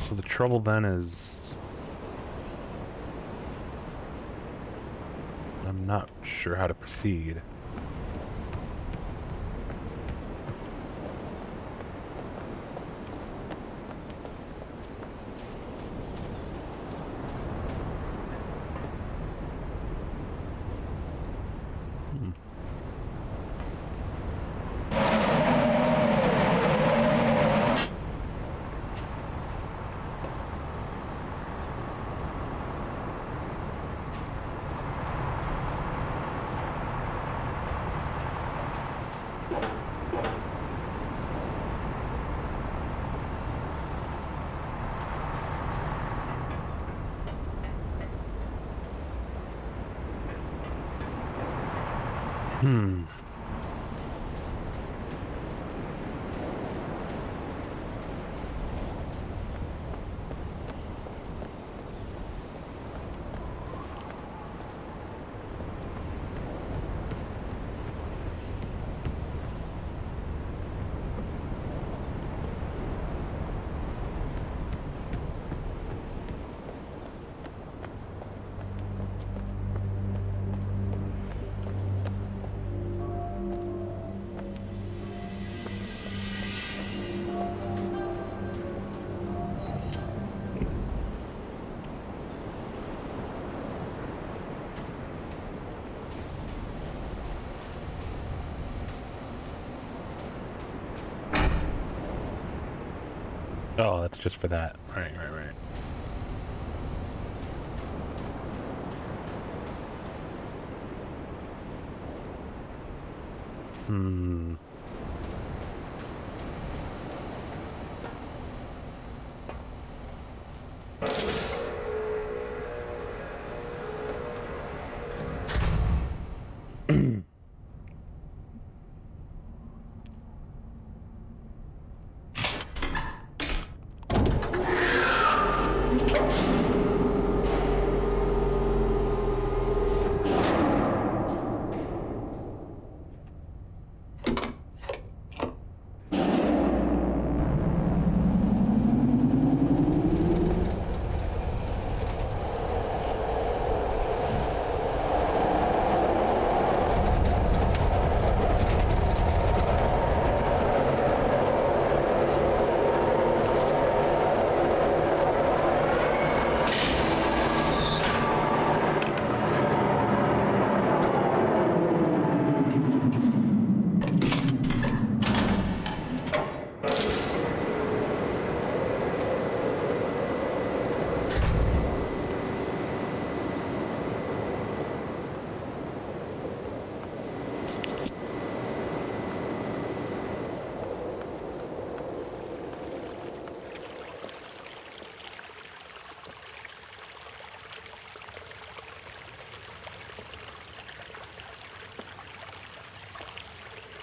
So the trouble then is... I'm not sure how to proceed. Oh, that's just for that. Right.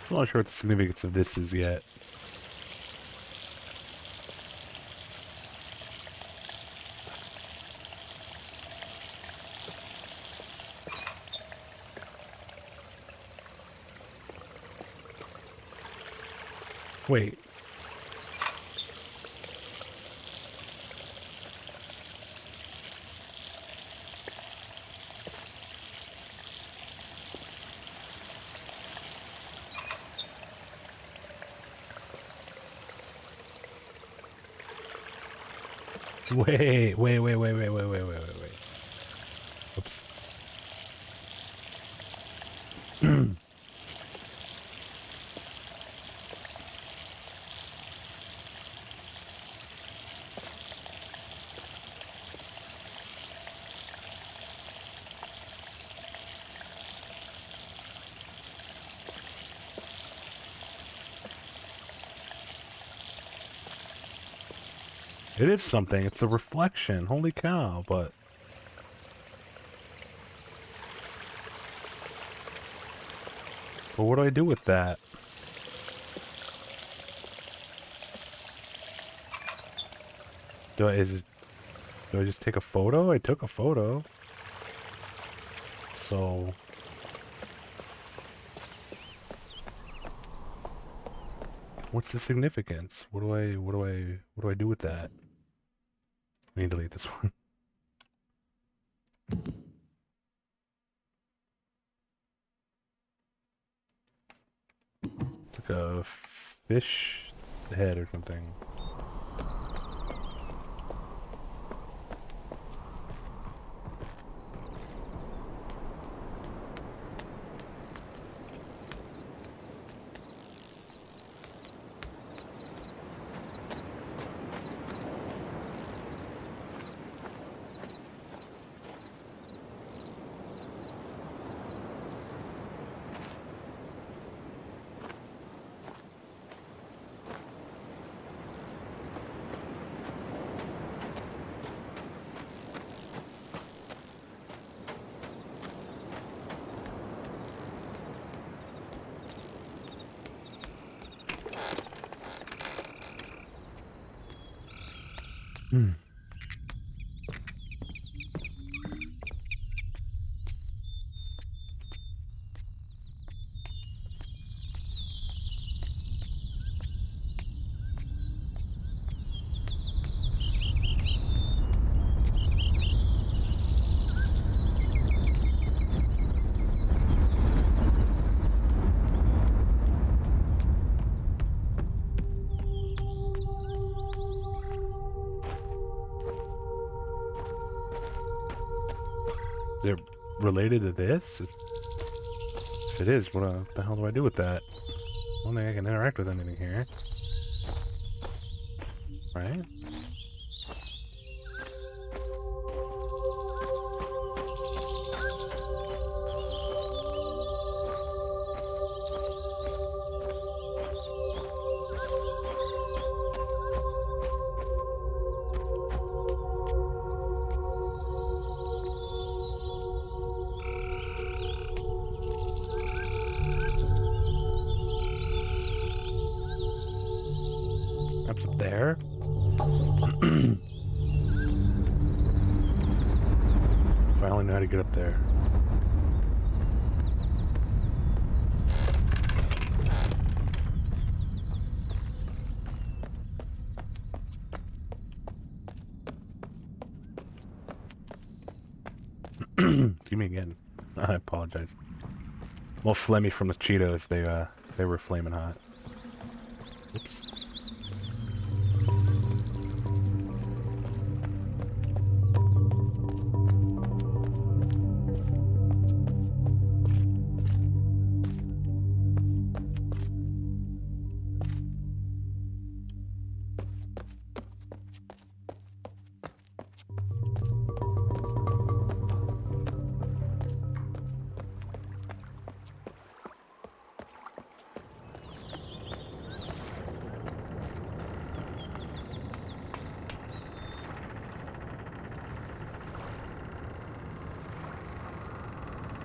I'm not sure what the significance of this is yet. Wait. Wait. Oops. It is something. It's a reflection. Holy cow, but... But what do I do with that? Do I just take a photo? I took a photo. So... What's the significance? What do I do with that? I need to delete this one. It's like a fish head or something. Hmm. Is it related to this? If it is, what the hell do I do with that? I don't think I can interact with anything here. Right? That's up there. If I only know how to get up there. Excuse me again. I apologize. Well, Flemmy from the Cheetos, they were flaming hot. Oops.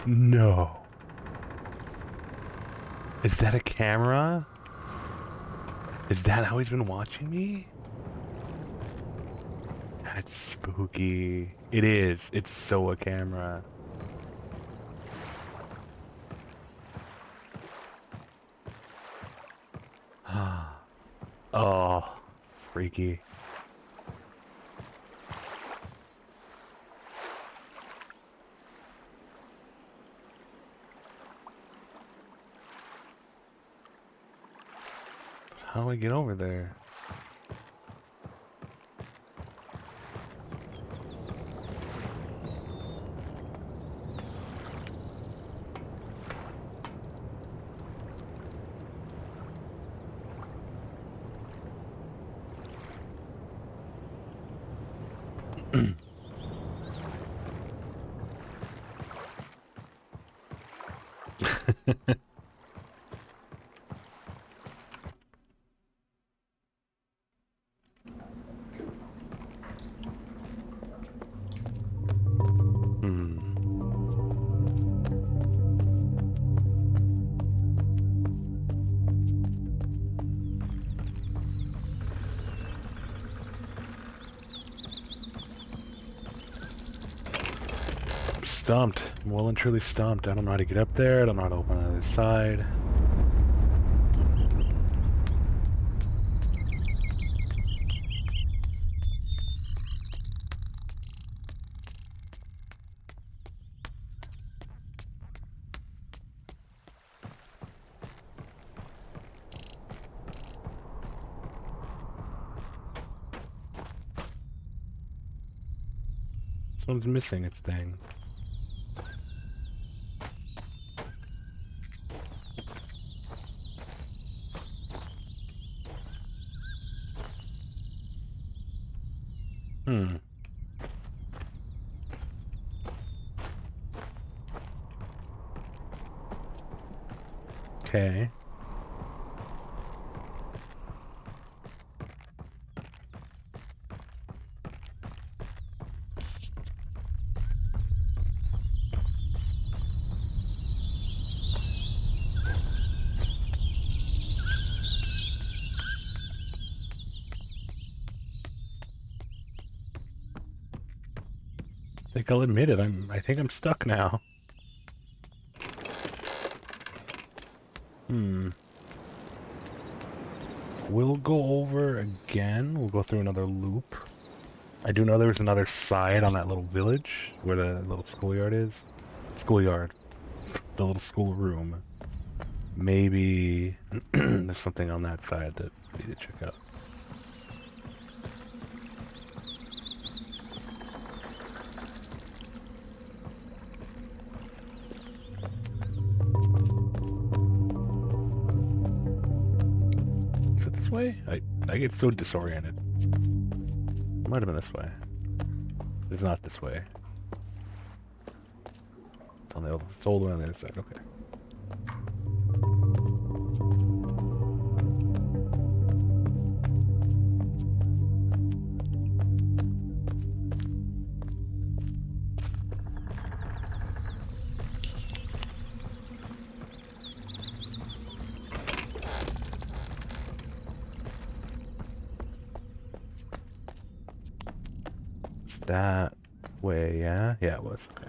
No. Is that a camera? Is that how he's been watching me? That's spooky. It is. It's so a camera. Oh, freaky. How do I get over there? stumped. I'm well and truly stumped. I don't know how to get up there. I don't know how to open the other side. This one's missing its thing. Hmm. Okay. I think I'll admit it. I think I'm stuck now. Hmm. We'll go over again. We'll go through another loop. I do know there's another side on that little village where the little schoolyard is. Schoolyard. The little schoolroom. Maybe there's something on that side that we need to check out. Is it this way? I get so disoriented. It might have been this way. It's not this way. It's on the other, it's all the way on the other side. Okay. It's that way, yeah? Yeah, it was. Okay.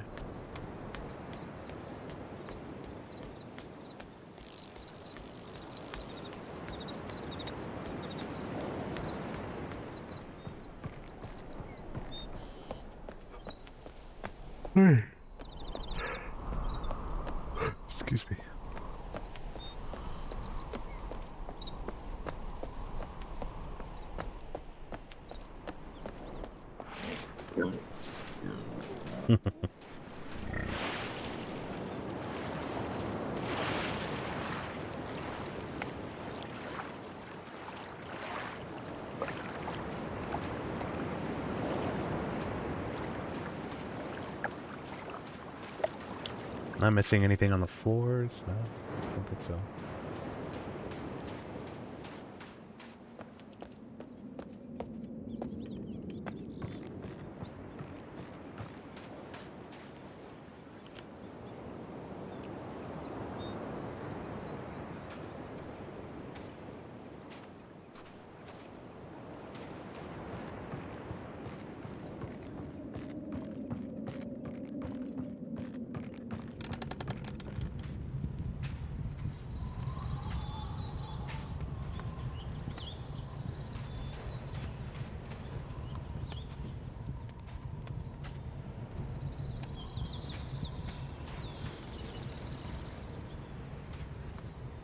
Excuse me. Not missing anything on the floors? No, I don't think so.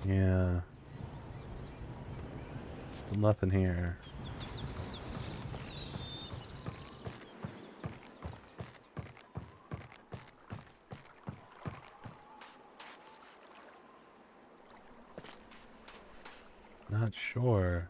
Yeah. Still nothing here. Not sure.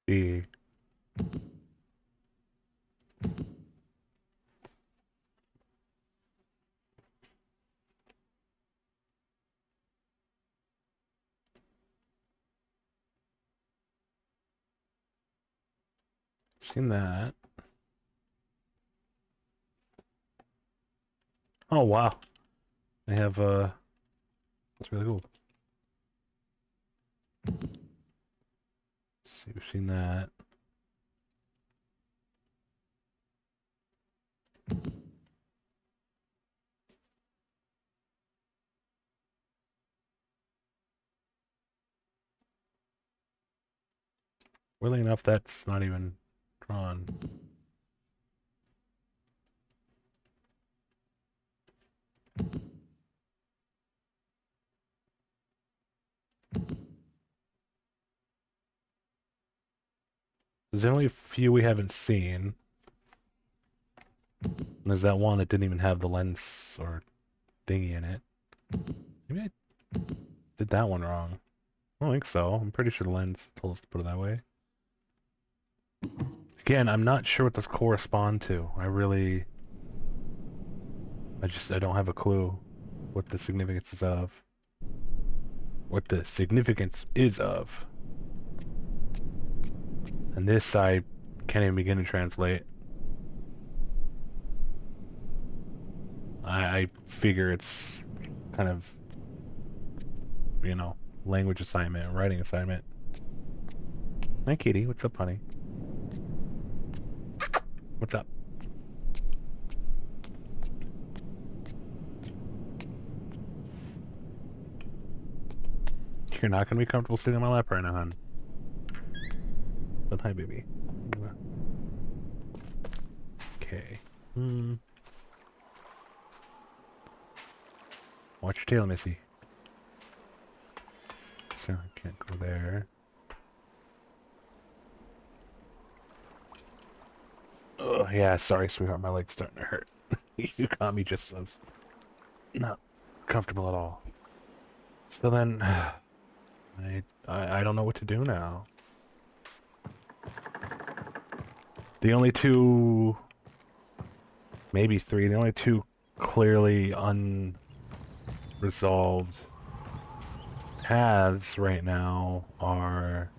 See. Seen that. Oh wow. They have that's really cool. See, we've seen that. Weirdly enough, that's not even drawn. There's only a few we haven't seen. And there's that one that didn't even have the lens or thingy in it. Maybe I did that one wrong. I don't think so. I'm pretty sure the lens told us to put it that way. Again, I'm not sure what those correspond to. I don't have a clue what the significance is of. What the significance is of. And this I can't even begin to translate. I figure it's kind of, you know, language assignment, writing assignment. Hi, kitty. What's up, honey? What's up? You're not going to be comfortable sitting on my lap right now, hon. But hi, baby. Okay. Watch your tail, Missy. So I can't go there. Oh, yeah, sorry, sweetheart. My leg's starting to hurt. You got me just as not comfortable at all. So then, I don't know what to do now. The only two, maybe three, the only two clearly unresolved paths right now are,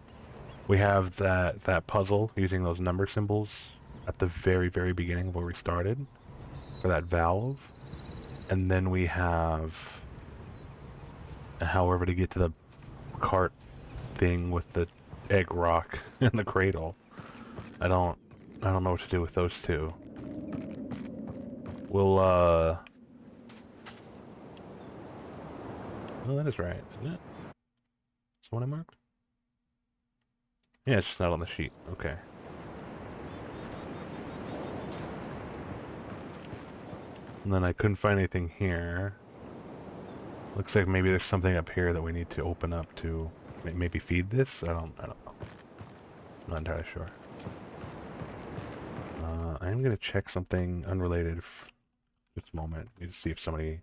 we have that puzzle using those number symbols at the very, very beginning of where we started for that valve. And then we have however to get to the cart thing with the egg rock in the cradle. I don't know what to do with those two. We'll oh, that is right, isn't it? Is the one I marked? Yeah, it's just not on the sheet. Okay. And then I couldn't find anything here. Looks like maybe there's something up here that we need to open up to maybe feed this? I don't know. I'm not entirely sure. I am gonna check something unrelated this moment. Need to see if someone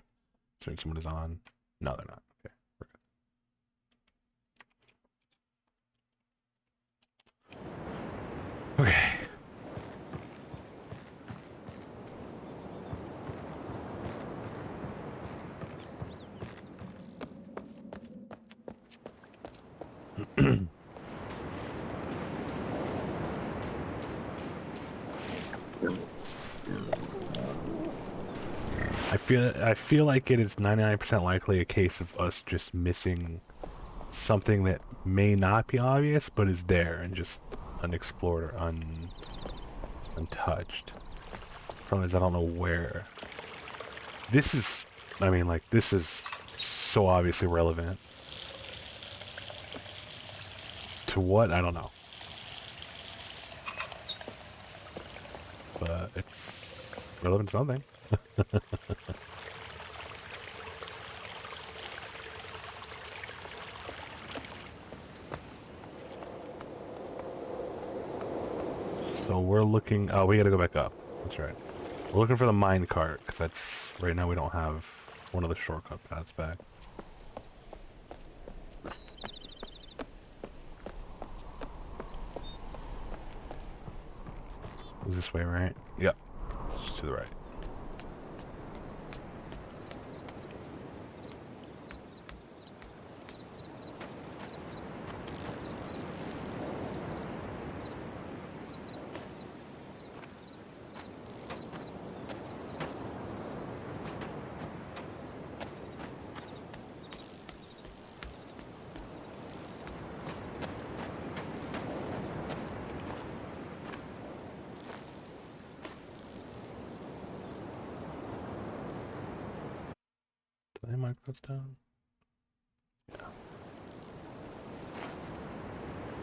is on. No, they're not. Okay. Okay. I feel like it is 99% likely a case of us just missing something that may not be obvious, but is there and just unexplored or untouched. Problem is, I don't know where. This is, I mean, like, this is so obviously relevant. To what? I don't know. But it's relevant to something. So we're looking, oh, we gotta go back up. That's right. We're looking for the mine cart, because that's, right now we don't have one of the shortcut paths back. Is this way, right? Yep. It's to the right. track those down?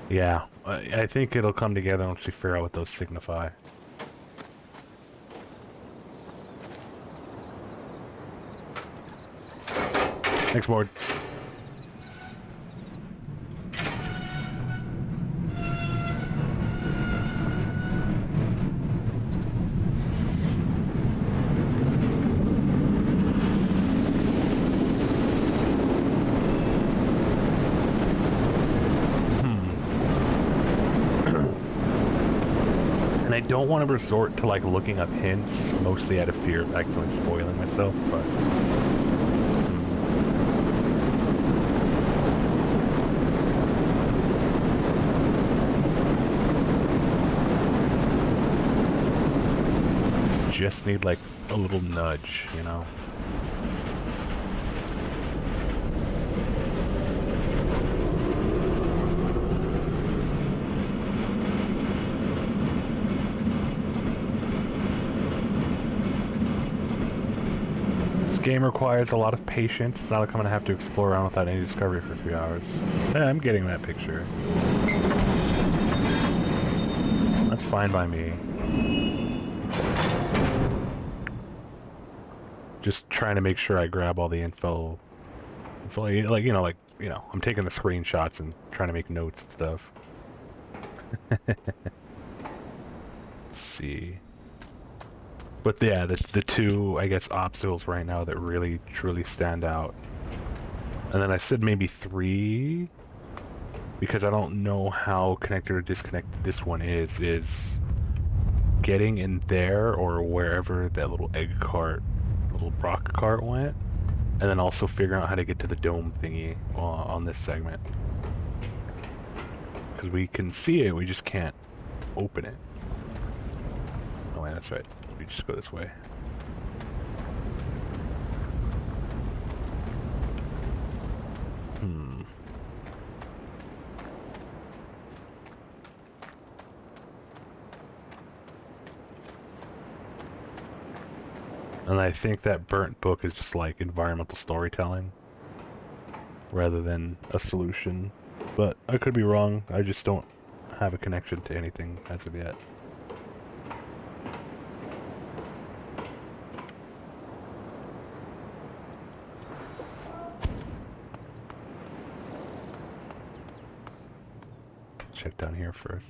Yeah. Yeah, I think it'll come together once we figure out what those signify. Thanks, board. And I don't want to resort to like looking up hints, mostly out of fear of accidentally spoiling myself, but just need like a little nudge, you know? This game requires a lot of patience. It's not like I'm gonna have to explore around without any discovery for a few hours. Yeah, I'm getting that picture. That's fine by me. Just trying to make sure I grab all the info, like, I'm taking the screenshots and trying to make notes and stuff. Let's see. But yeah, the two, I guess, obstacles right now that really, truly stand out. And then I said maybe 3, because I don't know how connected or disconnected this one is getting in there or wherever that little little Brock cart went, and then also figuring out how to get to the dome thingy on this segment. Because we can see it, we just can't open it. Oh wait, that's right. We just go this way. And I think that burnt book is just like environmental storytelling rather than a solution. But I could be wrong. I just don't have a connection to anything as of yet. Check down here first.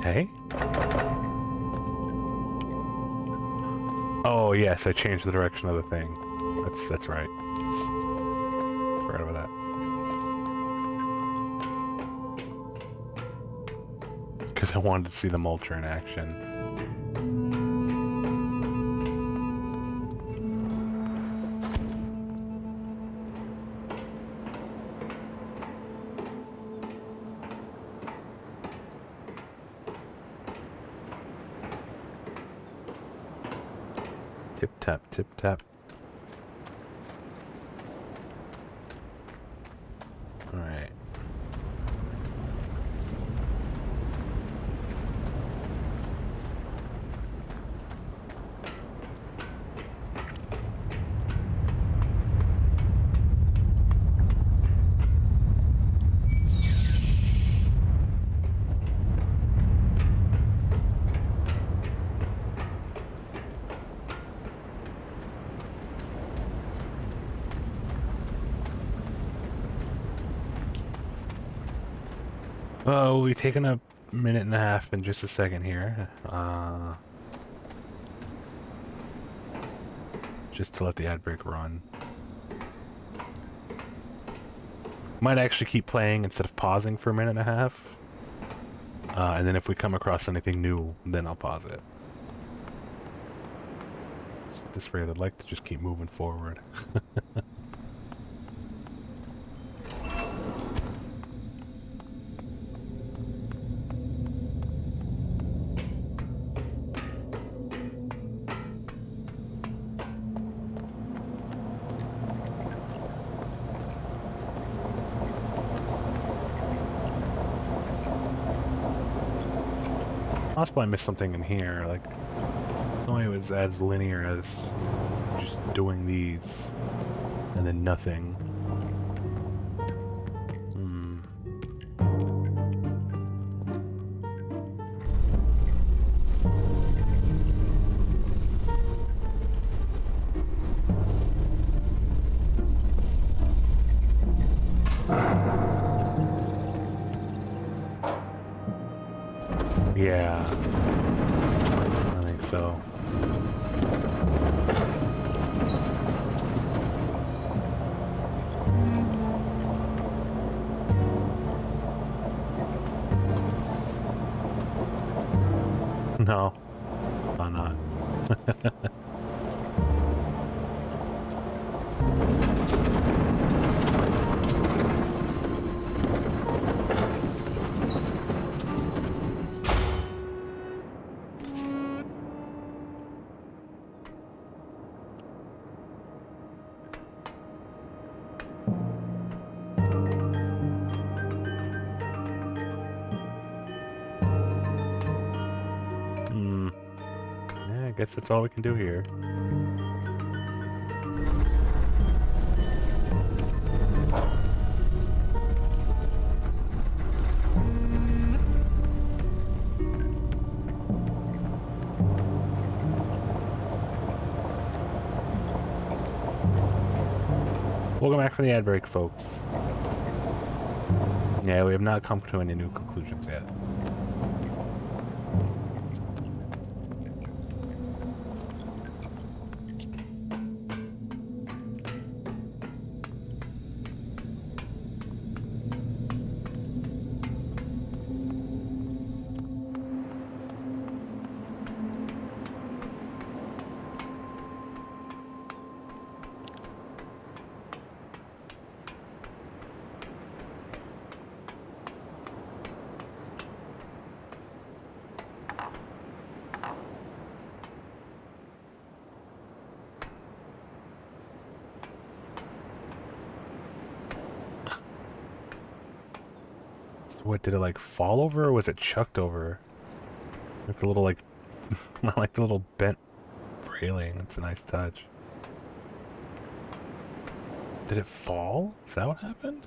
Hey? Oh yes, I changed the direction of the thing. That's right. Forgot about that. Because I wanted to see the mulcher in action. Tip tap, tip tap. Alright. We'll be taking a minute and a half in just a second here. just to let the ad break run. Might actually keep playing instead of pausing for a minute and a half. And then if we come across anything new, then I'll pause it. At this rate, I'd like to just keep moving forward. Possibly I missed something in here, like, no way it was as linear as just doing these, and then nothing. Yeah, I think so. No, I'm not. Yeah, I guess that's all we can do here. Welcome back from the ad break, folks. Yeah, we have not come to any new conclusions yet. What, did it like fall over or was it chucked over? Like the little like, I like the little bent railing. It's a nice touch. Did it fall? Is that what happened?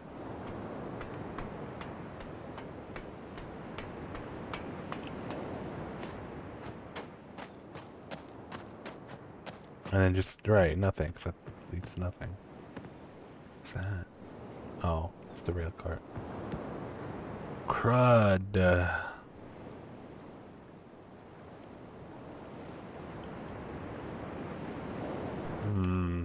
And then just, right, nothing, because that leads to nothing. What's that? Oh, it's the rail cart. Crud. Hmm.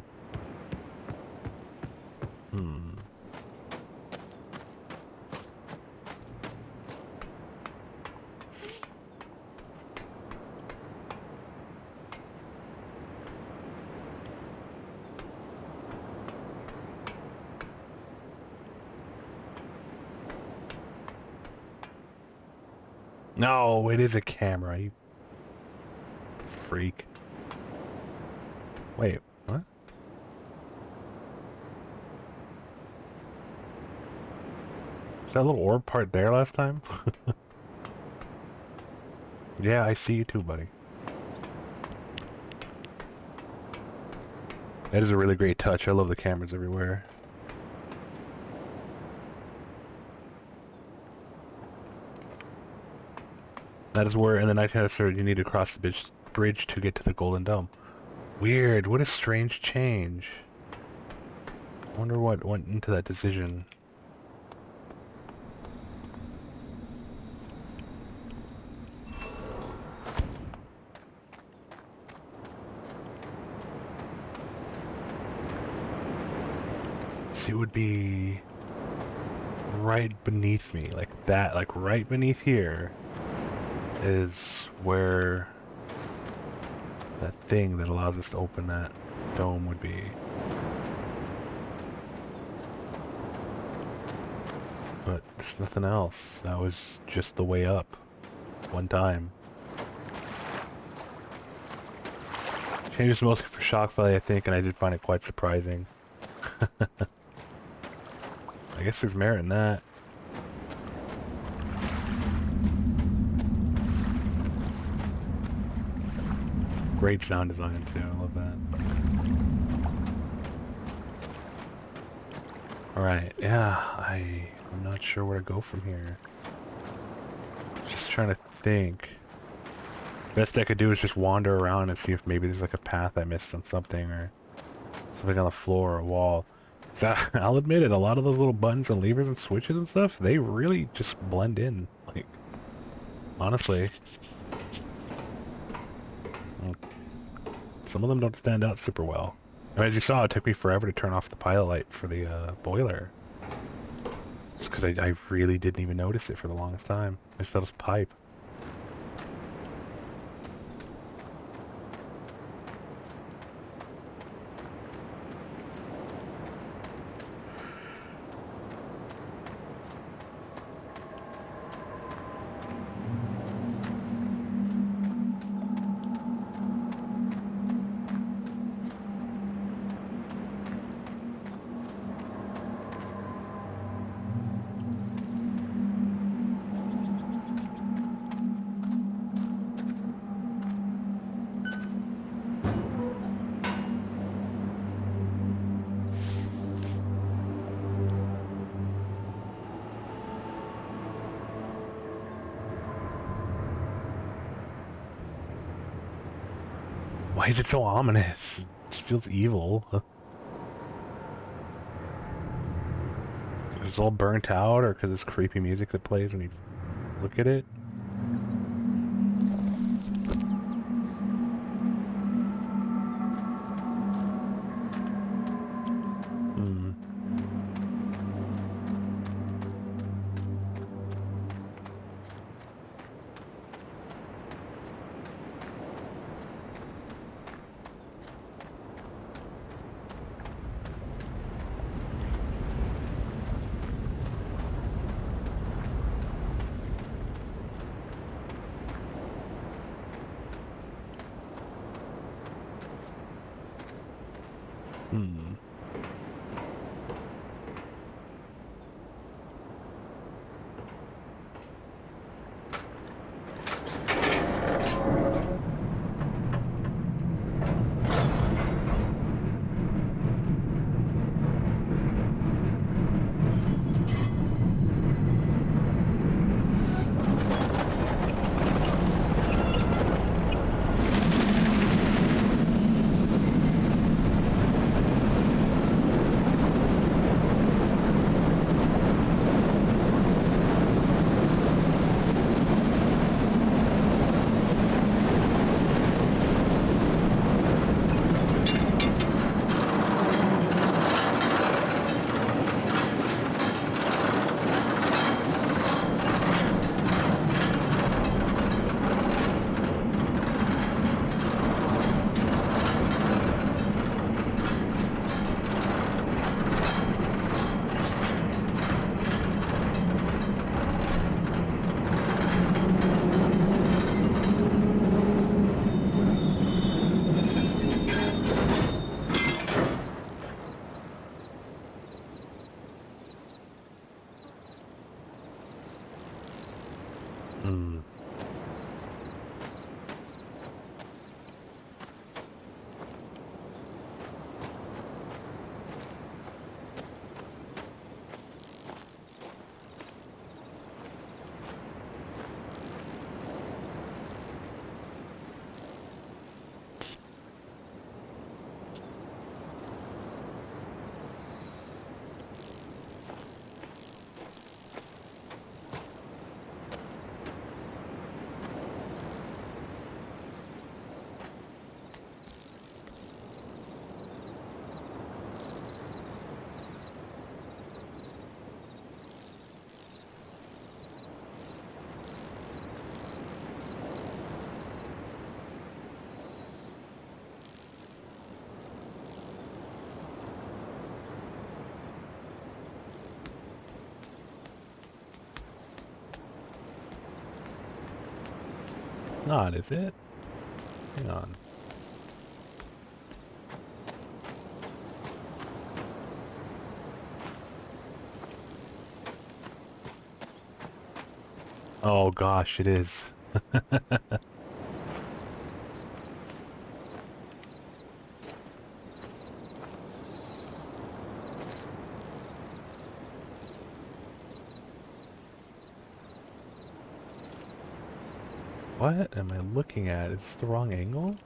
No, it is a camera, you freak. Wait, what? Was that little orb part there last time? Yeah, I see you too, buddy. That is a really great touch. I love the cameras everywhere. That is where, in the 1900s, you need to cross the bridge to get to the Golden Dome. Weird. What a strange change. I wonder what went into that decision. it would be right beneath me, like that, like right beneath here is where that thing that allows us to open that dome would be. But there's nothing else. That was just the way up. One time. Changes mostly for shock value, I think, and I did find it quite surprising. I guess there's merit in that. Great sound design too, I love that. Alright, yeah, I'm not sure where to go from here. Just trying to think. Best I could do is just wander around and see if maybe there's like a path I missed on something or something on the floor or a wall. So I'll admit it, a lot of those little buttons and levers and switches and stuff, they really just blend in. Like, honestly. Some of them don't stand out super well. And as you saw, it took me forever to turn off the pilot light for the boiler. Just because I really didn't even notice it for the longest time. I just thought it was pipe. Why is it so ominous? It just feels evil. It's all burnt out, or because it's creepy music that plays when you look at it? Hmm. Hmm. Hmm. not, is it? Hang on. Oh gosh, it is. What am I looking at? Is this the wrong angle?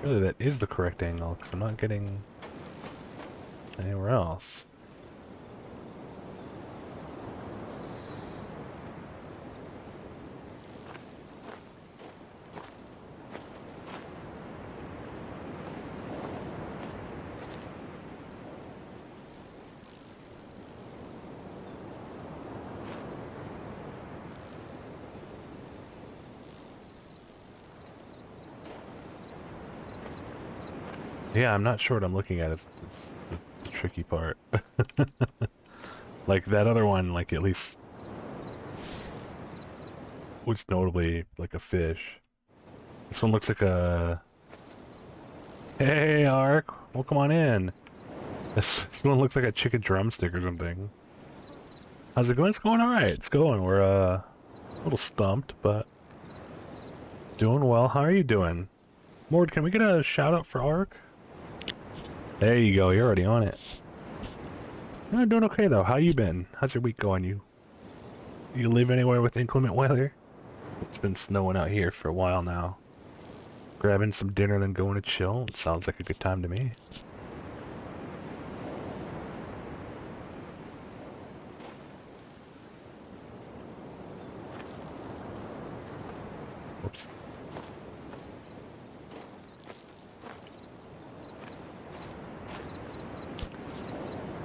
Really, that is the correct angle, because I'm not getting anywhere else. Yeah, I'm not sure what I'm looking at. It's the tricky part. Like that other one, like at least was notably like a fish. This one looks like a... Hey, Ark! Well, come on in. This one looks like a chicken drumstick or something. How's it going? It's going alright. It's going. We're, a little stumped, but doing well. How are you doing? Mord, can we get a shout out for Ark? There you go. You're already on it. I'm doing okay, though. How you been? How's your week going? You live anywhere with inclement weather? It's been snowing out here for a while now. Grabbing some dinner, then going to chill. It sounds like a good time to me. Whoops.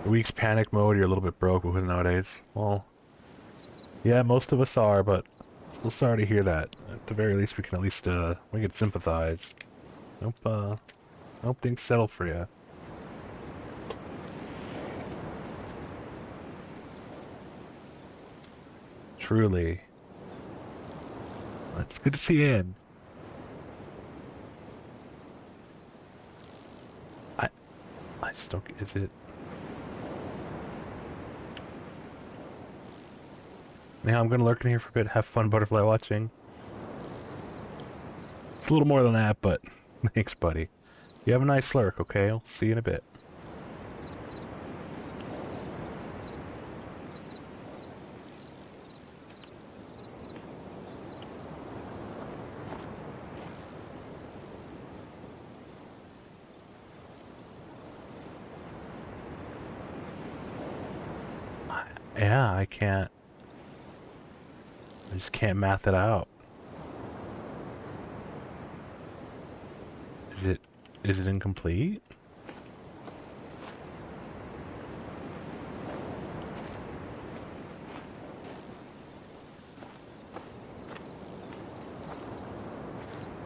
The week's panic mode, you're a little bit broke with nowadays. Well, yeah, most of us are, but still sorry to hear that. At the very least, we can at least, we can sympathize. Hope things settle for you. Truly. It's good to see you in. I just don't, is it... Yeah, I'm gonna lurk in here for a bit, have fun butterfly watching. It's a little more than that, but thanks, buddy. You have a nice lurk, okay? I'll see you in a bit. Yeah, I can't... I just can't math it out. Is it incomplete?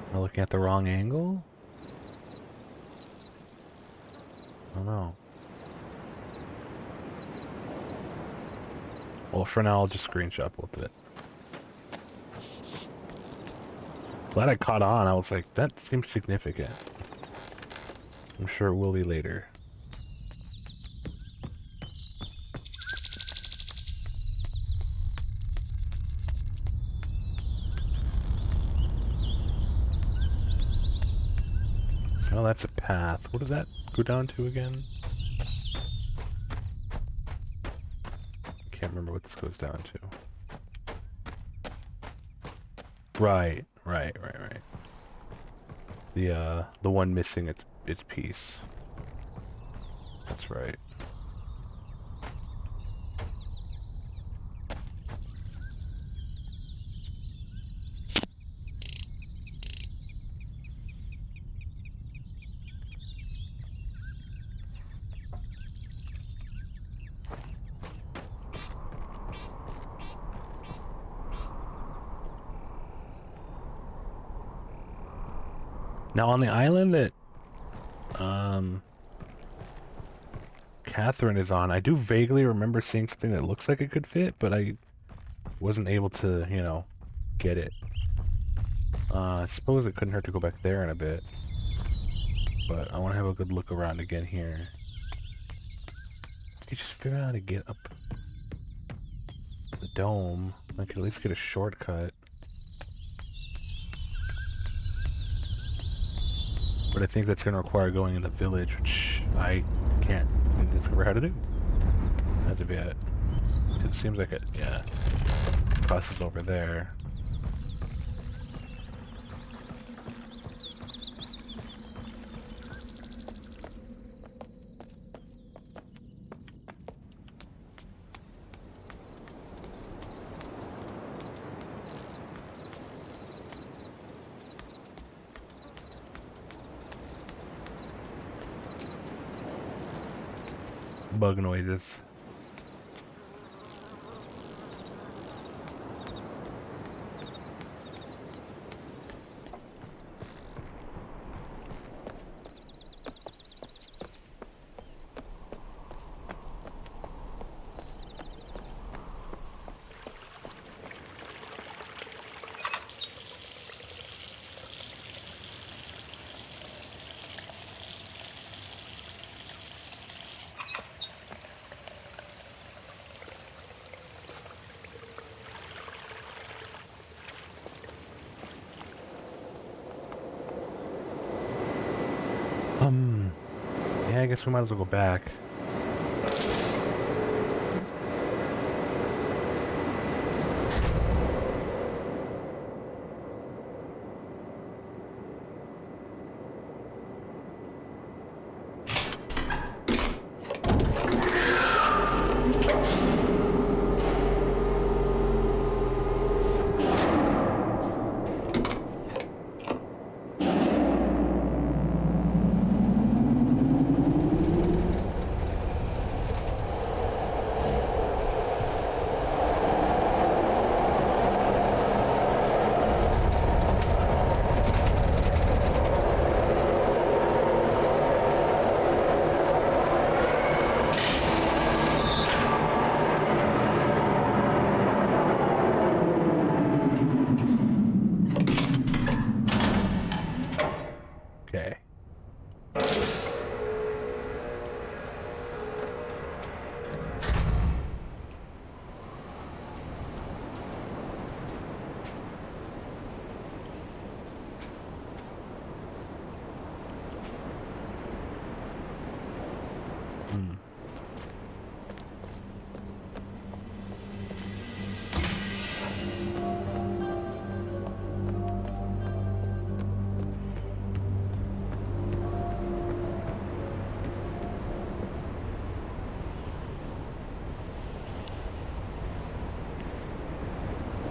Am I looking at the wrong angle? I don't know. Well, for now, I'll just screenshot both of it. Glad I caught on. I was like, that seems significant. I'm sure it will be later. Oh, that's a path. What does that go down to again? I can't remember what this goes down to. Right. the one missing its piece. That's right. Now on the island that Catherine is on, I do vaguely remember seeing something that looks like it could fit, but I wasn't able to, you know, get it. I suppose it couldn't hurt to go back there in a bit, but I want to have a good look around again here. You just figure out how to get up the dome. I could at least get a shortcut. But I think that's going to require going in the village, which I can't discover how to do as of yet. It seems like it, yeah, crosses over there. Bug noises. Yeah, I guess we might as well go back. Okay.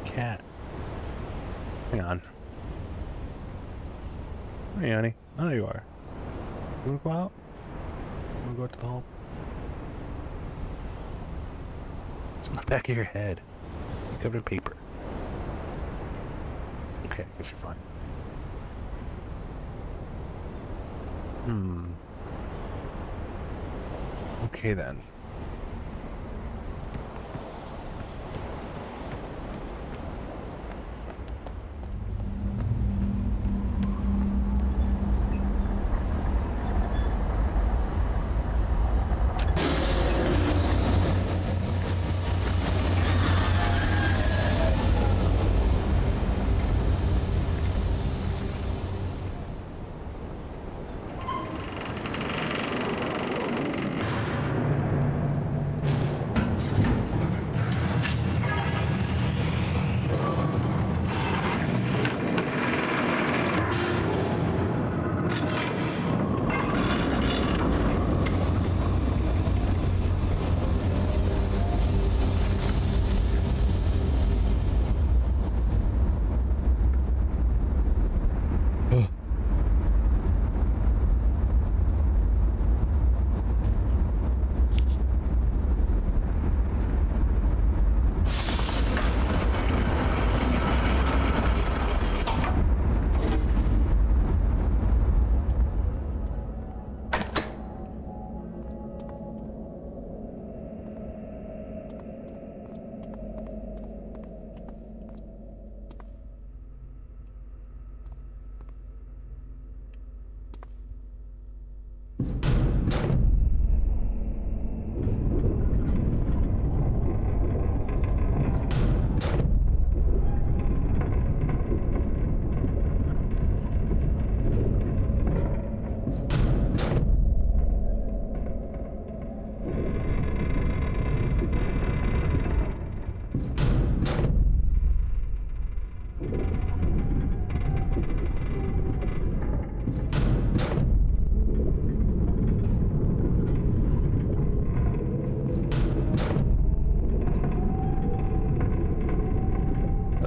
Cat. Hang on. Hey, honey. Oh, there you are. You wanna go out? You wanna go out to the hall? It's on the back of your head. You covered in paper. Okay, I guess you're fine. Okay then.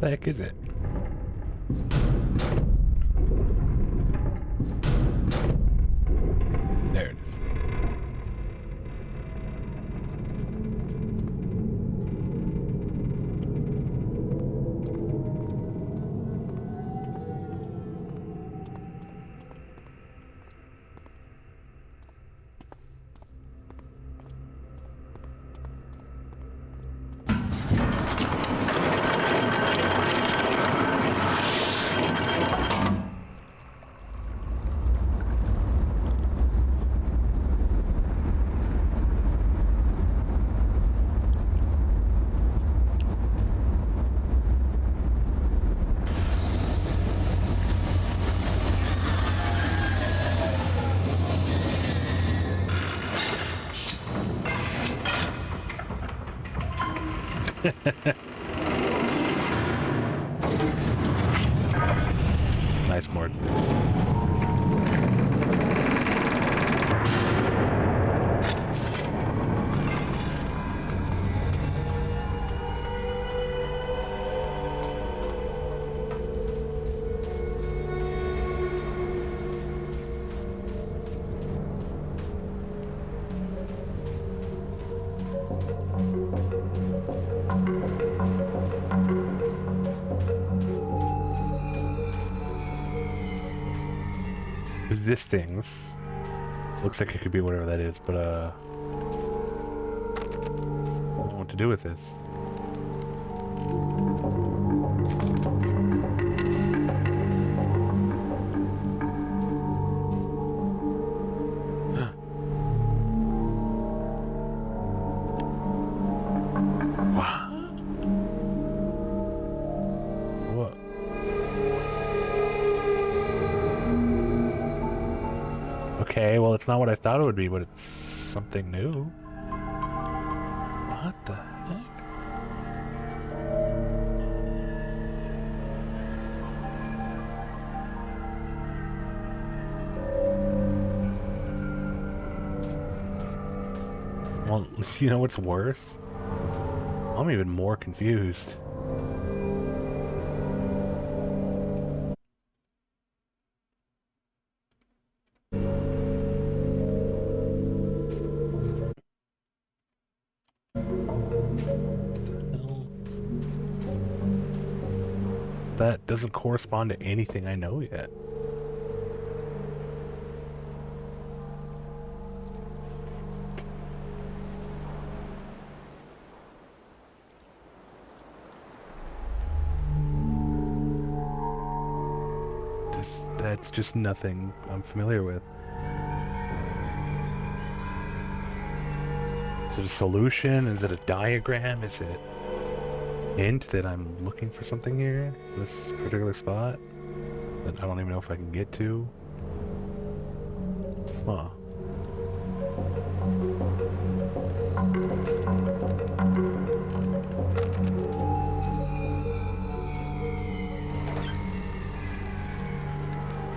Where the heck is it? There it is. Nice, Mort. This thing's looks like it could be whatever that is, but I don't know what to do with this. What? Okay, well, it's not what I thought it would be, but it's something new. What the heck? Well, you know what's worse? I'm even more confused. That doesn't correspond to anything I know yet. That's just nothing I'm familiar with. Is it a solution? Is it a diagram? Is it a hint that I'm looking for something here? This particular spot? That I don't even know if I can get to? Huh.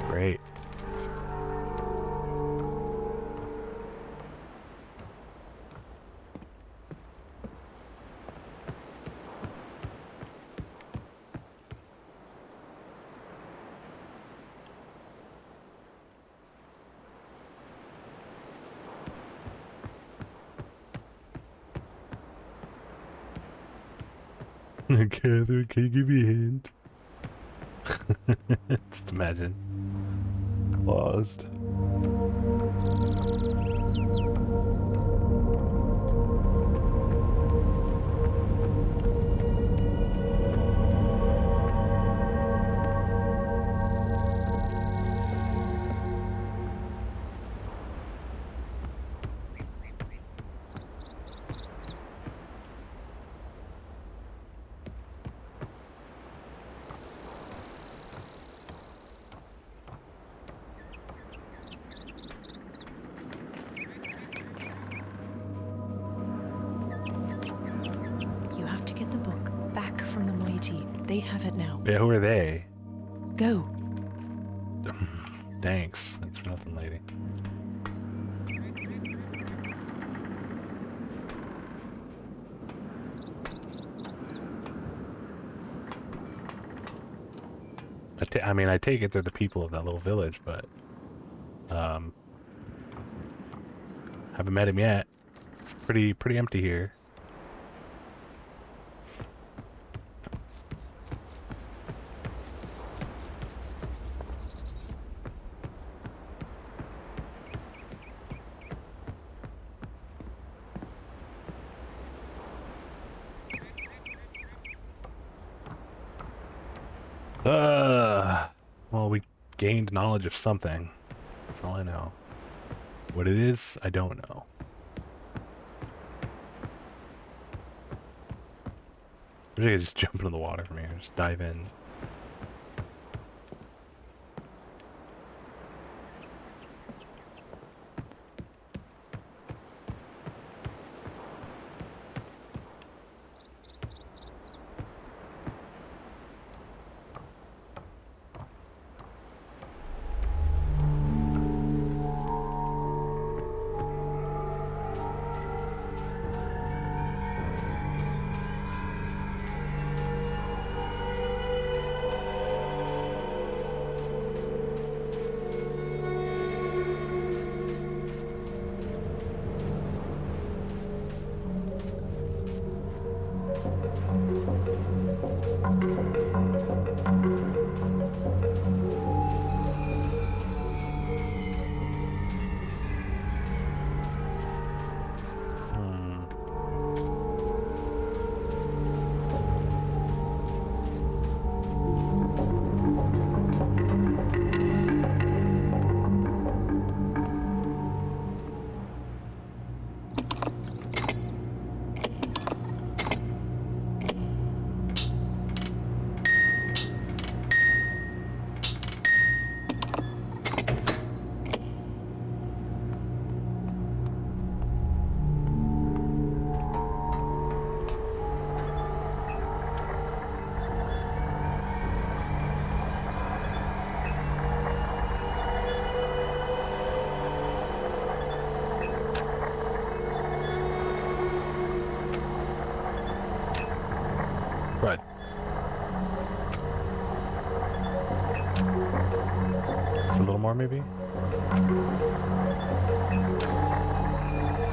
Great. Catherine, can you give me a hint? Just imagine. Lost. You have to get the book back from the moiety. They have it now. Yeah, who are they? Go. Thanks. Thanks for nothing, lady. I mean, I take it they're the people of that little village, but um, haven't met him yet. It's pretty empty here. Well, we gained knowledge of something. That's all I know. What it is, I don't know. Maybe I could just jump into the water from here, just dive in. Right. Just a little more, maybe?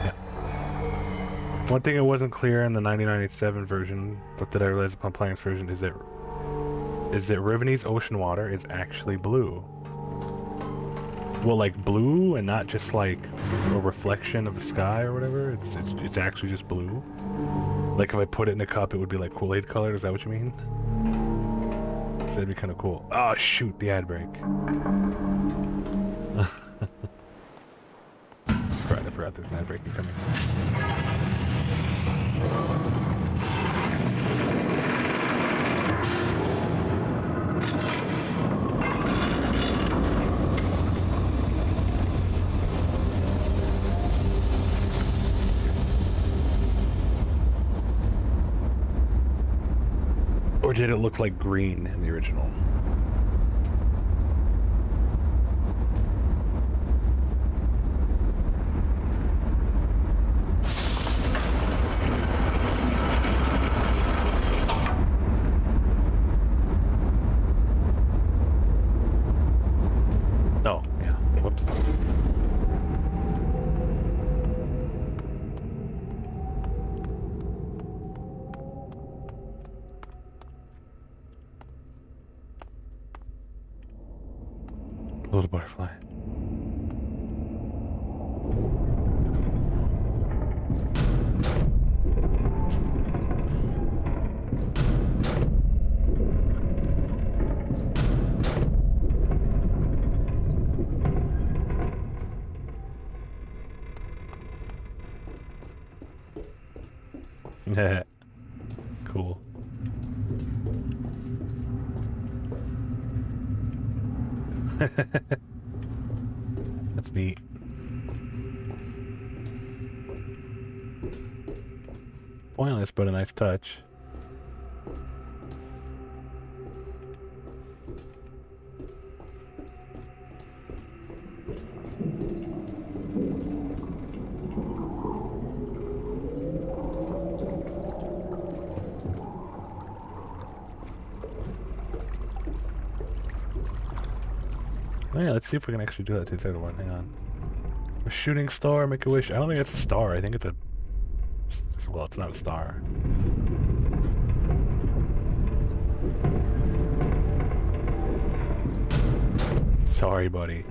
Yeah. One thing that wasn't clear in the 1997 version, but that I realized upon playing this version, is that Riveny's ocean water is actually blue. Well, like blue, and not just like a reflection of the sky or whatever. It's actually just blue. Like if I put it in a cup, it would be like Kool-Aid colored. Is that what you mean? That'd be kind of cool. Oh shoot, the ad break. Right, I forgot there's an ad break coming. Or did it look like green in the original? Oh, yeah. Whoops. Little butterfly. Cool. That's neat. Pointless, but a nice touch. Oh yeah, let's see if we can actually do that to the third one. Hang on. A shooting star, make a wish. I don't think it's a star. I think it's a... Well, it's not a star. Sorry, buddy.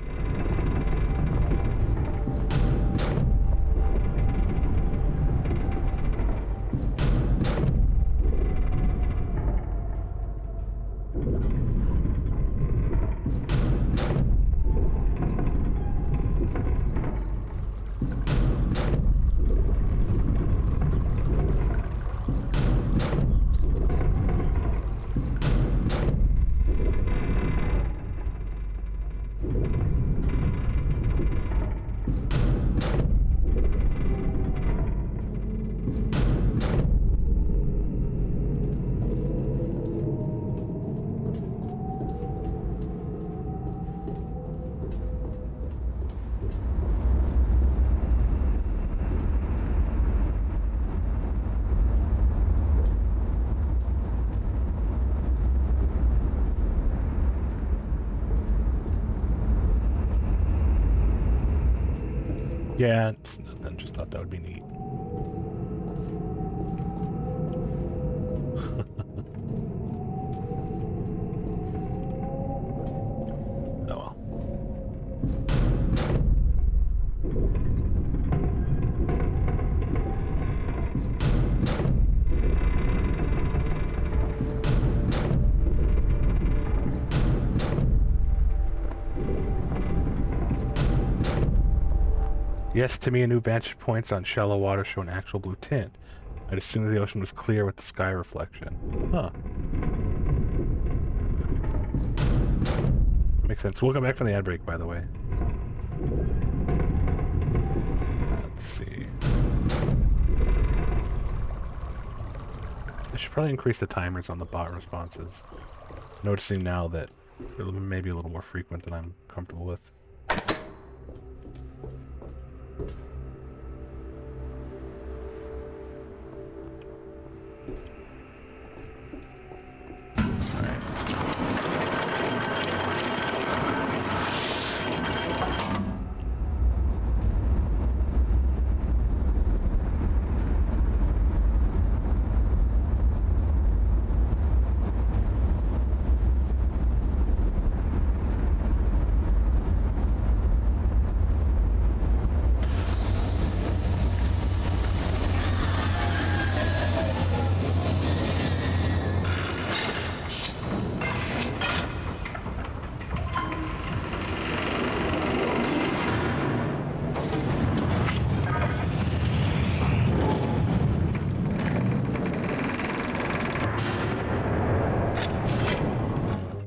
Yeah, it's nothing. Just thought that would be neat. Oh well. Yes, to me, a new vantage points on shallow water show an actual blue tint. I'd assume that the ocean was clear with the sky reflection. Huh. Makes sense. We'll come back from the ad break, by the way. Let's see. I should probably increase the timers on the bot responses. Noticing now that it may be a little more frequent than I'm comfortable with.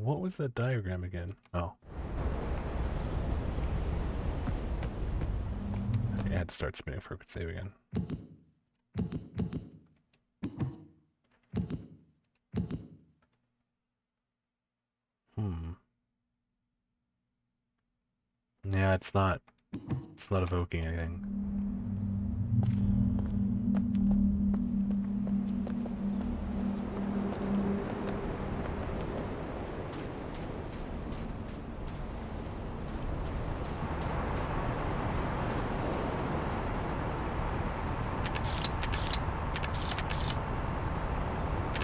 What was that diagram again? Oh. I had to start spinning for a quick save again. Yeah, it's not evoking anything.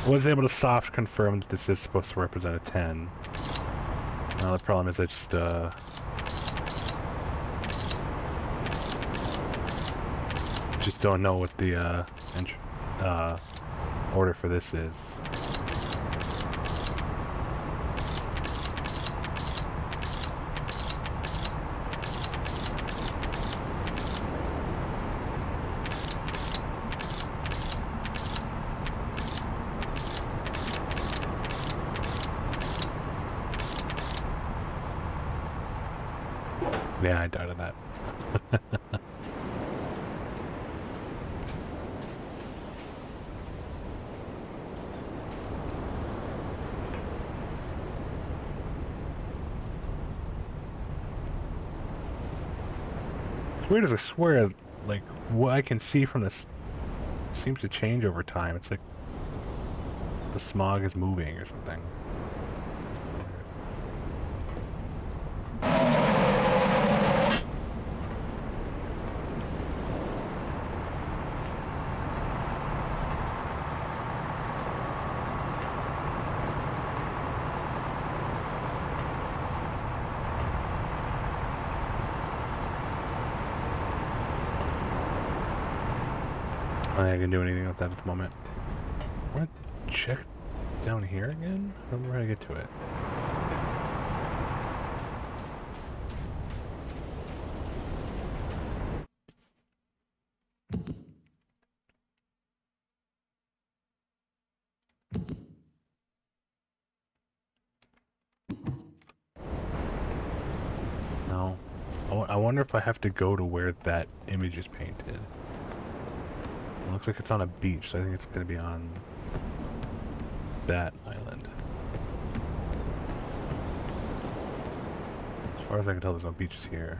Was able to soft confirm that this is supposed to represent a 10. Now the problem is I just don't know what the order for this is. Yeah, I doubted that. It's weird as I swear, like, what I can see from this seems to change over time. It's like the smog is moving or something. don't think I can do anything with that at the moment. I want to check down here again? I don't remember how to get to it. No. I wonder if I have to go to where that image is painted. It looks like it's on a beach, so I think it's going to be on that island. As far as I can tell, there's no beaches here.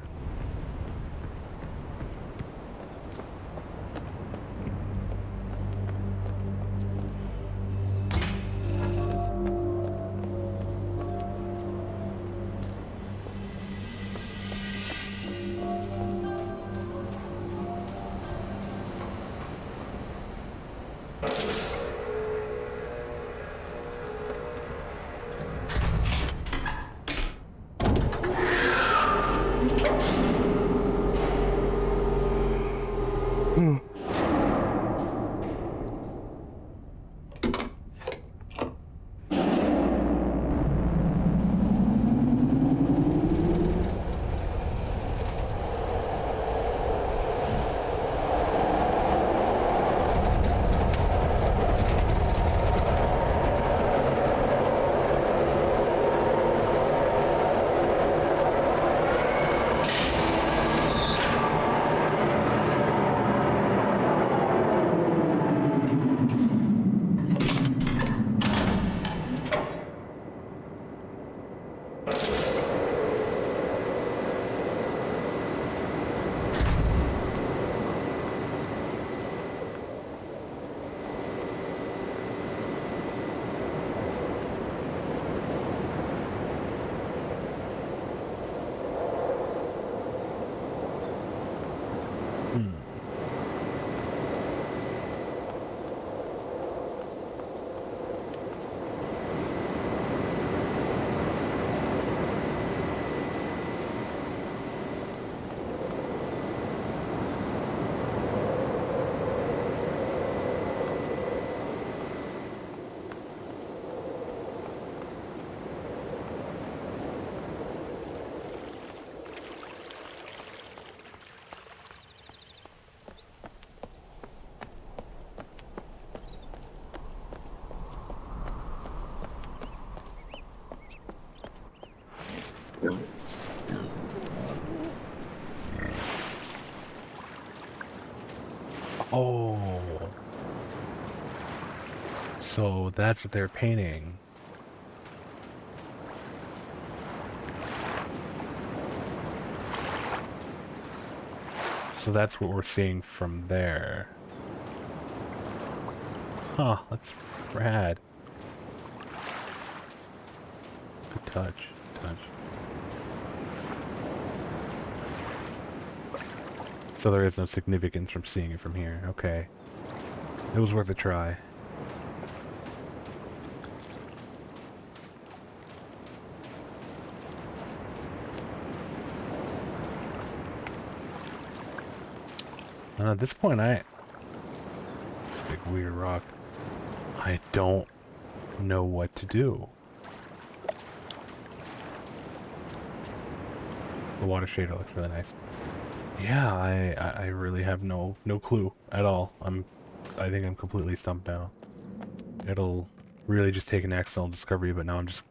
Oh. So that's what they're painting. So that's what we're seeing from there. Huh, that's rad. Good touch, touch. So there is no significance from seeing it from here. Okay. It was worth a try. And at this point, this big weird rock, I don't know what to do. The water shader looks really nice. Yeah, I really have no clue at all. I think I'm completely stumped now. It'll really just take an accidental discovery, but now I'm just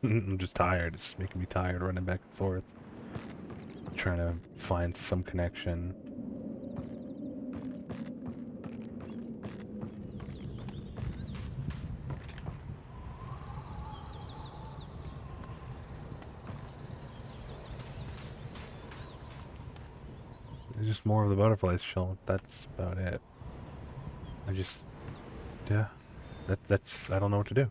I'm just tired. It's just making me tired running back and forth, trying to find some connection. There's just more of the butterflies showing. That's about it. Yeah, that's, I don't know what to do.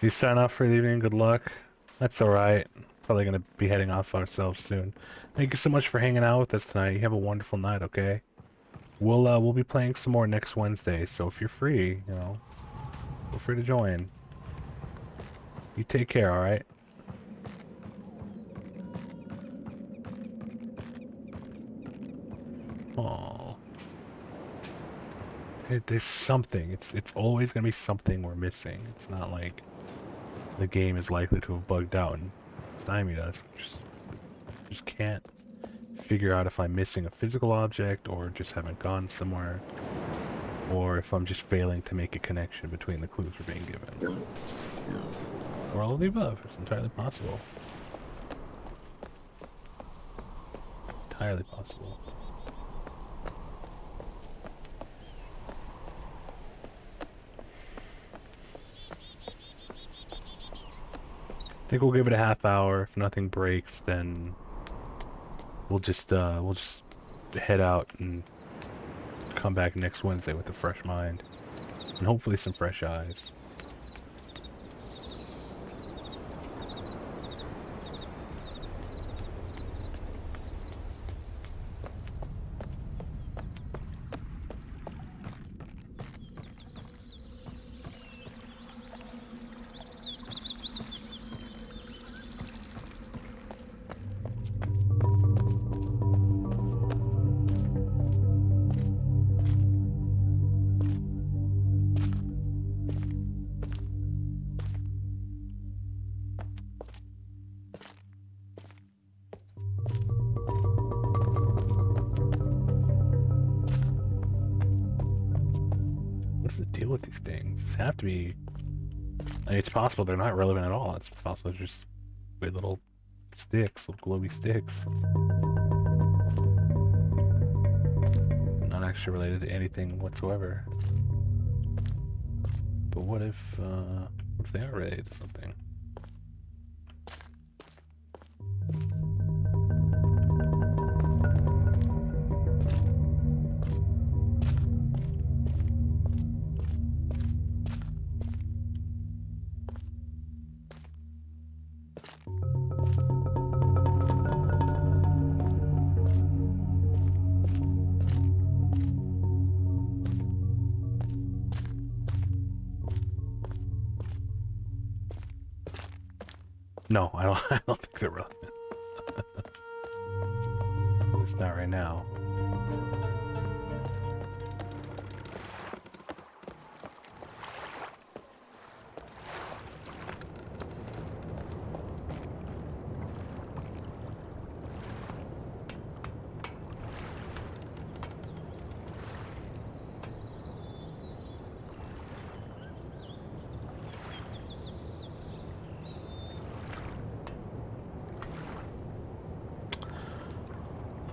You sign off for the evening, good luck. That's alright. Probably gonna be heading off ourselves soon. Thank you so much for hanging out with us tonight. You have a wonderful night, okay? We'll be playing some more next Wednesday, so if you're free, you know, Feel free to join. You take care, alright? Oh. There's something. It's always gonna be something we're missing. It's not like the game is likely to have bugged out and stymied us. Just can't figure out if I'm missing a physical object or just haven't gone somewhere, or if I'm just failing to make a connection between the clues we're being given. Or all of the above. It's entirely possible. Entirely possible. I think we'll give it a half hour. If nothing breaks, then we'll just head out and come back next Wednesday with a fresh mind and hopefully some fresh eyes. What's the deal with these things? These have to be... I mean, it's possible they're not relevant at all. It's possible they're just weird little sticks, little glowy sticks. Not actually related to anything whatsoever. But what if they are related to something? No, I don't. I don't think they're relevant. It's not right now.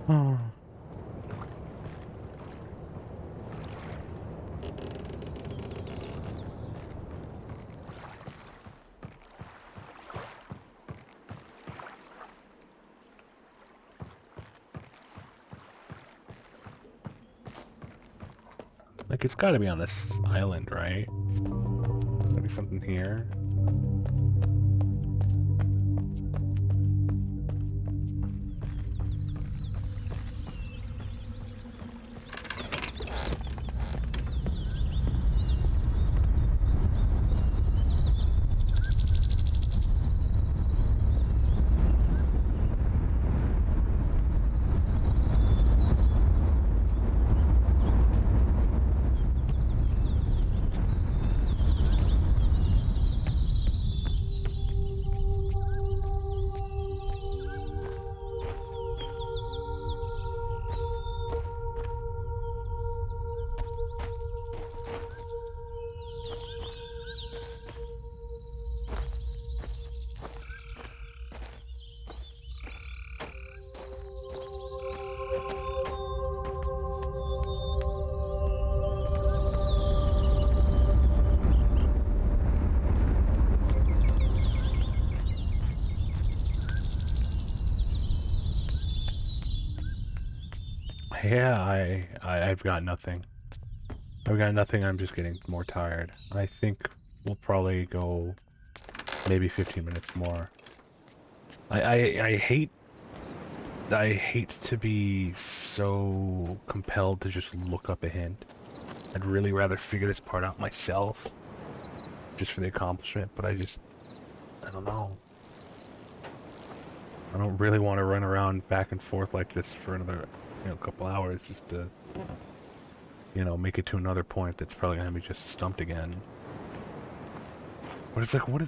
Oh. Like, it's gotta be on this island, right? It's gotta be something here. Yeah, I've got nothing. I've got nothing, I'm just getting more tired. I think we'll probably go maybe 15 minutes more. I hate to be so compelled to just look up a hint. I'd really rather figure this part out myself. just for the accomplishment, but I don't know. I don't really want to run around back and forth like this for another, couple hours just to, make it to another point that's probably gonna be just stumped again. But it's like, what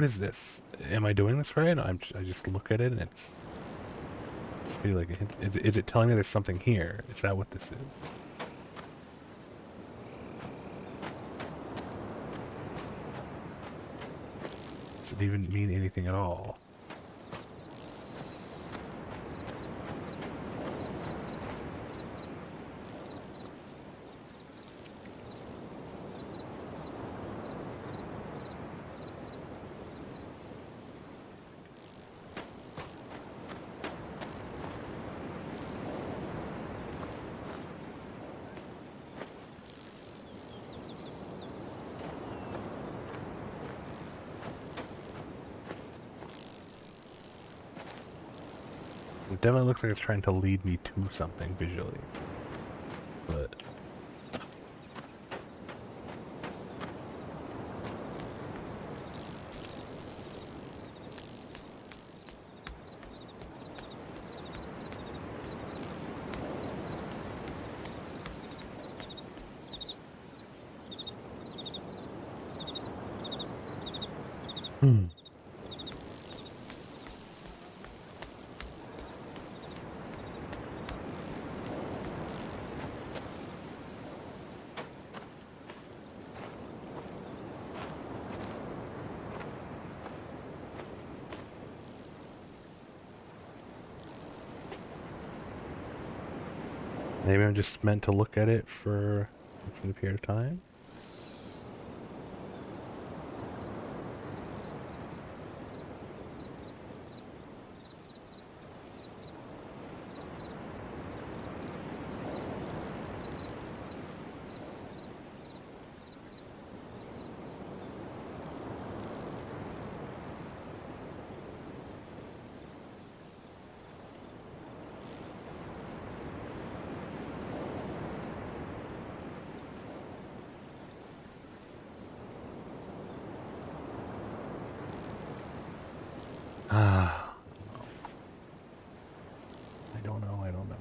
is this? Am I doing this right? I just look at it and it's, I feel like, is it telling me there's something here? Is that what this is? Does it even mean anything at all? It definitely looks like it's trying to lead me to something visually. But... Hmm. Maybe I'm just meant to look at it for a extended period of time? Ah, I don't know, I don't know.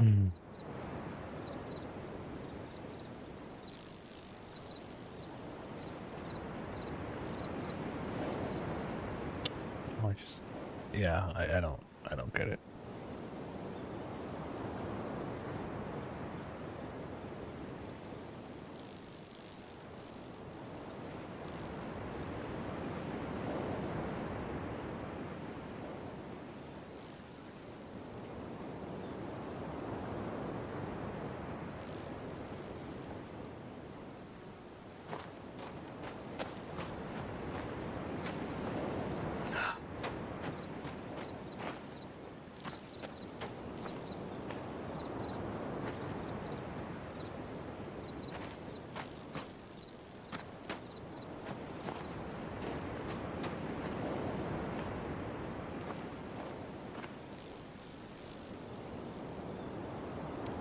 Hmm. Oh, yeah, I don't get it.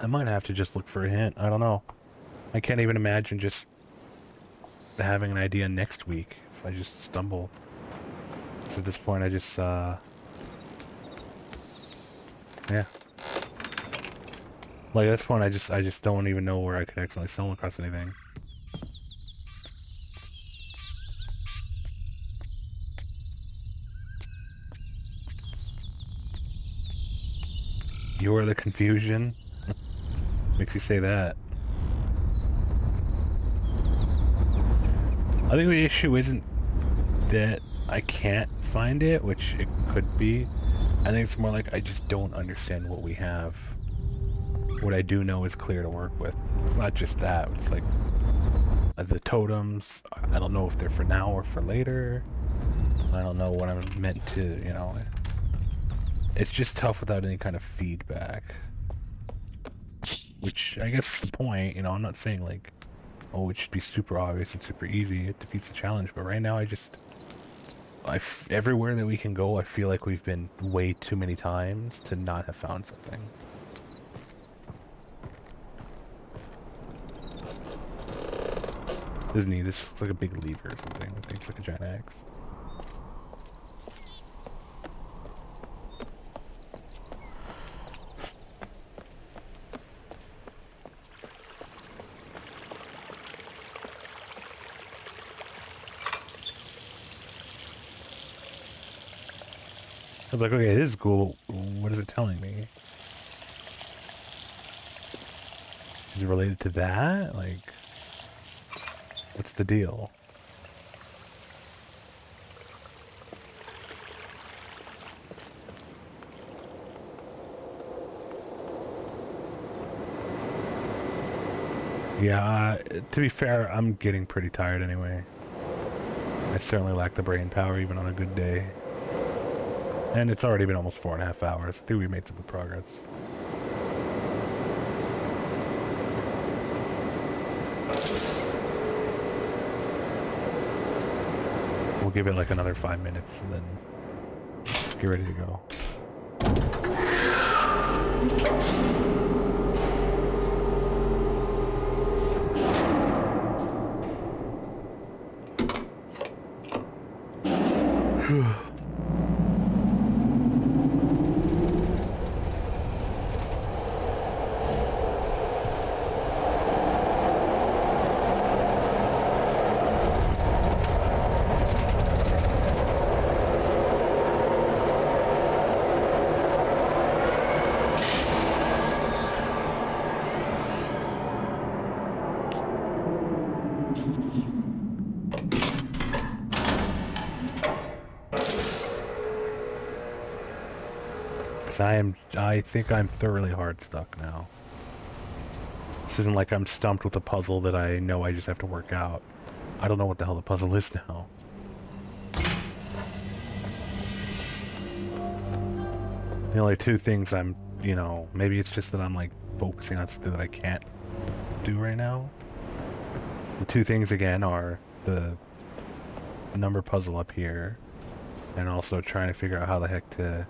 I might have to just look for a hint. I don't know. I can't even imagine just having an idea next week if I just stumble. So at this point, I just, yeah. Like at this point, I just don't even know where I could accidentally stumble across anything. You're the confusion? Makes you say that. I think the issue isn't that I can't find it, which it could be. I think it's more like I just don't understand what we have. What I do know is clear to work with. It's not just that, it's like the totems, I don't know if they're for now or for later. I don't know what I'm meant to, you know. It's just tough without any kind of feedback. Which, I guess is the point, you know, I'm not saying like, oh, it should be super obvious and super easy, it defeats the challenge, but right now everywhere that we can go, I feel like we've been way too many times to not have found something. This is neat, this looks like a big lever or something, I think it's like a giant axe. I was like, okay, this is cool. What is it telling me? Is it related to that? Like, what's the deal? Yeah, to be fair, I'm getting pretty tired anyway. I certainly lack the brain power even on a good day. And it's already been almost 4.5 hours. I think we made some good progress. We'll give it like another 5 minutes and then get ready to go. I think I'm thoroughly hard stuck now. This isn't like I'm stumped with a puzzle that I know I just have to work out. I don't know what the hell the puzzle is now. The only two things I'm, you know, maybe it's just that I'm like focusing on something that I can't do right now. The two things again are the number puzzle up here and also trying to figure out how the heck to,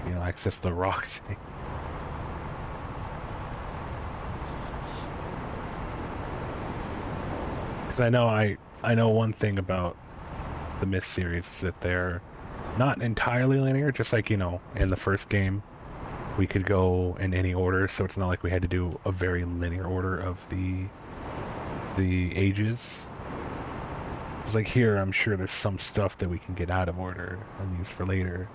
you know, access the rock thing. Because I know one thing about the Myst series is that they're not entirely linear, just like, you know, in the first game we could go in any order, so it's not like we had to do a very linear order of the ages. It's like here, I'm sure there's some stuff that we can get out of order and use for later.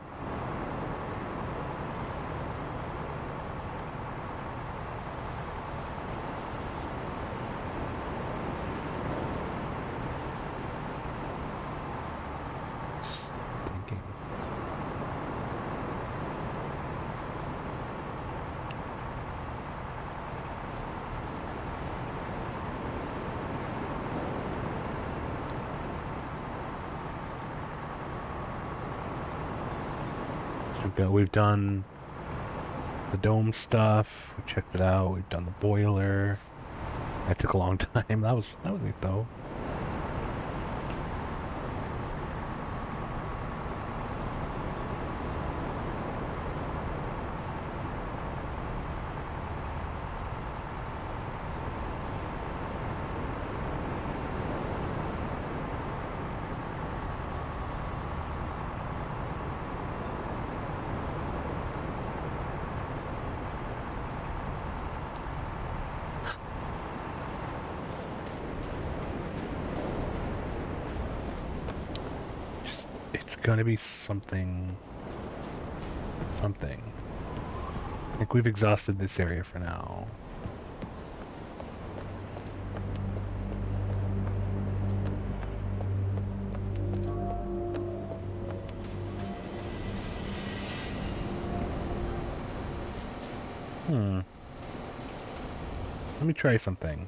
We've done the dome stuff. We checked it out. We've done the boiler. That took a long time. That was neat though. It's gonna be something. think we've exhausted this area for now. Let me try something.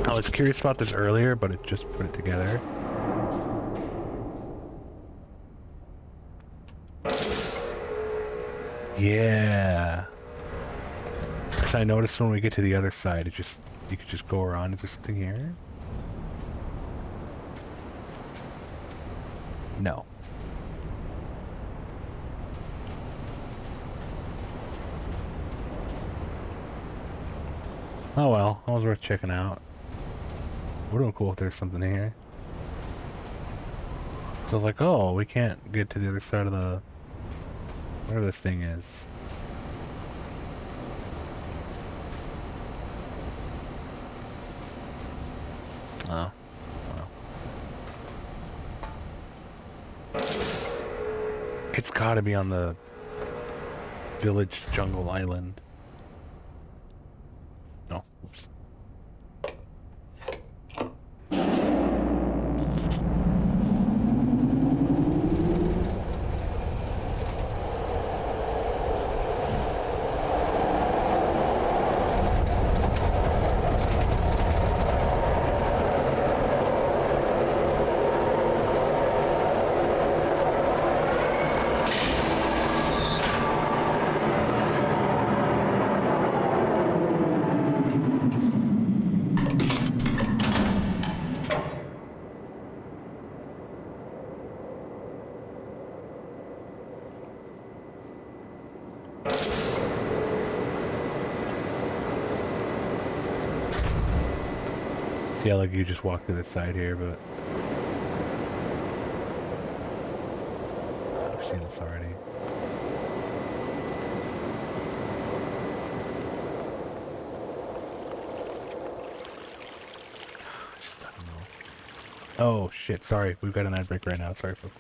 I was curious about this earlier, but it just put it together. Yeah. Because I noticed when we get to the other side, you could just go around. Is there something here? No. Oh well, that was worth checking out. Would have been cool if there's something here. So I was like, oh, we can't get to the other side of the... whatever this thing is. Oh. It's gotta be on the village jungle island. No, oops. Yeah, like you just walk to the side here, but I've seen this already. Just I don't know. Oh shit! Sorry, we've got an ad break right now. Sorry, folks.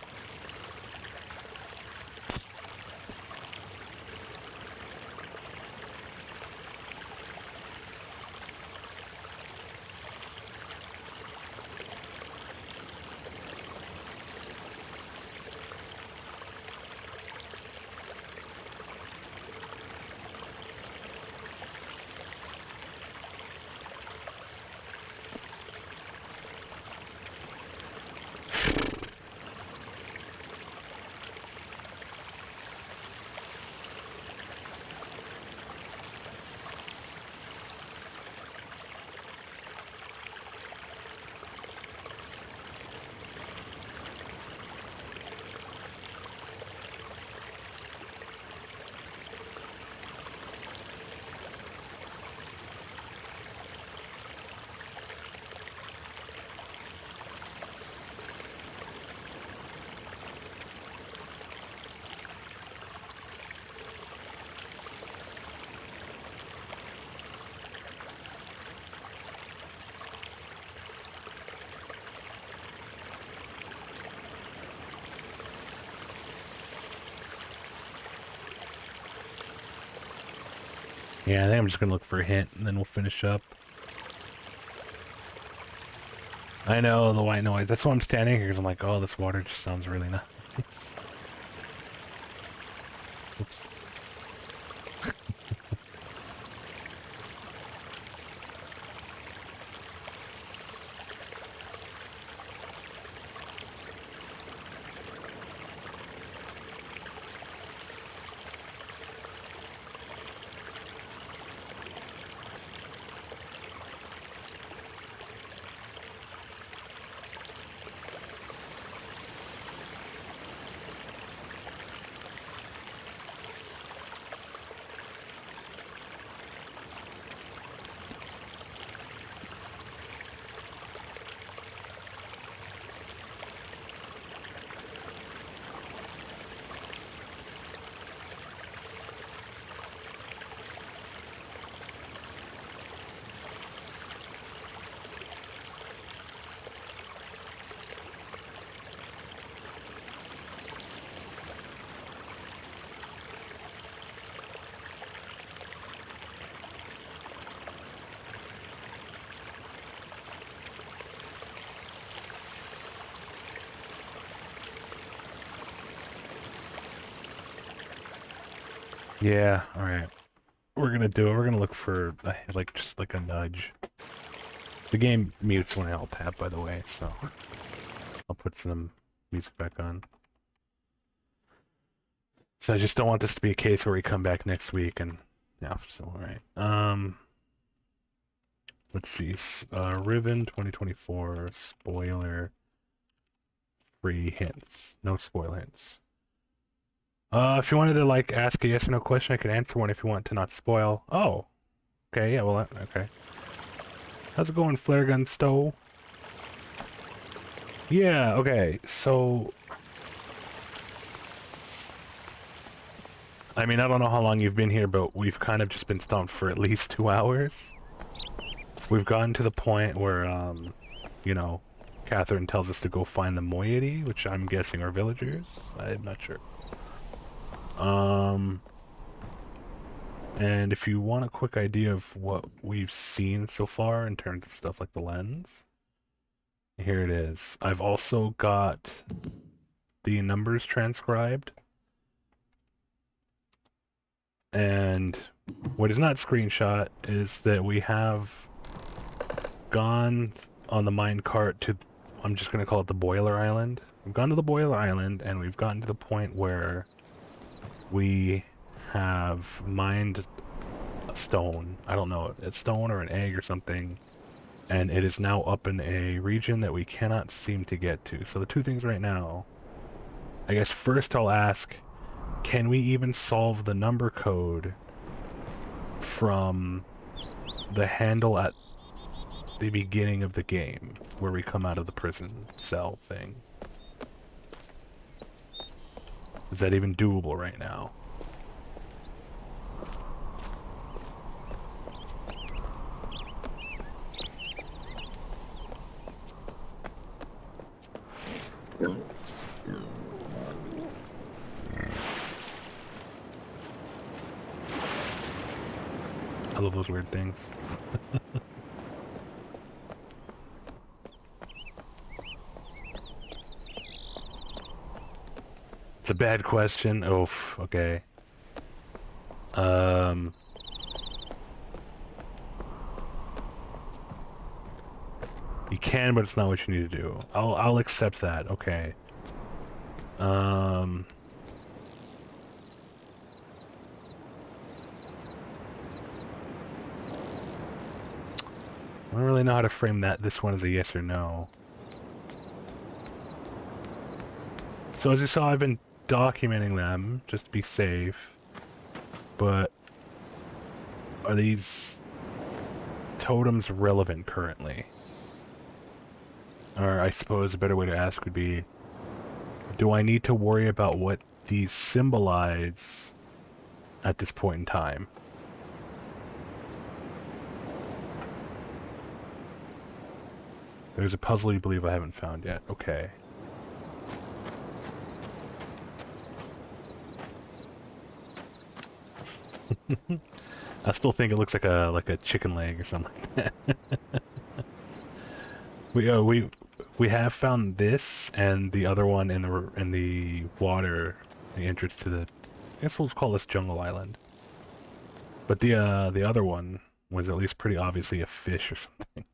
Yeah, I think I'm just gonna look for a hint, and then we'll finish up. I know, the white noise. That's why I'm standing here, because I'm like, oh, this water just sounds really nice. Oops. Yeah, alright. We're gonna do it. We're gonna look for, like, just like a nudge. The game mutes when I alt tab, by the way, so I'll put some music back on. So I just don't want this to be a case where we come back next week and, yeah, so alright. Let's see. Riven 2024 spoiler free hints. No spoil hints. If you wanted to like ask a yes or no question, I could answer one if you want to not spoil. Oh, okay, yeah, well, okay. How's it going, flare gun stow? Yeah, okay. So, I mean, I don't know how long you've been here, but we've kind of just been stumped for at least 2 hours. We've gotten to the point where, you know, Catherine tells us to go find the moiety, which I'm guessing are villagers. I'm not sure. And if you want a quick idea of what we've seen so far in terms of stuff like the lens, here it is. I've also got the numbers transcribed. And what is not screenshot is that we have gone on the minecart to, I'm just going to call it the Boiler Island. We've gone to the Boiler Island, and we've gotten to the point where we have mined a stone. I don't know, a stone or an egg or something. And it is now up in a region that we cannot seem to get to. So the two things right now, I guess first I'll ask, can we even solve the number code from the handle at the beginning of the game, where we come out of the prison cell thing? Is that even doable right now? I love those weird things. It's a bad question. Oof, okay. You can, but it's not what you need to do. I'll accept that, okay. I don't really know how to frame this one as a yes or no. So as you saw, I've been documenting them, just to be safe. But are these totems relevant currently? Or I suppose a better way to ask would be, do I need to worry about what these symbolize at this point in time? There's a puzzle you believe I haven't found yet. Okay. I still think it looks like a chicken leg or something like that. We have found this and the other one in the water, the entrance to the, I guess we'll call this Jungle Island. But the other one was at least pretty obviously a fish or something.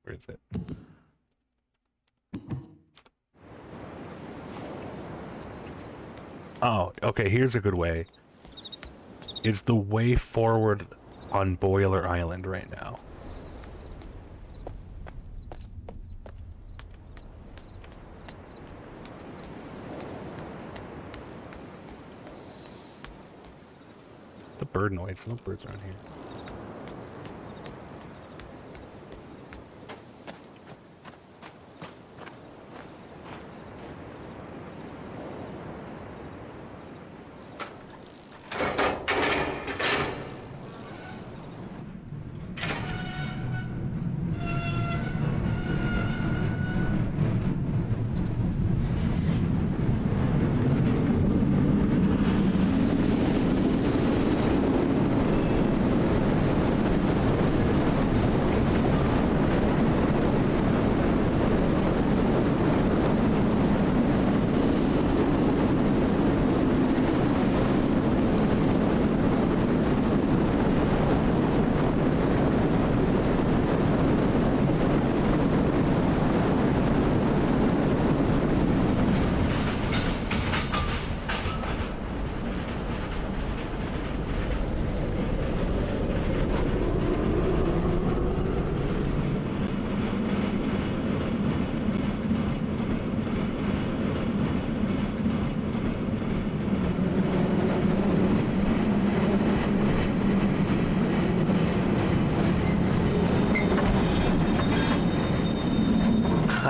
Where is it? Oh, okay, here's a good way. Is the way forward on Boiler Island right now? The bird noise. No birds around here.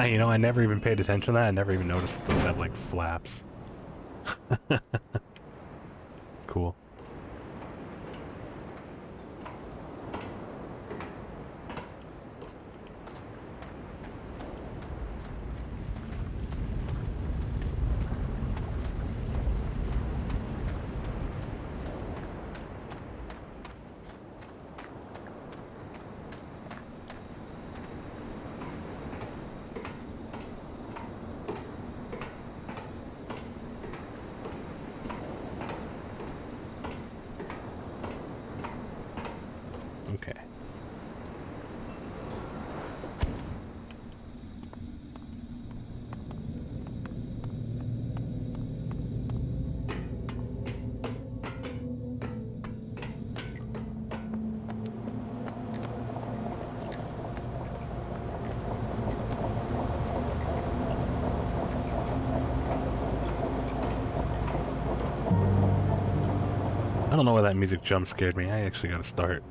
You know, I never even paid attention to that. I never even noticed that those have, like, flaps. It's cool. Okay. I don't know why that music jump scared me. I actually gotta start.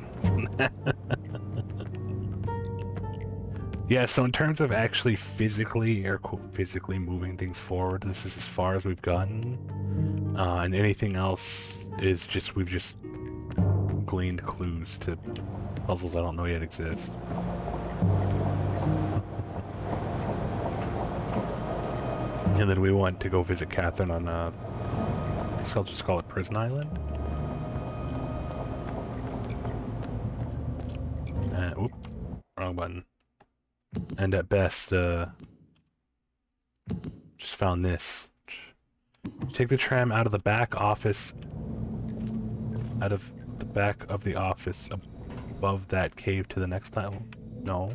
Yeah, so in terms of actually physically, air quote, physically moving things forward, this is as far as we've gotten. And anything else is just, we've just gleaned clues to puzzles I don't know yet exist. And then we want to go visit Catherine on, I guess I'll just call it Prison Island. Oop, wrong button. And at best, just found this. Take the tram out of the back office, out of the back of the office above that cave to the next island. No.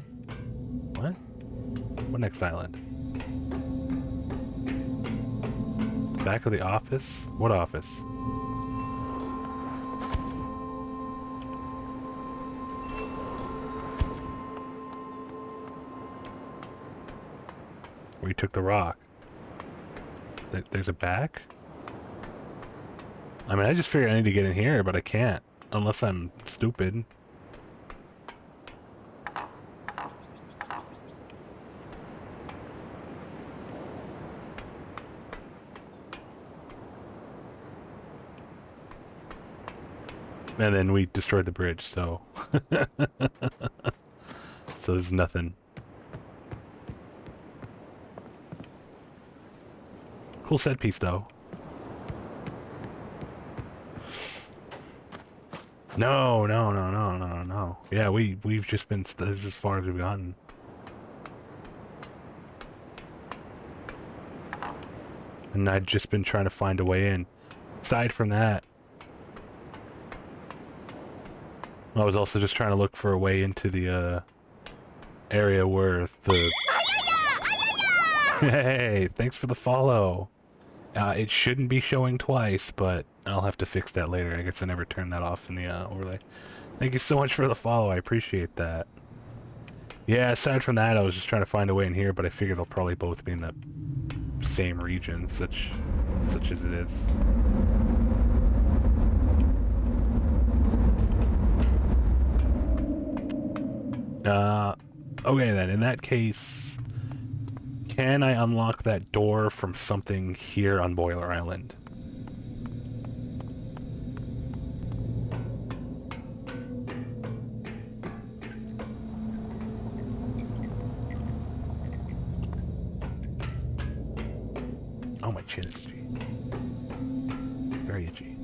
What? What next island? The back of the office? What office? Where you took the rock. There's a back? I mean, I just figured I need to get in here, but I can't. Unless I'm stupid. And then we destroyed the bridge, so... So there's nothing. Cool set piece, though. No. Yeah, we've just been... This is as far as we've gotten. And I've just been trying to find a way in. Aside from that, I was also just trying to look for a way into the area where the... Hey, thanks for the follow. It shouldn't be showing twice, but I'll have to fix that later. I guess I never turned that off in the overlay. Thank you so much for the follow. I appreciate that. Yeah, aside from that, I was just trying to find a way in here, but I figured they'll probably both be in the same region, such as it is. Okay then, in that case, can I unlock that door from something here on Boiler Island? Oh, my chin is itchy. Very itchy.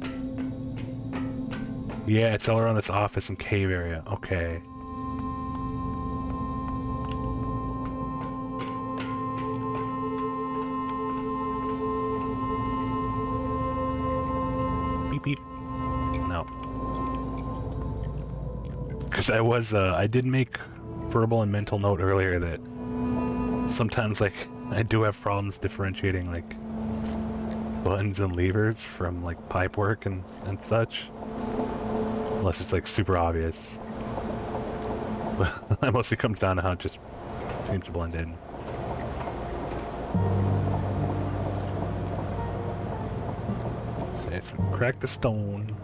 Yeah, it's all around this office and cave area. Okay. Beep. No. Because I did make verbal and mental note earlier that sometimes, like, I do have problems differentiating, like, buttons and levers from, like, pipe work and such. Unless it's, like, super obvious. But that mostly comes down to how it just seems to blend in. So crack the stone.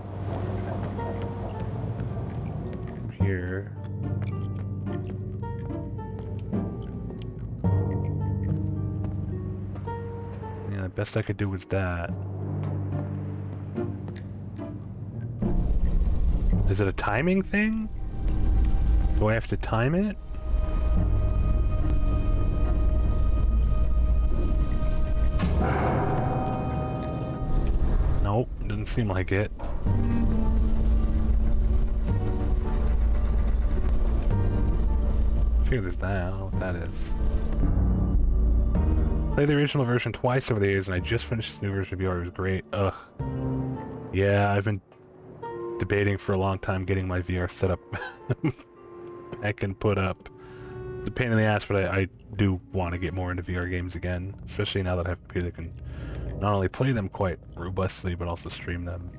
Here. Yeah, the best I could do was that. Is it a timing thing? Do I have to time it? Nope, doesn't seem like it. I figure there's that, I don't know what that is. Played the original version twice over the years, and I just finished this new version of VR. It was great. Ugh. Yeah, I've been debating for a long time getting my VR setup back and put up. It's a pain in the ass, but I do want to get more into VR games again, especially now that I have a computer that can not only play them quite robustly, but also stream them.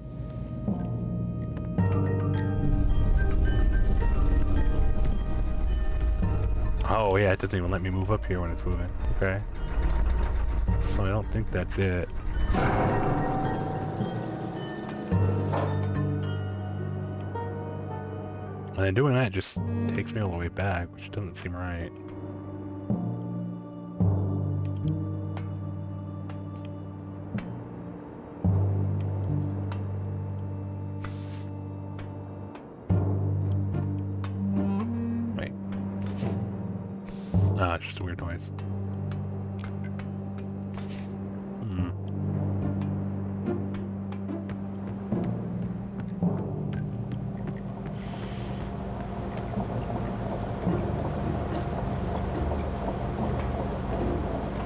Oh yeah, it doesn't even let me move up here when it's moving. Okay. So I don't think that's it. And then doing that just takes me all the way back, which doesn't seem right. Wait. Ah, it's just a weird noise. Hmm.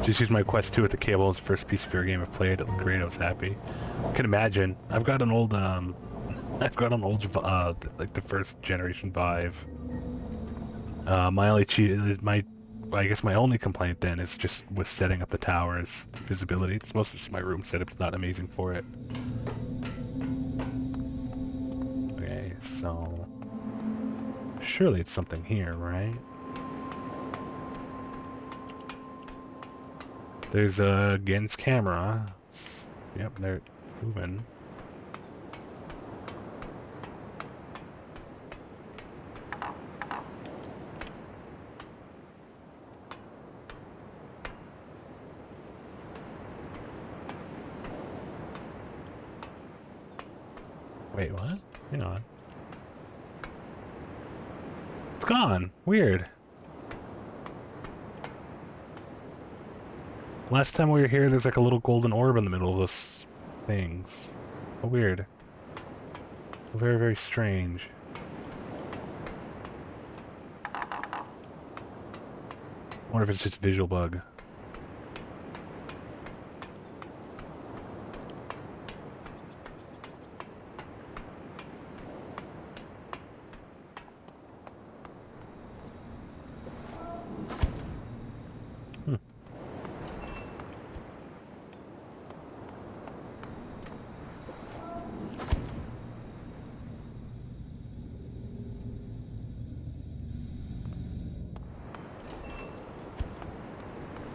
Just used my Quest 2 with the cable. It's the first piece of VR game I've played. It looked great. I was happy. I can imagine. I've got an old, like the first generation Vive. My only I guess my only complaint then is just with setting up the tower's visibility. It's mostly just my room setup's not amazing for it. Okay, so surely it's something here, right? There's Gen's camera. Yep, they're moving. Wait, what? Hang on. It's gone. Weird. Last time we were here, there's like a little golden orb in the middle of those things. Oh, weird. Very, very strange. I wonder if it's just a visual bug.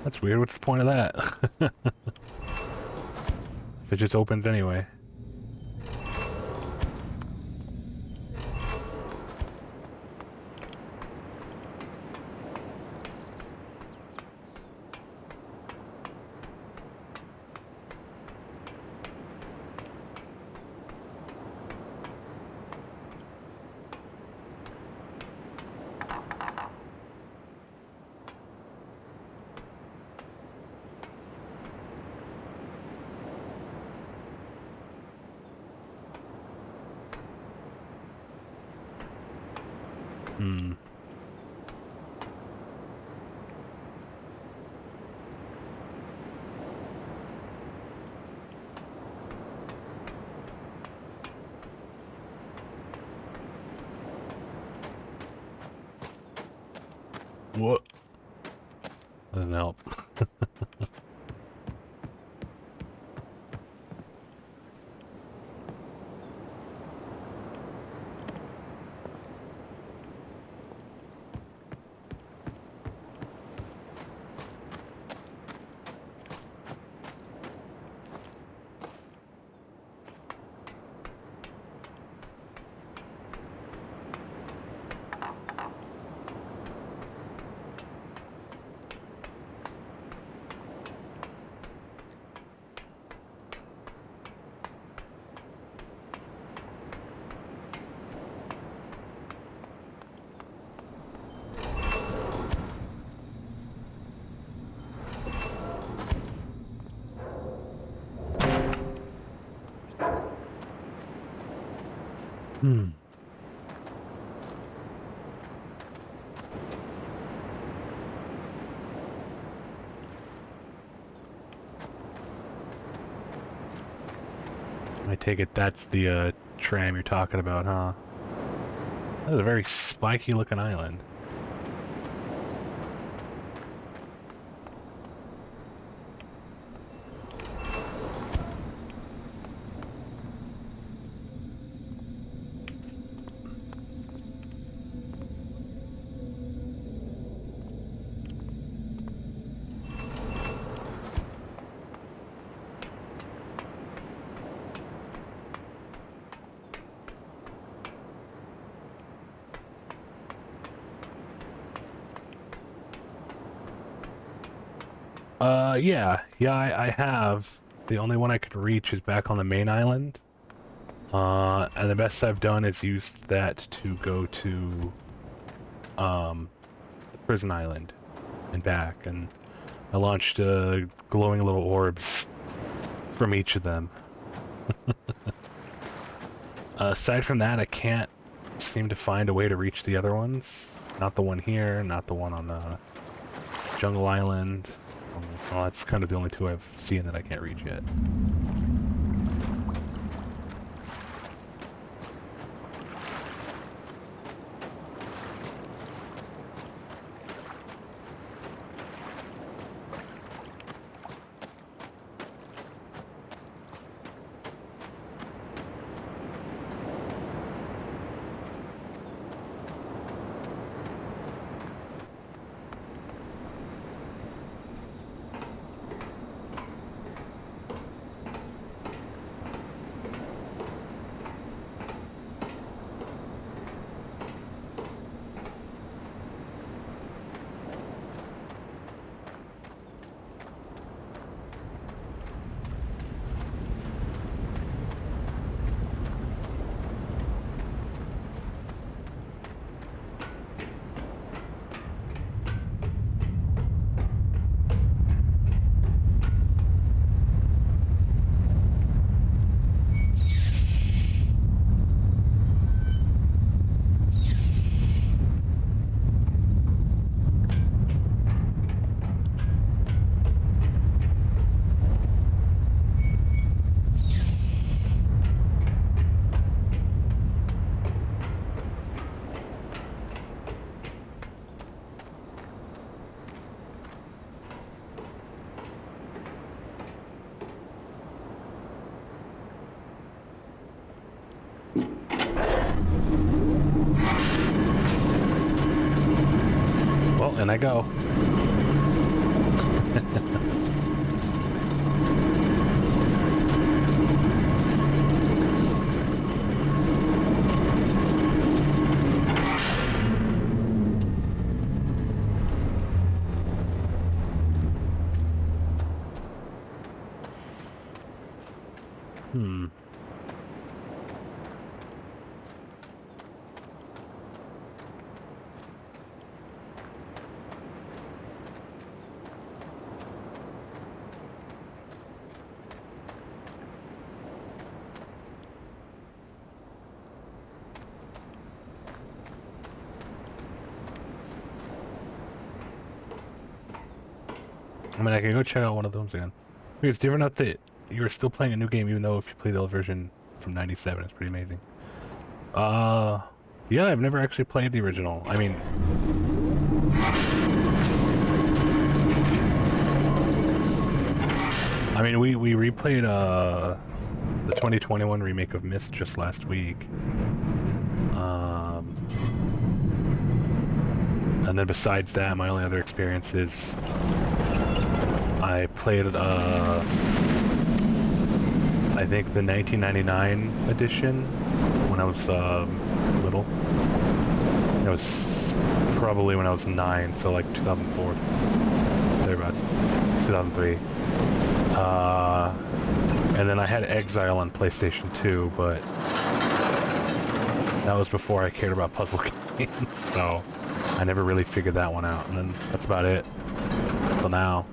That's weird. What's the point of that? If it just opens anyway. Hmm. What? Doesn't help. Hmm. I take it that's the tram you're talking about, huh? That is a very spiky looking island. Yeah, I have. The only one I could reach is back on the main island. And the best I've done is used that to go to, the prison island and back, and I launched, glowing little orbs from each of them. Aside from that, I can't seem to find a way to reach the other ones. Not the one here, not the one on, Jungle Island. Well, that's kind of the only two I've seen that I can't reach yet. Well, and I go. Hmm. I mean, I can go check out one of those again. It's different enough that you're still playing a new game, even though if you play the old version from '97, it's pretty amazing. Yeah, I've never actually played the original. We replayed the 2021 remake of Myst just last week. And then besides that, my only other experience is I played I think the 1999 edition when I was little. It was probably when I was 9, so like 2004, thereabouts, 2003. And then I had Exile on PlayStation 2, but that was before I cared about puzzle games, so I never really figured that one out. And then that's about it until now.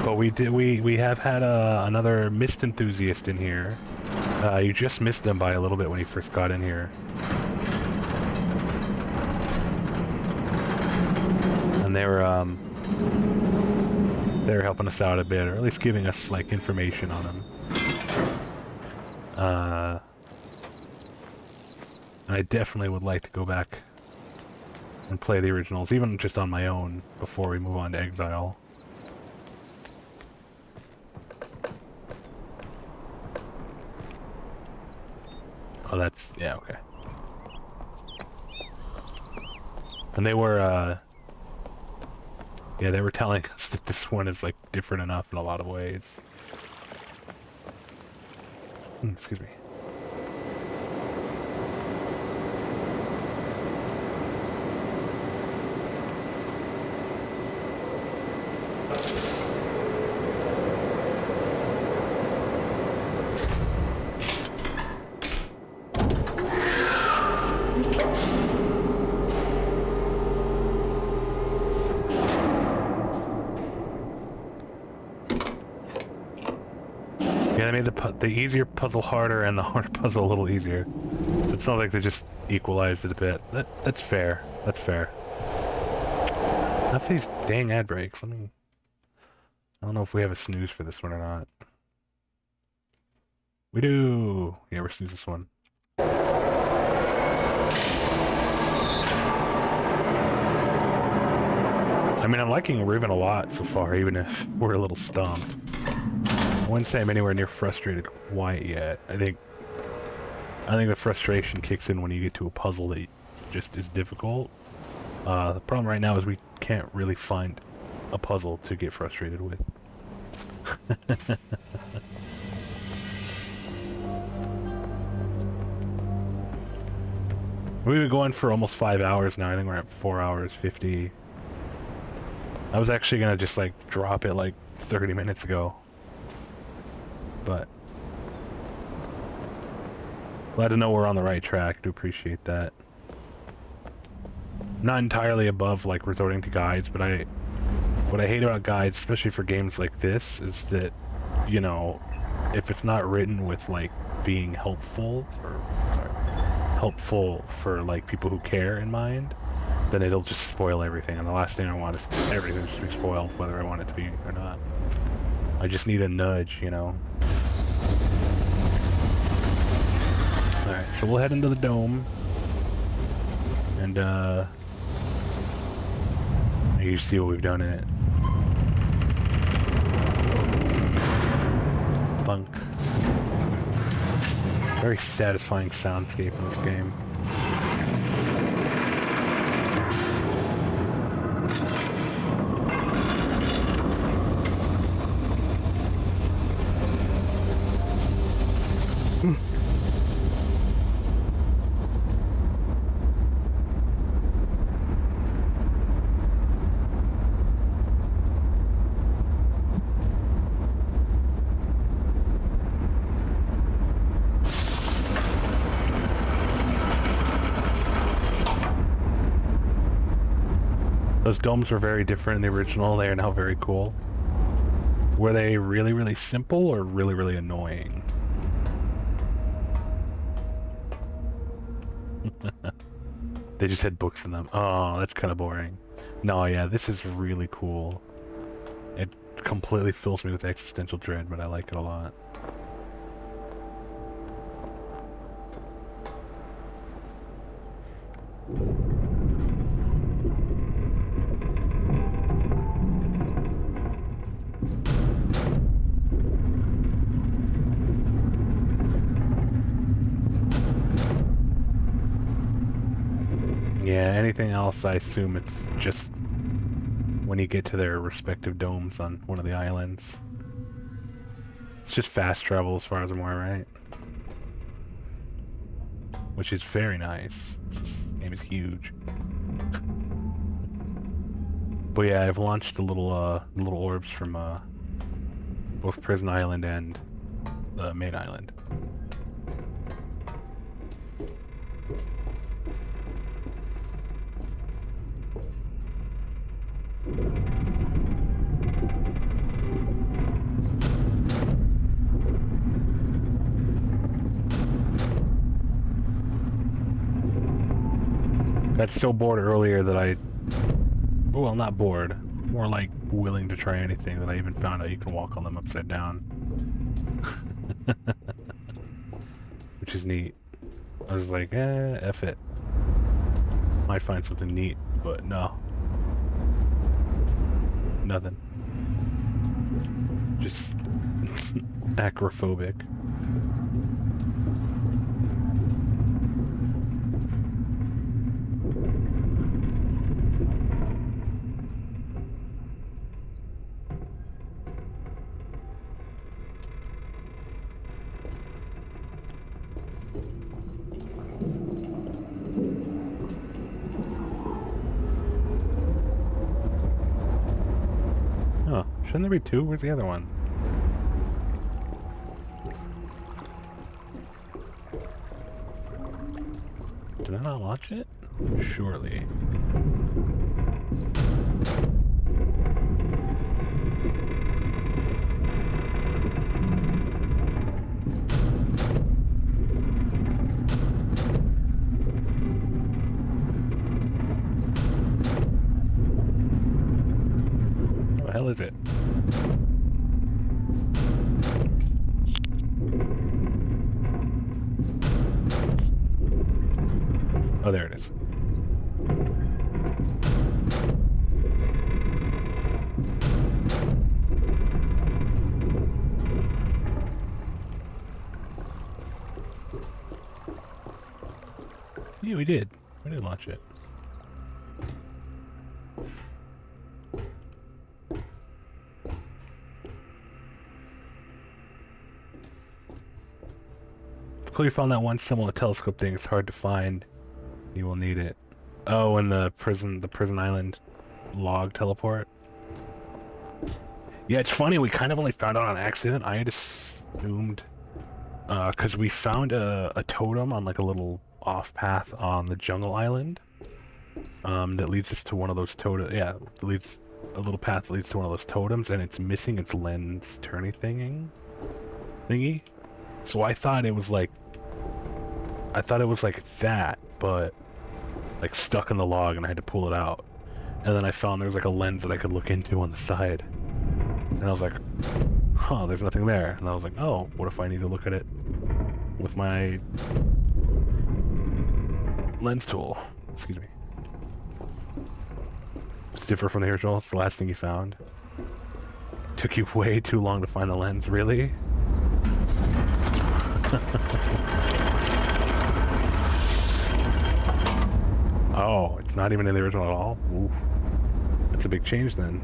But we have had another Myst enthusiast in here You just missed them by a little bit when you first got in here. And they were helping us out a bit, or at least giving us, like, information on them. And I definitely would like to go back and play the originals, even just on my own, before we move on to Exile. Oh, that's... yeah, okay. And they were, yeah, they were telling us that this one is, like, different enough in a lot of ways. Excuse me. Yeah, they made the easier puzzle harder and the harder puzzle a little easier. So it's not like they just equalized it a bit. That's fair. That's fair. Enough of these dang ad breaks. I don't know if we have a snooze for this one or not. We do! Yeah, we're snooze this one. I mean, I'm liking Riven a lot so far, even if we're a little stumped. I wouldn't say I'm anywhere near frustrated quite yet. I think the frustration kicks in when you get to a puzzle that just is difficult. The problem right now is we can't really find a puzzle to get frustrated with. We've been going for almost 5 hours now. I think we're at 4 hours 50. I was actually gonna just like drop it like 30 minutes ago. But glad to know we're on the right track. Do appreciate that. Not entirely above like resorting to guides, but what I hate about guides, especially for games like this, is that, you know, if it's not written with like being helpful for like people who care in mind, then it'll just spoil everything. And the last thing I want is everything to be spoiled, whether I want it to be or not. I just need a nudge, you know. Alright, so we'll head into the dome. And, you see what we've done in it. Bunk. Very satisfying soundscape in this game. Those domes were very different in the original. They are now very cool. Were they really, really simple or really, really annoying? They just had books in them. Oh, that's kind of boring. No, yeah, this is really cool. It completely fills me with existential dread, but I like it a lot. Yeah, anything else, I assume it's just when you get to their respective domes on one of the islands. It's just fast travel as far as I'm aware, right? Which is very nice. This game is huge. But yeah, I've launched the little orbs from both Prison Island and the main island. got so bored earlier that I... Well, not bored. More like willing to try anything that I even found out you can walk on them upside down. Which is neat. I was like, F it. Might find something neat, but no. Nothing. Just acrophobic. Oh, shouldn't there be two? Where's the other one? Did I not launch it? Surely. What the hell is it? Oh, there it is. Yeah, we did. We did launch it. Cool, you found that one similar telescope thing. It's hard to find. You will need it. Oh, and the prison island log teleport. Yeah, it's funny. We kind of only found out on accident. I had assumed, because we found a totem on like a little off path on the jungle island. That leads us to one of those totems. Yeah, leads a little path that leads to one of those totems, and it's missing its lens turny thingy. So I thought it was like that, but like stuck in the log, and I had to pull it out. And then I found there was like a lens that I could look into on the side, and I was like, huh, there's nothing there. And I was like, oh, what if I need to look at it with my lens tool? Excuse me. It's different from the visual. It's the last thing you found. Took you way too long to find the lens, really? Oh, it's not even in the original at all? Oof. That's a big change then.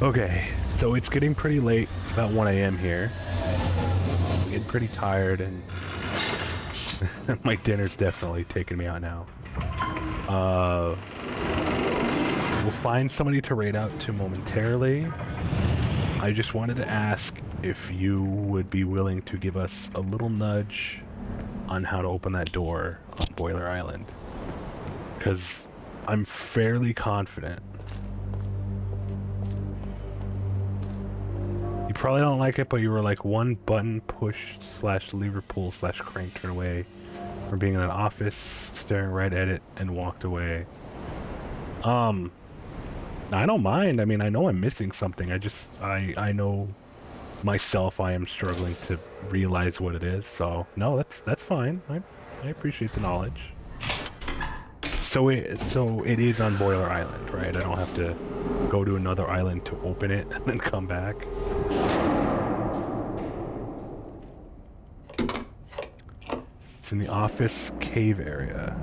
Okay, so it's getting pretty late. It's about 1 a.m. here. I'm getting pretty tired, and my dinner's definitely taking me out now. We'll find somebody to raid out to momentarily. I just wanted to ask if you would be willing to give us a little nudge on how to open that door on Boiler Island. Because I'm fairly confident. You probably don't like it, but you were like one button push / lever pull / crank turn away from being in an office, staring right at it, and walked away. I don't mind. I mean, I know I'm missing something. I know myself I am struggling to realize what it is. So, no, that's fine. I appreciate the knowledge. So it is on Boiler Island, right? I don't have to go to another island to open it and then come back. It's in the office cave area.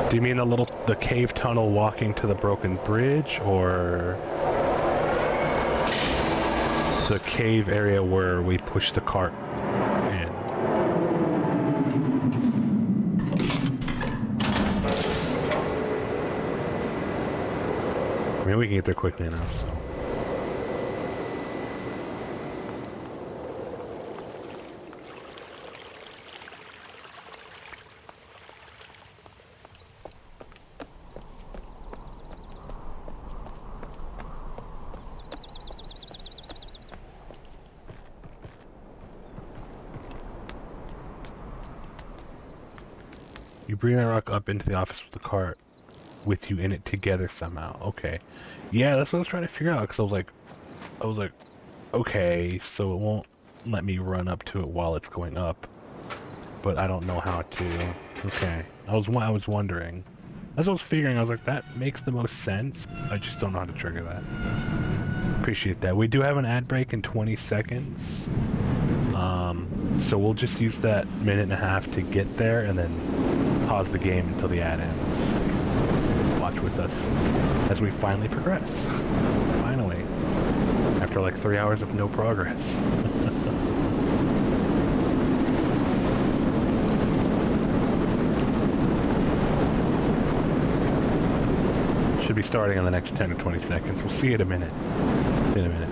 Do you mean the cave tunnel walking to the broken bridge, or the cave area where we push the cart in? I mean, we can get there quickly enough, so. You bring that rock up into the office with the cart with you in it together somehow. Okay. Yeah, that's what I was trying to figure out, because I was like, okay, so it won't let me run up to it while it's going up. But I don't know how to. Okay. I was wondering. As I was figuring, I was like, that makes the most sense. I just don't know how to trigger that. Appreciate that. We do have an ad break in 20 seconds. So we'll just use that minute and a half to get there and then pause the game until the ad ends. Watch with us as we finally progress. Finally. After like 3 hours of no progress. Should be starting in the next 10 or 20 seconds. We'll see you in a minute. See you in a minute.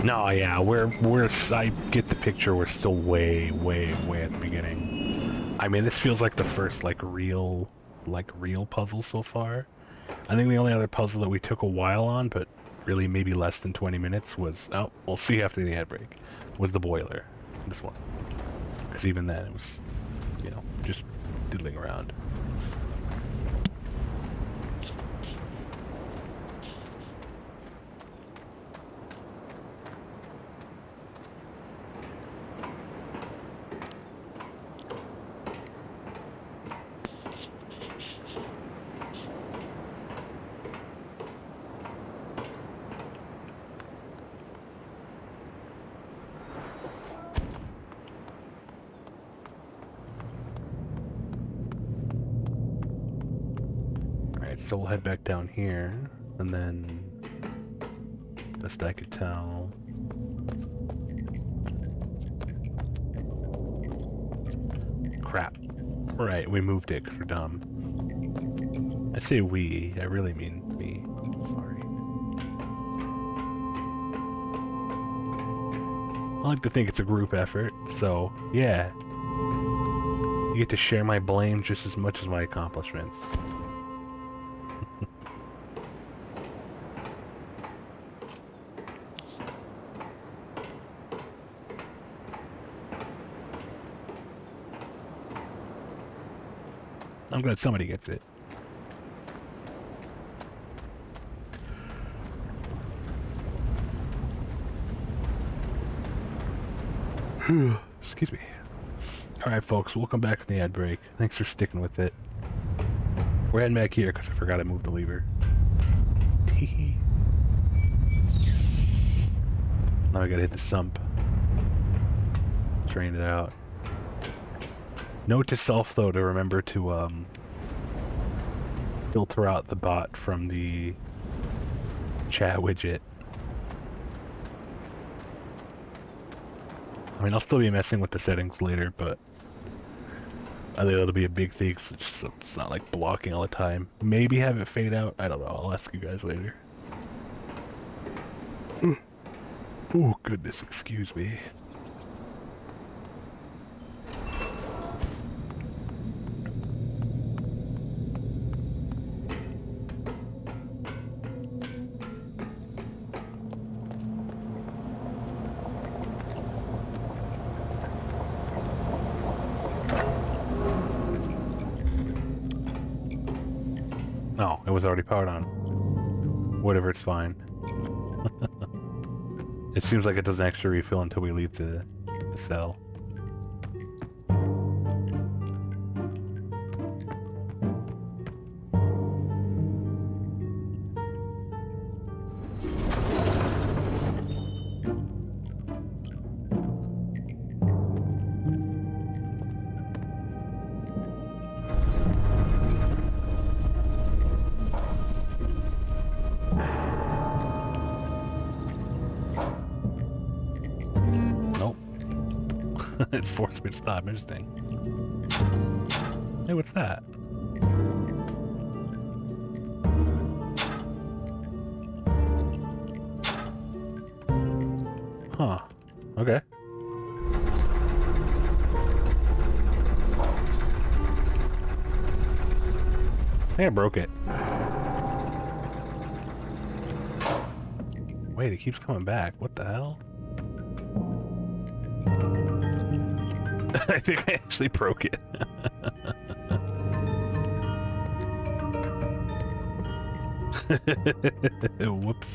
No, yeah, I get the picture. We're still way at the beginning. I mean, this feels like the first, real puzzle so far. I think the only other puzzle that we took a while on, but really maybe less than 20 minutes was, oh, we'll see after the ad break, was the boiler. This one. Because even then it was, just diddling around. So we'll head back down here, and then, best I could tell, crap. Right, we moved it because we're dumb. I say we, I really mean me. Sorry. I like to think it's a group effort, so yeah. You get to share my blame just as much as my accomplishments. I'm glad somebody gets it. Excuse me. Alright folks, welcome back from the ad break. Thanks for sticking with it. We're heading back here because I forgot I moved the lever. Teehee. Now I gotta hit the sump. Drain it out. Note to self, though, to remember to filter out the bot from the chat widget. I mean, I'll still be messing with the settings later, but I think that'll be a big thing, so it's not like blocking all the time. Maybe have it fade out. I don't know. I'll ask you guys later. Oh, goodness, excuse me. No, it was already powered on. Whatever, it's fine. It seems like it doesn't actually refill until we leave the cell. It forced me to stop. Interesting. Hey, what's that? Huh. Okay. I think I broke it. Wait, it keeps coming back. What the hell? I think I actually broke it. Whoops.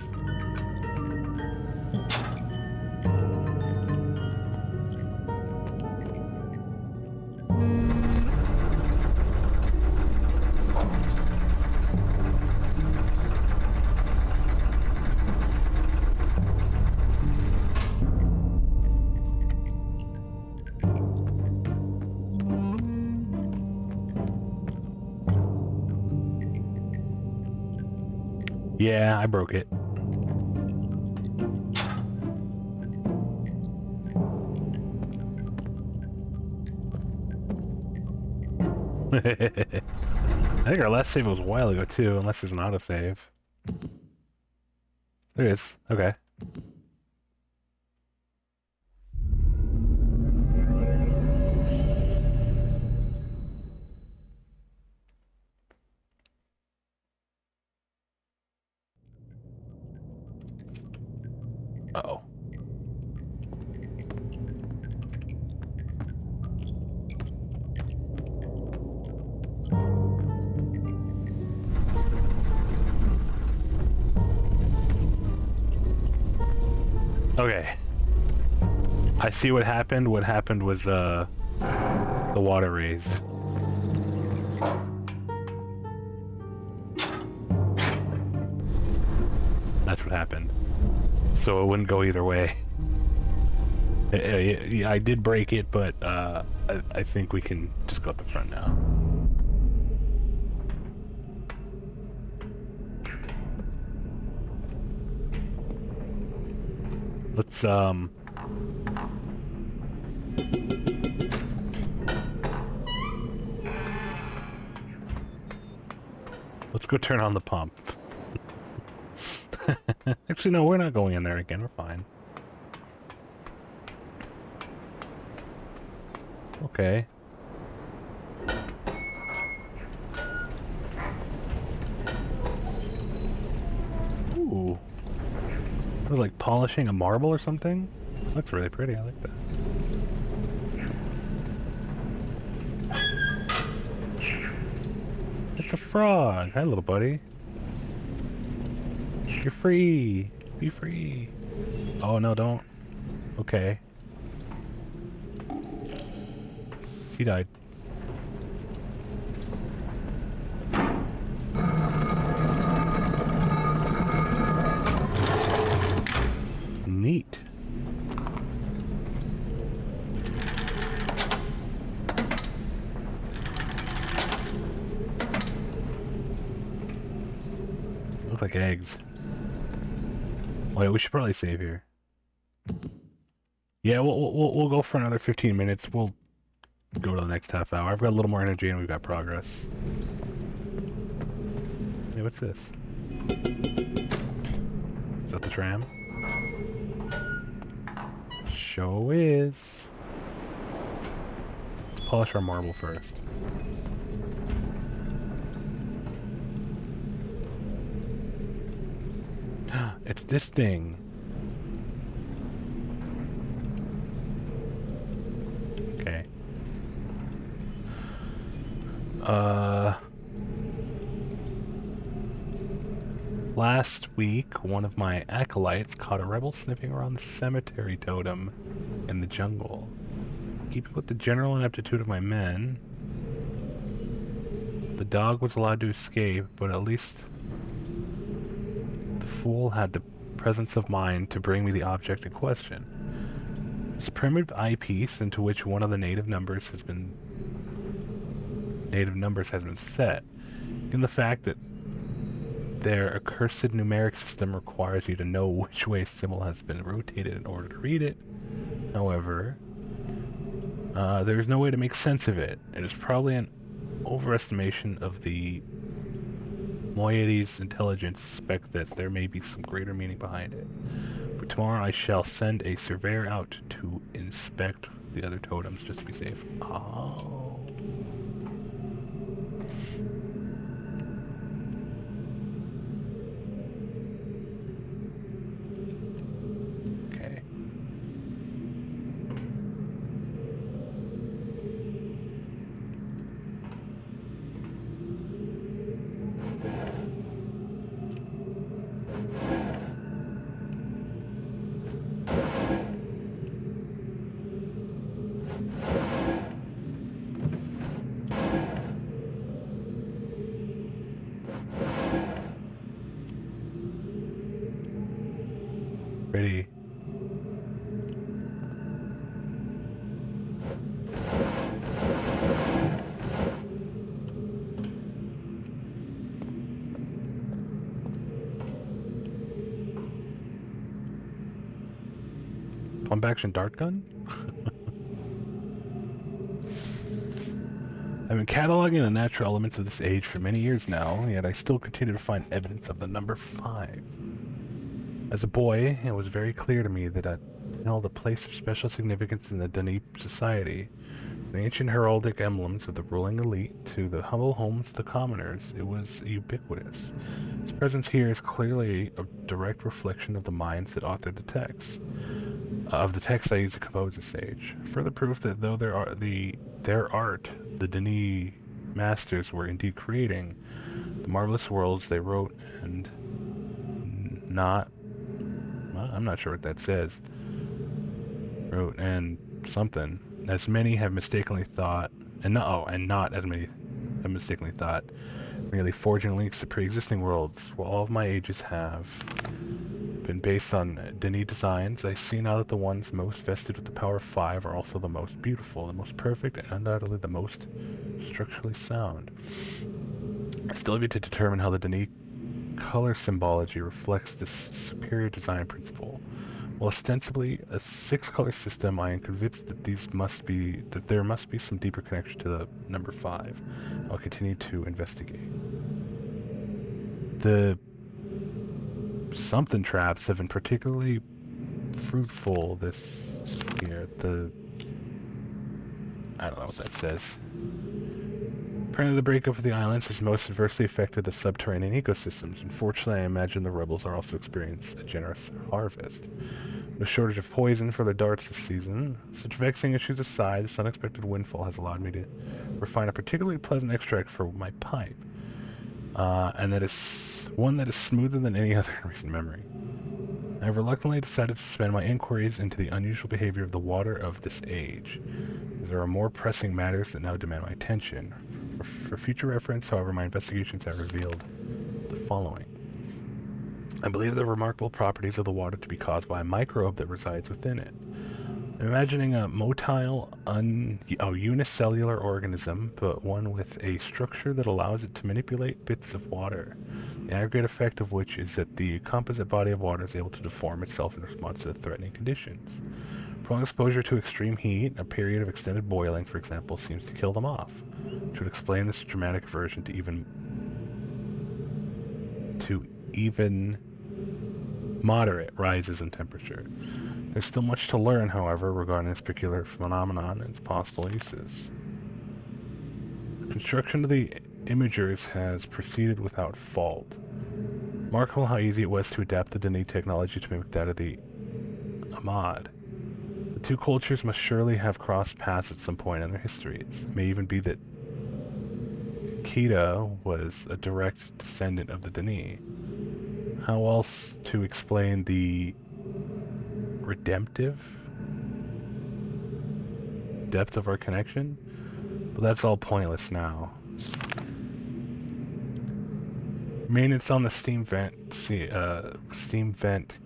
Yeah, I broke it. I think our last save was a while ago too, unless there's an autosave. There is. Okay. Uh-oh. Okay. I see what happened. What happened was, the water raised. That's what happened. So it wouldn't go either way. I did break it, but, I think we can just go up the front now. Let's, let's go turn on the pump. Actually, no, we're not going in there again. We're fine. Okay. Ooh. It was like polishing a marble or something. Looks really pretty. I like that. It's a frog. Hi, little buddy. You're free. Be free. Oh, no, don't. Okay. He died. Neat. Look like eggs. Wait, we should probably save here. Yeah, we'll go for another 15 minutes. We'll go to the next half hour. I've got a little more energy and we've got progress. Hey, what's this? Is that the tram? Show is. Let's polish our marble first. It's this thing. Okay. Last week, one of my acolytes caught a rebel sniffing around the cemetery totem in the jungle. Keeping with the general ineptitude of my men, the dog was allowed to escape, but at least the fool had the presence of mind to bring me the object in question. This primitive eyepiece into which one of the native numbers has been set, in the fact that their accursed numeric system requires you to know which way a symbol has been rotated in order to read it. However, there is no way to make sense of it. It is probably an overestimation of the moiety's intelligence to suspect that there may be some greater meaning behind it. But tomorrow I shall send a surveyor out to inspect the other totems just to be safe. Oh. Okay. Ready. Pump action dart gun? I've been cataloging the natural elements of this age for many years now, yet I still continue to find evidence of the number 5. As a boy, it was very clear to me that it held a place of special significance in the Dani society. From the ancient heraldic emblems of the ruling elite to the humble homes of the commoners, it was ubiquitous. Its presence here is clearly a direct reflection of the minds that authored the text. Of the text I use to compose this age. Further proof that though their art the Dani masters were indeed creating, the marvelous worlds they wrote and not... Well, I'm not sure what that says. Wrote and something. As many have mistakenly thought, and not as many have mistakenly thought, merely forging links to pre-existing worlds, while all of my ages have been based on Dani designs. I see now that the ones most vested with the power of 5 are also the most beautiful, the most perfect, and undoubtedly the most structurally sound. I still have yet to determine how the Dani color symbology reflects this superior design principle. While ostensibly a 6-color system, I am convinced that there must be some deeper connection to the number 5. I'll continue to investigate. The something traps have been particularly fruitful this year. I don't know what that says. Apparently the breakup of the islands has most adversely affected the subterranean ecosystems. Unfortunately, I imagine the rebels are also experiencing a generous harvest. No shortage of poison for their darts this season. Such vexing issues aside, this unexpected windfall has allowed me to refine a particularly pleasant extract for my pipe. And that is one that is smoother than any other in recent memory. I have reluctantly decided to suspend my inquiries into the unusual behavior of the water of this age, as there are more pressing matters that now demand my attention. For future reference, however, my investigations have revealed the following. I believe the remarkable properties of the water to be caused by a microbe that resides within it. I'm imagining a motile, unicellular organism, but one with a structure that allows it to manipulate bits of water, the aggregate effect of which is that the composite body of water is able to deform itself in response to the threatening conditions. Prolonged exposure to extreme heat, a period of extended boiling, for example, seems to kill them off, which would explain this dramatic aversion to even moderate rises in temperature. There's still much to learn, however, regarding this peculiar phenomenon and its possible uses. The construction of the imagers has proceeded without fault. Remarkable how easy it was to adapt the Dani technology to mimic that of the Ahmad. The two cultures must surely have crossed paths at some point in their histories. It may even be that Kita was a direct descendant of the Dani. How else to explain the redemptive depth of our connection? But that's all pointless now. Maintenance on the steam vent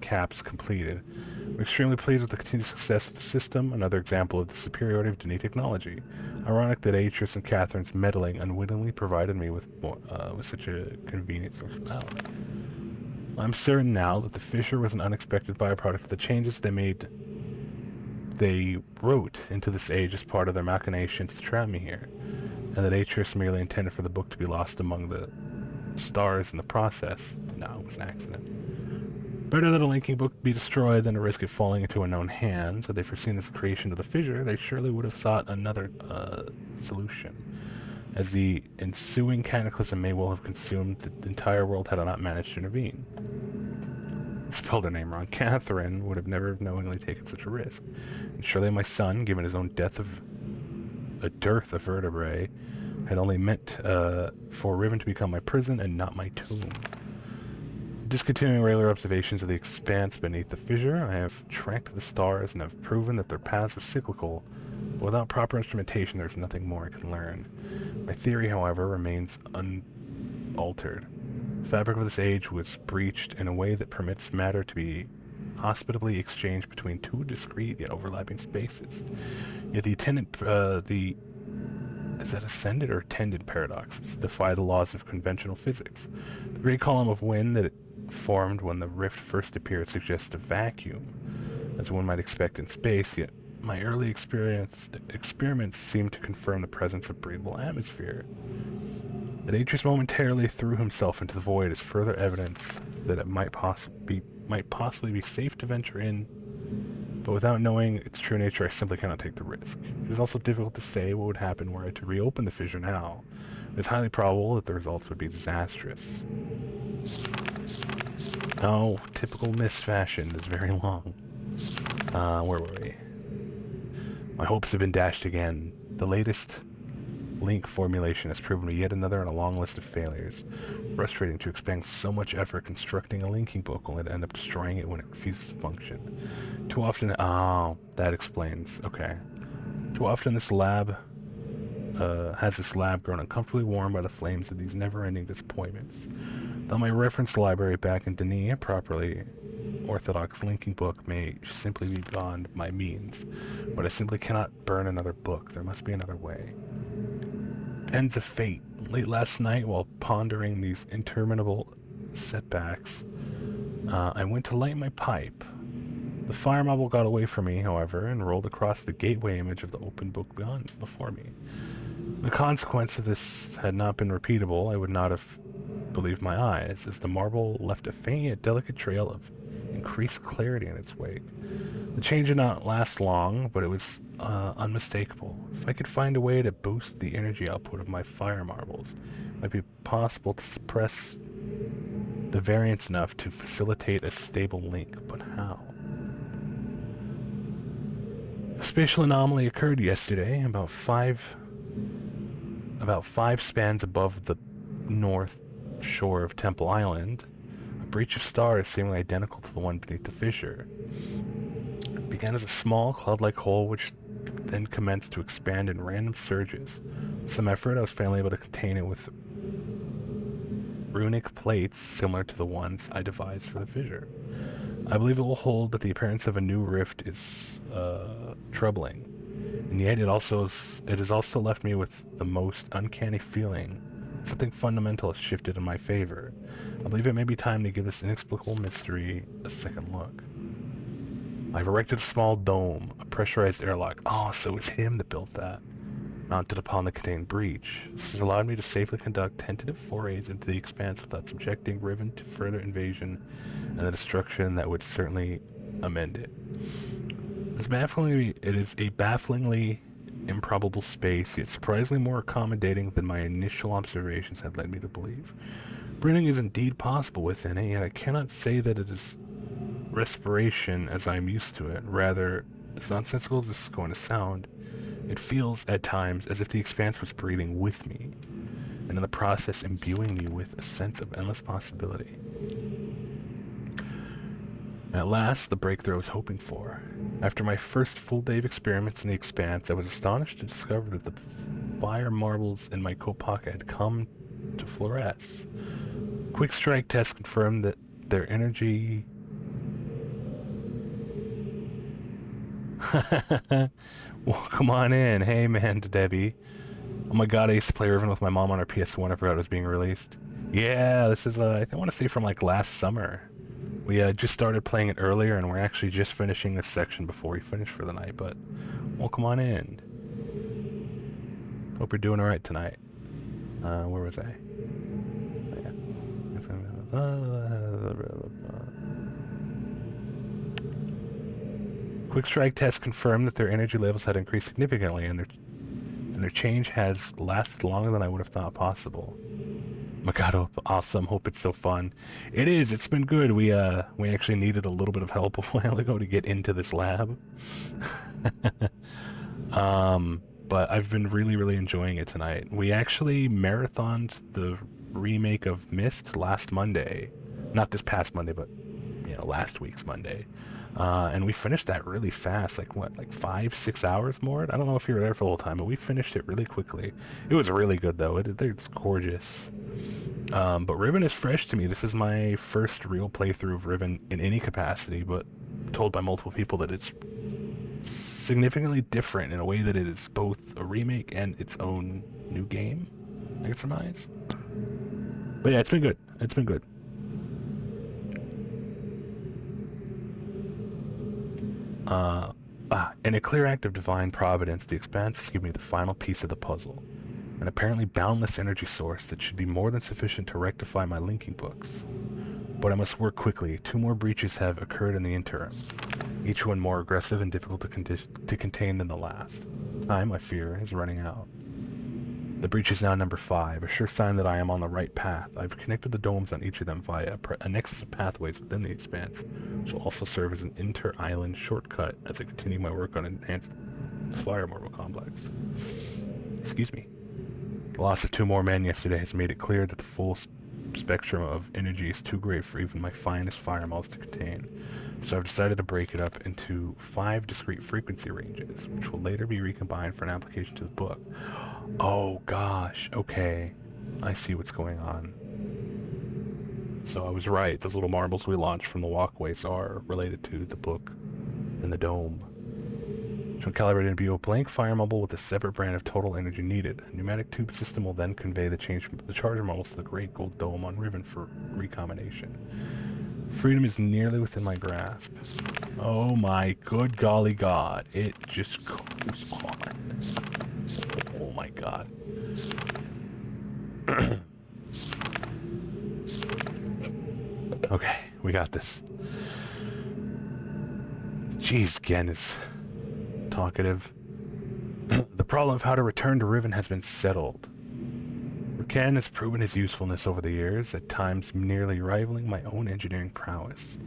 caps completed. I'm extremely pleased with the continued success of the system, another example of the superiority of Dani technology. Ironic that Atreus and Catherine's meddling unwittingly provided me with such a convenient source of power. I'm certain now that the fissure was an unexpected byproduct of the changes they wrote into this age as part of their machinations to trap me here, and that Atreus merely intended for the book to be lost among the stars in the process. No, it was an accident. Better that a linking book be destroyed than to risk it falling into unknown hands. Had they foreseen this creation of the fissure, they surely would have sought another solution. As the ensuing cataclysm may well have consumed the entire world had I not managed to intervene. Spelled her name wrong. Catherine would have never knowingly taken such a risk. And surely my son, given his own death of a dearth of vertebrae, had only meant for Riven to become my prison and not my tomb. Discontinuing regular observations of the expanse beneath the fissure, I have tracked the stars and have proven that their paths are cyclical. But without proper instrumentation, there's nothing more I can learn. My theory, however, remains unaltered. The fabric of this age was breached in a way that permits matter to be hospitably exchanged between two discrete yet overlapping spaces. Yet the is that ascended or attended paradoxes defy the laws of conventional physics. The great column of wind that it formed when the rift first appeared suggests a vacuum, as one might expect in space, yet my early experiments seem to confirm the presence of breathable atmosphere. That Atreus momentarily threw himself into the void is further evidence that it might possibly be safe to venture in, but without knowing its true nature, I simply cannot take the risk. It is also difficult to say what would happen were I to reopen the fissure now. It is highly probable that the results would be disastrous. Oh, typical Myst fashion is very long. Where were we? My hopes have been dashed again. The latest link formulation has proven to be yet another in a long list of failures. Frustrating to expend so much effort constructing a linking book only to end up destroying it when it refuses to function. Too often... Oh, that explains. Okay. Too often this lab... has this lab grown uncomfortably warm by the flames of these never-ending disappointments. Though my reference library back in Denis, a properly orthodox linking book, may simply be beyond my means, but I simply cannot burn another book. There must be another way. Ends of fate. Late last night, while pondering these interminable setbacks, I went to light my pipe. The fire marble got away from me, however, and rolled across the gateway image of the open book before me. The consequence of this had not been repeatable. I would not have believed my eyes, as the marble left a faint yet delicate trail of increased clarity in its wake. The change did not last long, but it was unmistakable. If I could find a way to boost the energy output of my fire marbles, it might be possible to suppress the variance enough to facilitate a stable link, but how? A spatial anomaly occurred yesterday, about five spans above the north shore of Temple Island. A breach of stars seemingly identical to the one beneath the fissure. It began as a small, cloud-like hole which then commenced to expand in random surges. With some effort, I was finally able to contain it with runic plates similar to the ones I devised for the fissure. I believe it will hold that the appearance of a new rift is troubling, and yet it has also left me with the most uncanny feeling. Something fundamental has shifted in my favor. I believe it may be time to give this inexplicable mystery a second look. I've erected a small dome, a pressurized airlock. Oh, so it was him that built that. Mounted upon the contained breach. This has allowed me to safely conduct tentative forays into the expanse without subjecting Riven to further invasion and the destruction that would certainly amend it. It is a bafflingly improbable space, yet surprisingly more accommodating than my initial observations had led me to believe. Breathing is indeed possible within it, yet I cannot say that it is respiration as I am used to it. Rather, as nonsensical as this is going to sound, it feels at times as if the expanse was breathing with me, and in the process imbuing me with a sense of endless possibility. At last, the breakthrough I was hoping for. After my first full day of experiments in the expanse, I was astonished to discover that the fire marbles in my coat pocket had come to fluoresce. Quick strike tests confirmed that their energy... Welcome on in. Hey man, to Debbie. Oh my god, I used to play Riven with my mom on her PS1. I forgot it was being released. Yeah, this is, I want to say from like last summer. We just started playing it earlier, and we're actually just finishing this section before we finish for the night, but welcome on in. Hope you're doing alright tonight. Where was I? Quick strike tests confirmed that their energy levels had increased significantly, and their change has lasted longer than I would have thought possible. My god, awesome. Hope it's so fun. It is. It's been good. We actually needed a little bit of help a while ago to get into this lab. But I've been really enjoying it tonight. We actually marathoned the remake of Myst last Monday. Not this past Monday, but last week's Monday. And we finished that really fast, like 5-6 hours more? I don't know if you were there for the whole time, but we finished it really quickly. It was really good though. It's gorgeous. But Riven is fresh to me. This is my first real playthrough of Riven in any capacity, but told by multiple people that it's significantly different in a way that it is both a remake and its own new game, I could surmise. But yeah, it's been good. It's been good. In a clear act of divine providence, the Expanse has given me the final piece of the puzzle. An apparently boundless energy source that should be more than sufficient to rectify my linking books. But I must work quickly. 2 more breaches have occurred in the interim, each one more aggressive and difficult to contain than the last. Time, I fear, is running out. The breach is now number 5, a sure sign that I am on the right path. I've connected the domes on each of them via a nexus of pathways within the Expanse, which will also serve as an inter-island shortcut as I continue my work on enhanced Spire Mortal Complex. Excuse me. The loss of 2 more men yesterday has made it clear that the full spectrum of energy is too great for even my finest fireballs to contain. So I've decided to break it up into 5 discrete frequency ranges, which will later be recombined for an application to the book. Oh gosh, okay. I see what's going on. So I was right, those little marbles we launched from the walkways are related to the book and the dome. Which when calibrated to be a blank fire marble with a separate brand of total energy needed. A pneumatic tube system will then convey the charger marbles to the great gold dome on Riven for recombination. Freedom is nearly within my grasp. Oh my good golly god, it just goes on. Oh my god. Okay, we got this. Jeez, Gen is talkative. The problem of how to return to Riven has been settled. Ken has proven his usefulness over the years, at times nearly rivaling my own engineering prowess.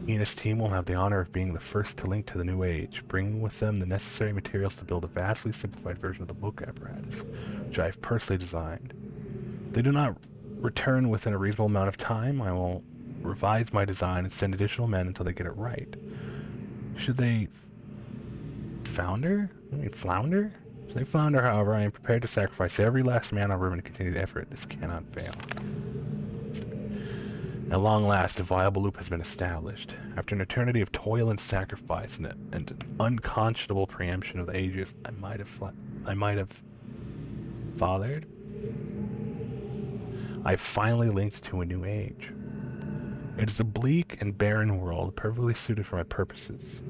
He and his team will have the honor of being the first to link to the new age, bringing with them the necessary materials to build a vastly simplified version of the book apparatus, which I have personally designed. If they do not return within a reasonable amount of time, I will revise my design and send additional men until they get it right. Should they flounder? Should they flounder, however, I am prepared to sacrifice every last man on Riven to continue the effort. This cannot fail. At long last, a viable loop has been established. After an eternity of toil and sacrifice and an unconscionable preemption of the ages, I might have fathered. I finally linked to a new age. It is a bleak and barren world, perfectly suited for my purposes.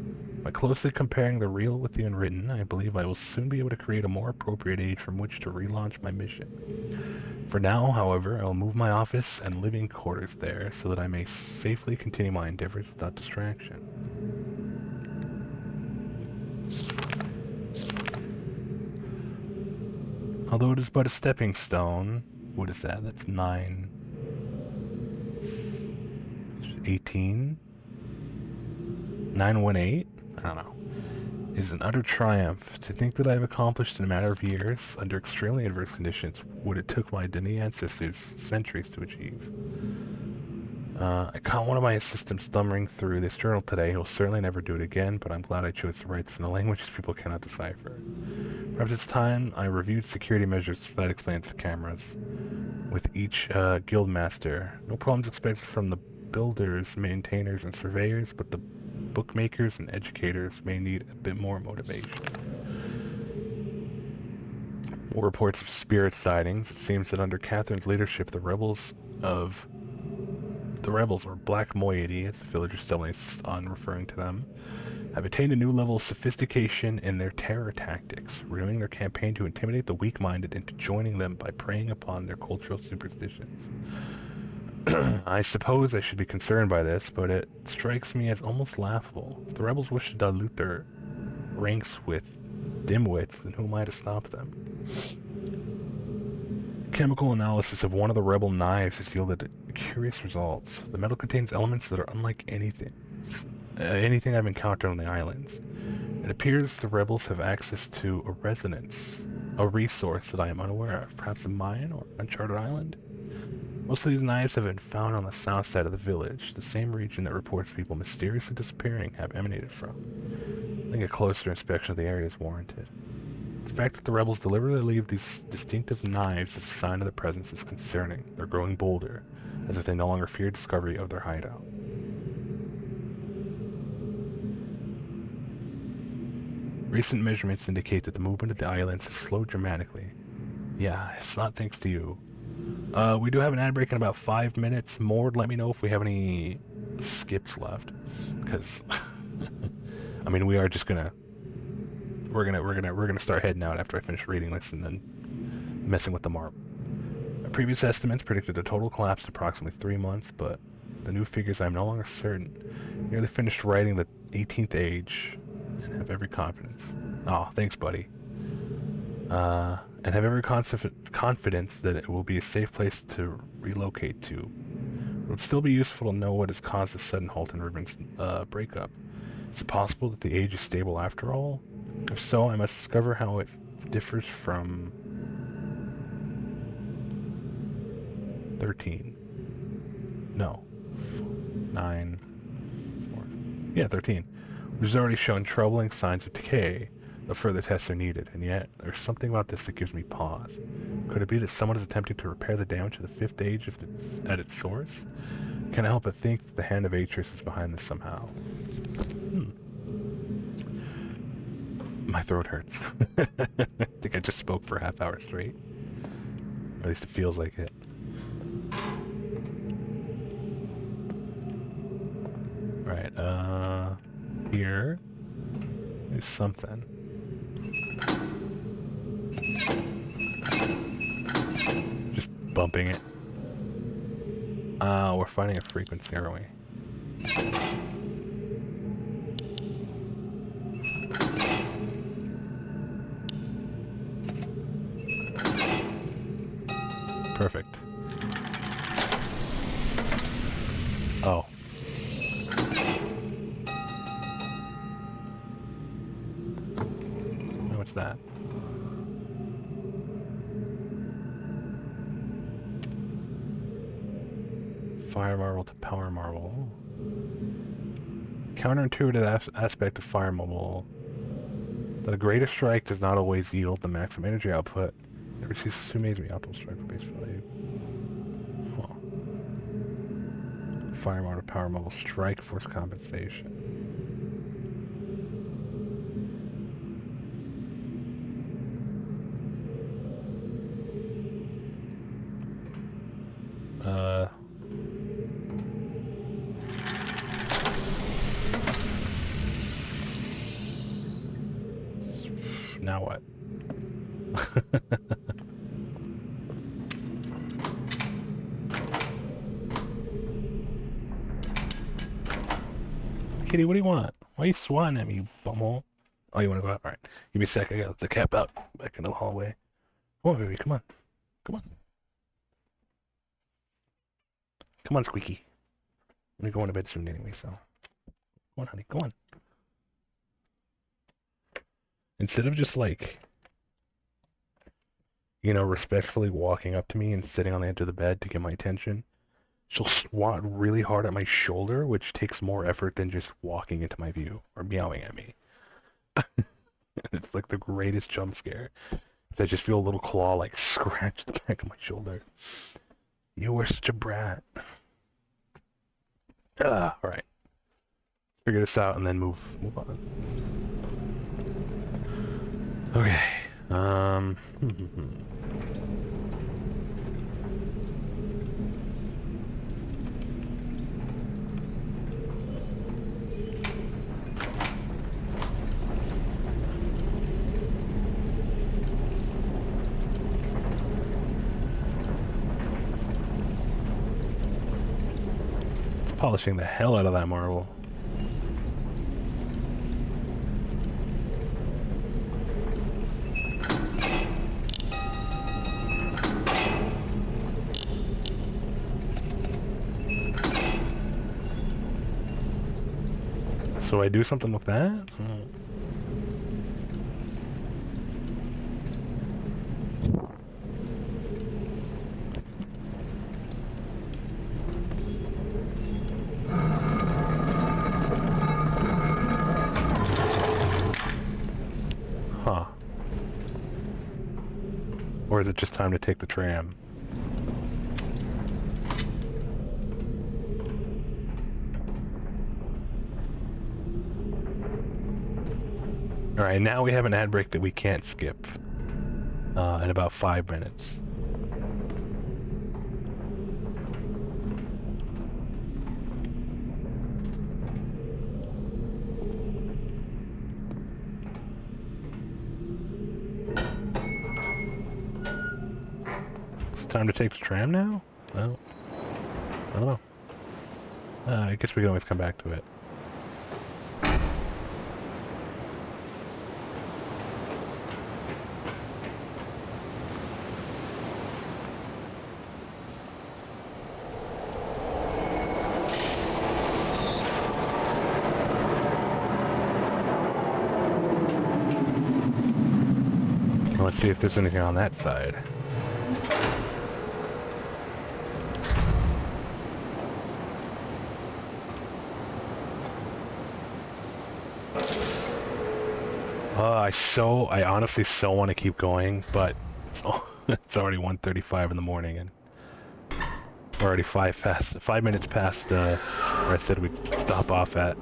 By closely comparing the real with the unwritten, I believe I will soon be able to create a more appropriate age from which to relaunch my mission. For now, however, I will move my office and living quarters there so that I may safely continue my endeavors without distraction. Although it is but a stepping stone, what is that? That's 9... 18? 918? I don't know. Is an utter triumph. To think that I have accomplished in a matter of years, under extremely adverse conditions, what it took my Dani ancestors centuries to achieve. I caught one of my assistants thumbing through this journal today. He'll certainly never do it again, but I'm glad I chose to write this in a language people cannot decipher. Perhaps it's time I reviewed security measures. That explains the cameras. With each guildmaster. No problems expected from the builders, maintainers, and surveyors, but the bookmakers and educators may need a bit more motivation. More reports of spirit sightings. It seems that under Catherine's leadership, the rebels, or black moiety, as the villagers still insist on referring to them, have attained a new level of sophistication in their terror tactics, renewing their campaign to intimidate the weak-minded into joining them by preying upon their cultural superstitions. I suppose I should be concerned by this, but it strikes me as almost laughable. If the rebels wish to dilute their ranks with dimwits, then who am I to stop them? Chemical analysis of one of the rebel knives has yielded curious results. The metal contains elements that are unlike anything I've encountered on the islands. It appears the rebels have access to a resonance, a resource that I am unaware of, perhaps a mine or uncharted island. Most of these knives have been found on the south side of the village, the same region that reports people mysteriously disappearing have emanated from. I think a closer inspection of the area is warranted. The fact that the rebels deliberately leave these distinctive knives as a sign of their presence is concerning. They're growing bolder, as if they no longer fear discovery of their hideout. Recent measurements indicate that the movement of the islands has slowed dramatically. Yeah, it's not thanks to you. We do have an ad break in about 5 minutes. Mord, let me know if we have any skips left, because I mean, we are just gonna we're gonna start heading out after I finish reading this and then messing with the marble. Previous estimates predicted a total collapse in approximately 3 months, but the new figures I'm no longer certain. Nearly finished writing the 18th age, and have every confidence. Oh, thanks, buddy. And have every confidence that it will be a safe place to relocate to. It would still be useful to know what has caused the sudden halt in Riven's breakup. Is it possible that the age is stable after all? If so, I must discover how it differs from 13. No. 9. 4. Yeah, 13. Which has already shown troubling signs of decay. No further tests are needed, and yet there's something about this that gives me pause. Could it be that someone is attempting to repair the damage of the fifth age at its source? Can't help but think that the hand of Atreus is behind this somehow. My throat hurts. I think I just spoke for a half hour straight. Or at least it feels like it. Right, here. There's something. Just bumping it. We're finding a frequency, are we? Perfect. Oh. What's that? Fire marble to power marble. Counterintuitive aspect of fire marble. The greatest strike does not always yield the maximum energy output. Never ceases to amaze me. Optimal strike for base value. Huh. Fire marble to power marble. Strike force compensation. Now what? Kitty, what do you want? Why are you swatting at me, you bumhole? Oh, you want to go out? Alright. Give me a sec, I got the cap out back in the hallway. Come on, baby, come on. Come on. Come on, Squeaky. I'm going to bed soon anyway, so. Come on, honey, come on. Instead of just like, you know, respectfully walking up to me and sitting on the edge of the bed to get my attention, she'll swat really hard at my shoulder, which takes more effort than just walking into my view or meowing at me. It's like the greatest jump scare. I just feel a little claw like scratch the back of my shoulder. You were such a brat. Alright. Figure this out and then move on. Okay. polishing the hell out of that marble. So I do something with that? Oh. Huh. Or is it just time to take the tram? Alright, now we have an ad break that we can't skip. In about 5 minutes. It's time to take the tram now? Well, I don't know. I guess we can always come back to it. Let's see if there's anything on that side. I honestly so want to keep going, but it's already 1:35 in the morning, and we're already 5 minutes past where I said we'd stop off at.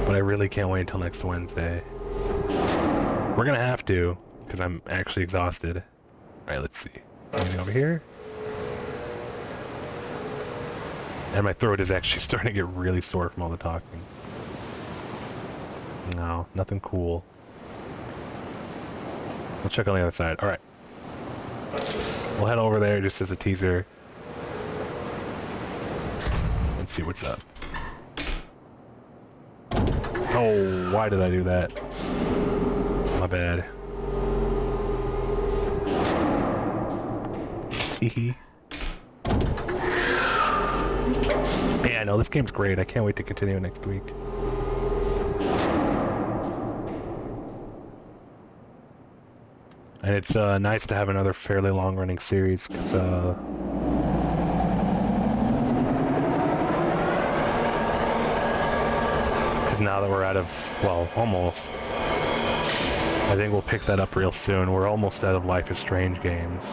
But I really can't wait until next Wednesday. We're gonna have to, because I'm actually exhausted. Alright, let's see. Anything over here? And my throat is actually starting to get really sore from all the talking. No, nothing cool. We'll check on the other side. Alright. We'll head over there just as a teaser. And see what's up. Oh, why did I do that? My bad. Teehee. Yeah, no, this game's great. I can't wait to continue next week. And it's nice to have another fairly long-running series, because now that we're out of, well, almost, I think we'll pick that up real soon. We're almost out of Life is Strange games.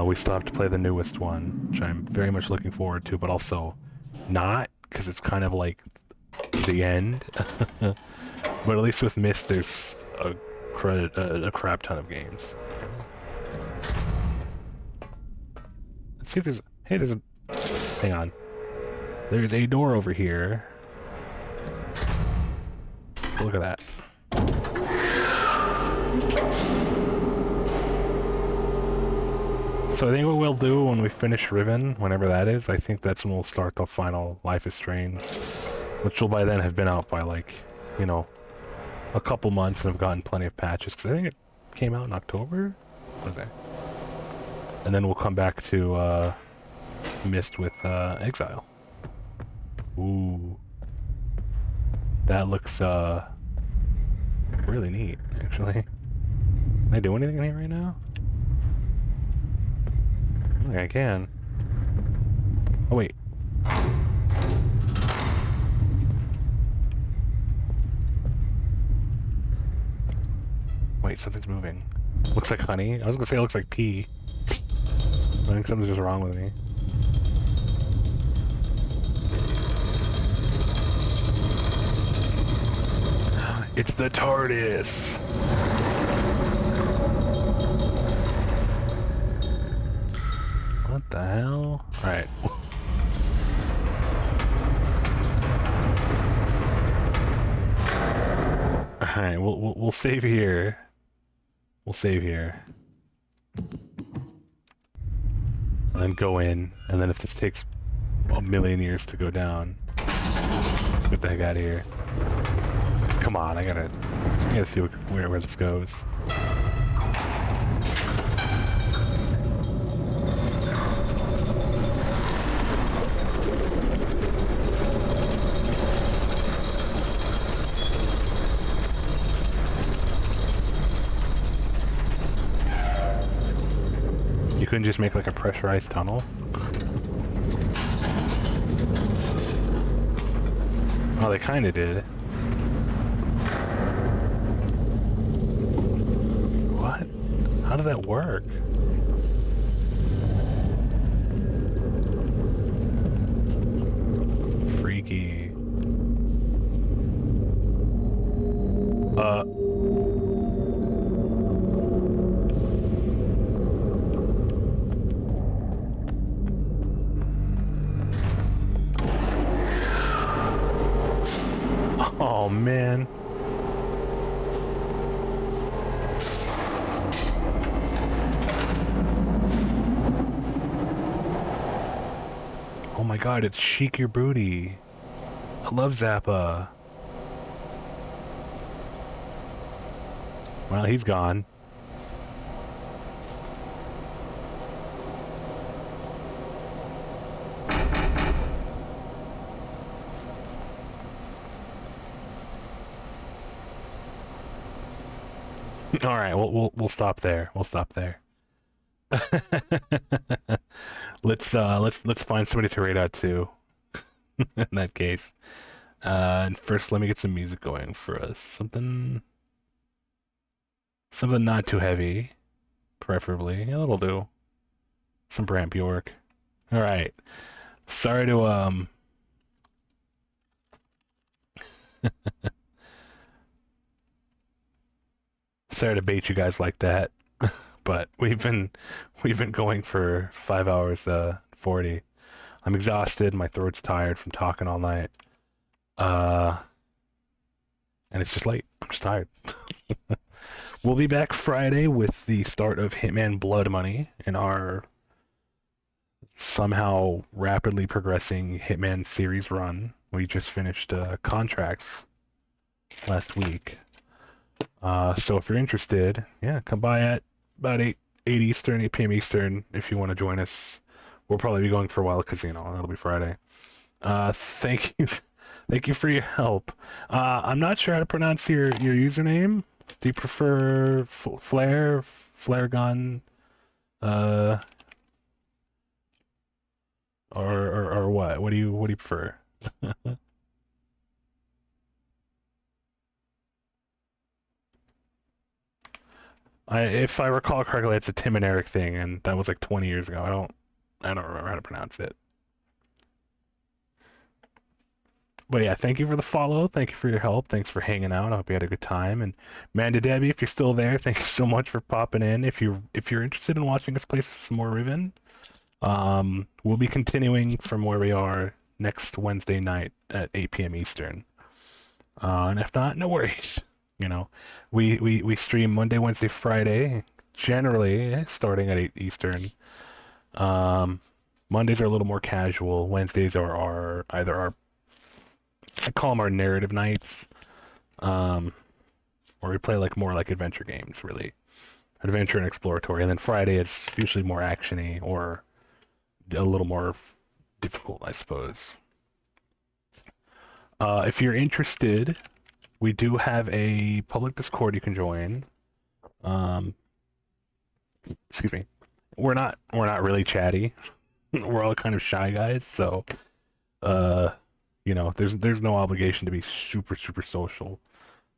We still have to play the newest one, which I'm very much looking forward to, but also not, because it's kind of like the end. But at least with Myst, there's a crap ton of games. Let's see if there's... Hey, there's a... Hang on. There's a door over here. Let's look at that. So I think what we'll do when we finish Riven, whenever that is, I think that's when we'll start the final Life is Strange. Which will by then have been out by, like, you know, a couple months and have gotten plenty of patches, because I think it came out in October? What was it? And then we'll come back to Myst with Exile. Ooh. That looks really neat, actually. Can I do anything in here right now? I don't think I can. Oh wait. Wait, something's moving. Looks like honey. I was gonna say it looks like pee. I think something's just wrong with me. It's the TARDIS! What the hell? Alright. Alright, we'll save here. We'll save here. And then go in, and then if this takes a million years to go down. Get the heck out of here. Come on, I gotta see where this goes. You couldn't just make like a pressurized tunnel? Oh, they kinda did. What? How does that work? Freaky. Oh, man. Oh my god, it's Chic Your Booty. I love Zappa. Well, he's gone. All right, we'll stop there. We'll stop there. Let's find somebody to raid out to. In that case. And first, let me get some music going for us. Something not too heavy, preferably. Yeah, that'll do. Some Bram Bjork. All right. Sorry to sorry to bait you guys like that, but we've been going for 5 hours 40. I'm exhausted. My throat's tired from talking all night. And it's just late. I'm just tired. We'll be back Friday with the start of Hitman Blood Money in our somehow rapidly progressing Hitman series run. We just finished contracts last week. So if you're interested, yeah, come by at about 8 Eastern, 8 p.m. Eastern if you want to join us. We'll probably be going for a while at Casino. That'll be Friday. Thank you. Thank you for your help. I'm not sure how to pronounce your username. Do you prefer Flare Gun, or what? What do you prefer? If I recall correctly, it's a Tim and Eric thing, and that was like 20 years ago. I don't remember how to pronounce it. But yeah, thank you for the follow. Thank you for your help. Thanks for hanging out. I hope you had a good time. And Manda Debbie, if you're still there, thank you so much for popping in. If you're interested in watching us play some more Riven, we'll be continuing from where we are next Wednesday night at 8 p.m. Eastern. And if not, no worries. You know, we stream Monday, Wednesday, Friday, generally starting at 8 Eastern. Mondays are a little more casual. Wednesdays are either our I call them our narrative nights, where we play like more like adventure games, really, adventure and exploratory. And then Friday is usually more actiony or a little more difficult, I suppose. If you're interested, we do have a public Discord you can join. Excuse me. We're not really chatty. We're all kind of shy guys, so you know, there's no obligation to be super social.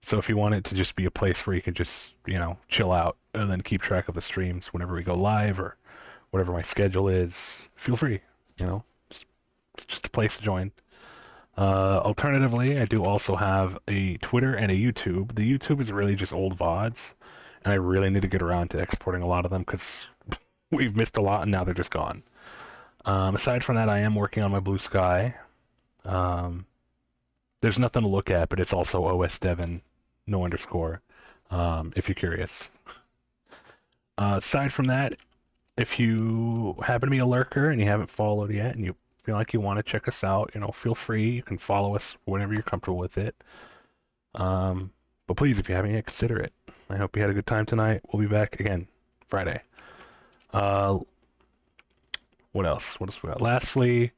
So if you want it to just be a place where you can just, you know, chill out and then keep track of the streams whenever we go live or whatever my schedule is, feel free. You know, it's just a place to join. Alternatively, I do also have a Twitter and a YouTube. The YouTube is really just old VODs, and I really need to get around to exporting a lot of them because we've missed a lot and now they're just gone. Aside from that, I am working on my Blue Sky. There's nothing to look at, but it's also OS Devon, no underscore, if you're curious. Aside from that, if you happen to be a lurker and you haven't followed yet and you feel like you want to check us out, feel free. You can follow us whenever you're comfortable with it. But please, if you haven't yet, consider it. I hope you had a good time tonight. We'll be back again Friday. What else? What else we got? Lastly,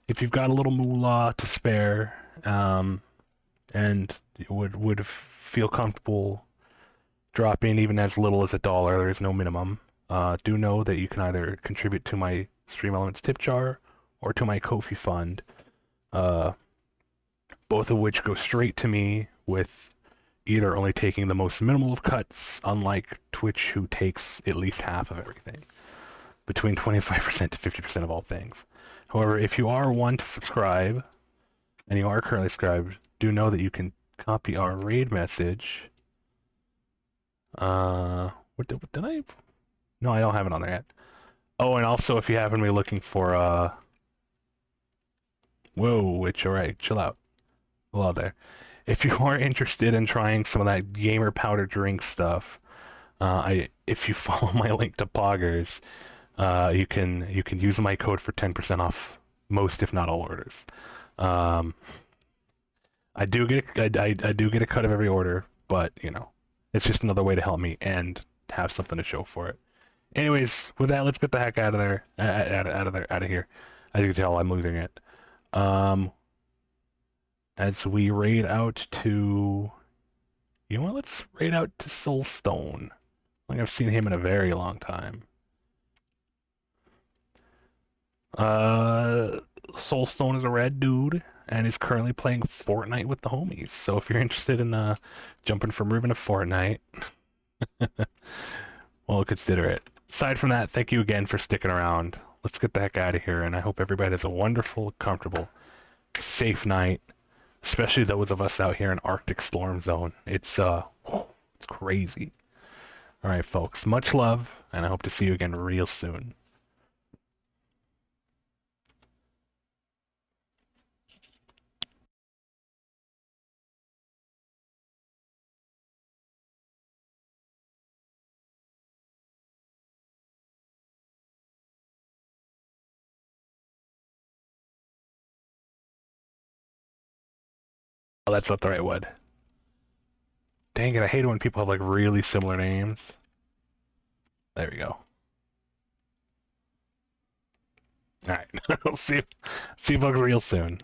if you've got a little moolah to spare, and you would feel comfortable dropping even as little as $1, there is no minimum. Do know that you can either contribute to my Stream Elements tip jar or to my Ko-fi fund, both of which go straight to me, with either only taking the most minimal of cuts, unlike Twitch, who takes at least half of everything, between 25% to 50% of all things. However, if you are one to subscribe, and you are currently subscribed, do know that you can copy our raid message. What did I? No, I don't have it on there yet. Oh, and also, if you happen to be looking for, whoa, Witch, alright, chill out. Hello there. If you are interested in trying some of that gamer powder drink stuff, if you follow my link to Poggers, you can use my code for 10% off most, if not all, orders. I do get a cut of every order, but it's just another way to help me and have something to show for it. Anyways, with that, let's get the heck out of there, out of here. As you can tell, I'm losing it. As we raid out to, let's raid out to Soulstone. I think I've seen him in a very long time. Soulstone is a red dude and is currently playing Fortnite with the homies. So if you're interested in jumping from Riven to Fortnite, well, consider it. Aside from that, thank you again for sticking around. Let's get the heck out of here, and I hope everybody has a wonderful, comfortable, safe night, especially those of us out here in Arctic Storm Zone. It's crazy. All right, folks, much love, and I hope to see you again real soon. Oh, that's not the right one. Dang it, I hate it when people have like really similar names. There we go. Alright, I'll see you folks real soon.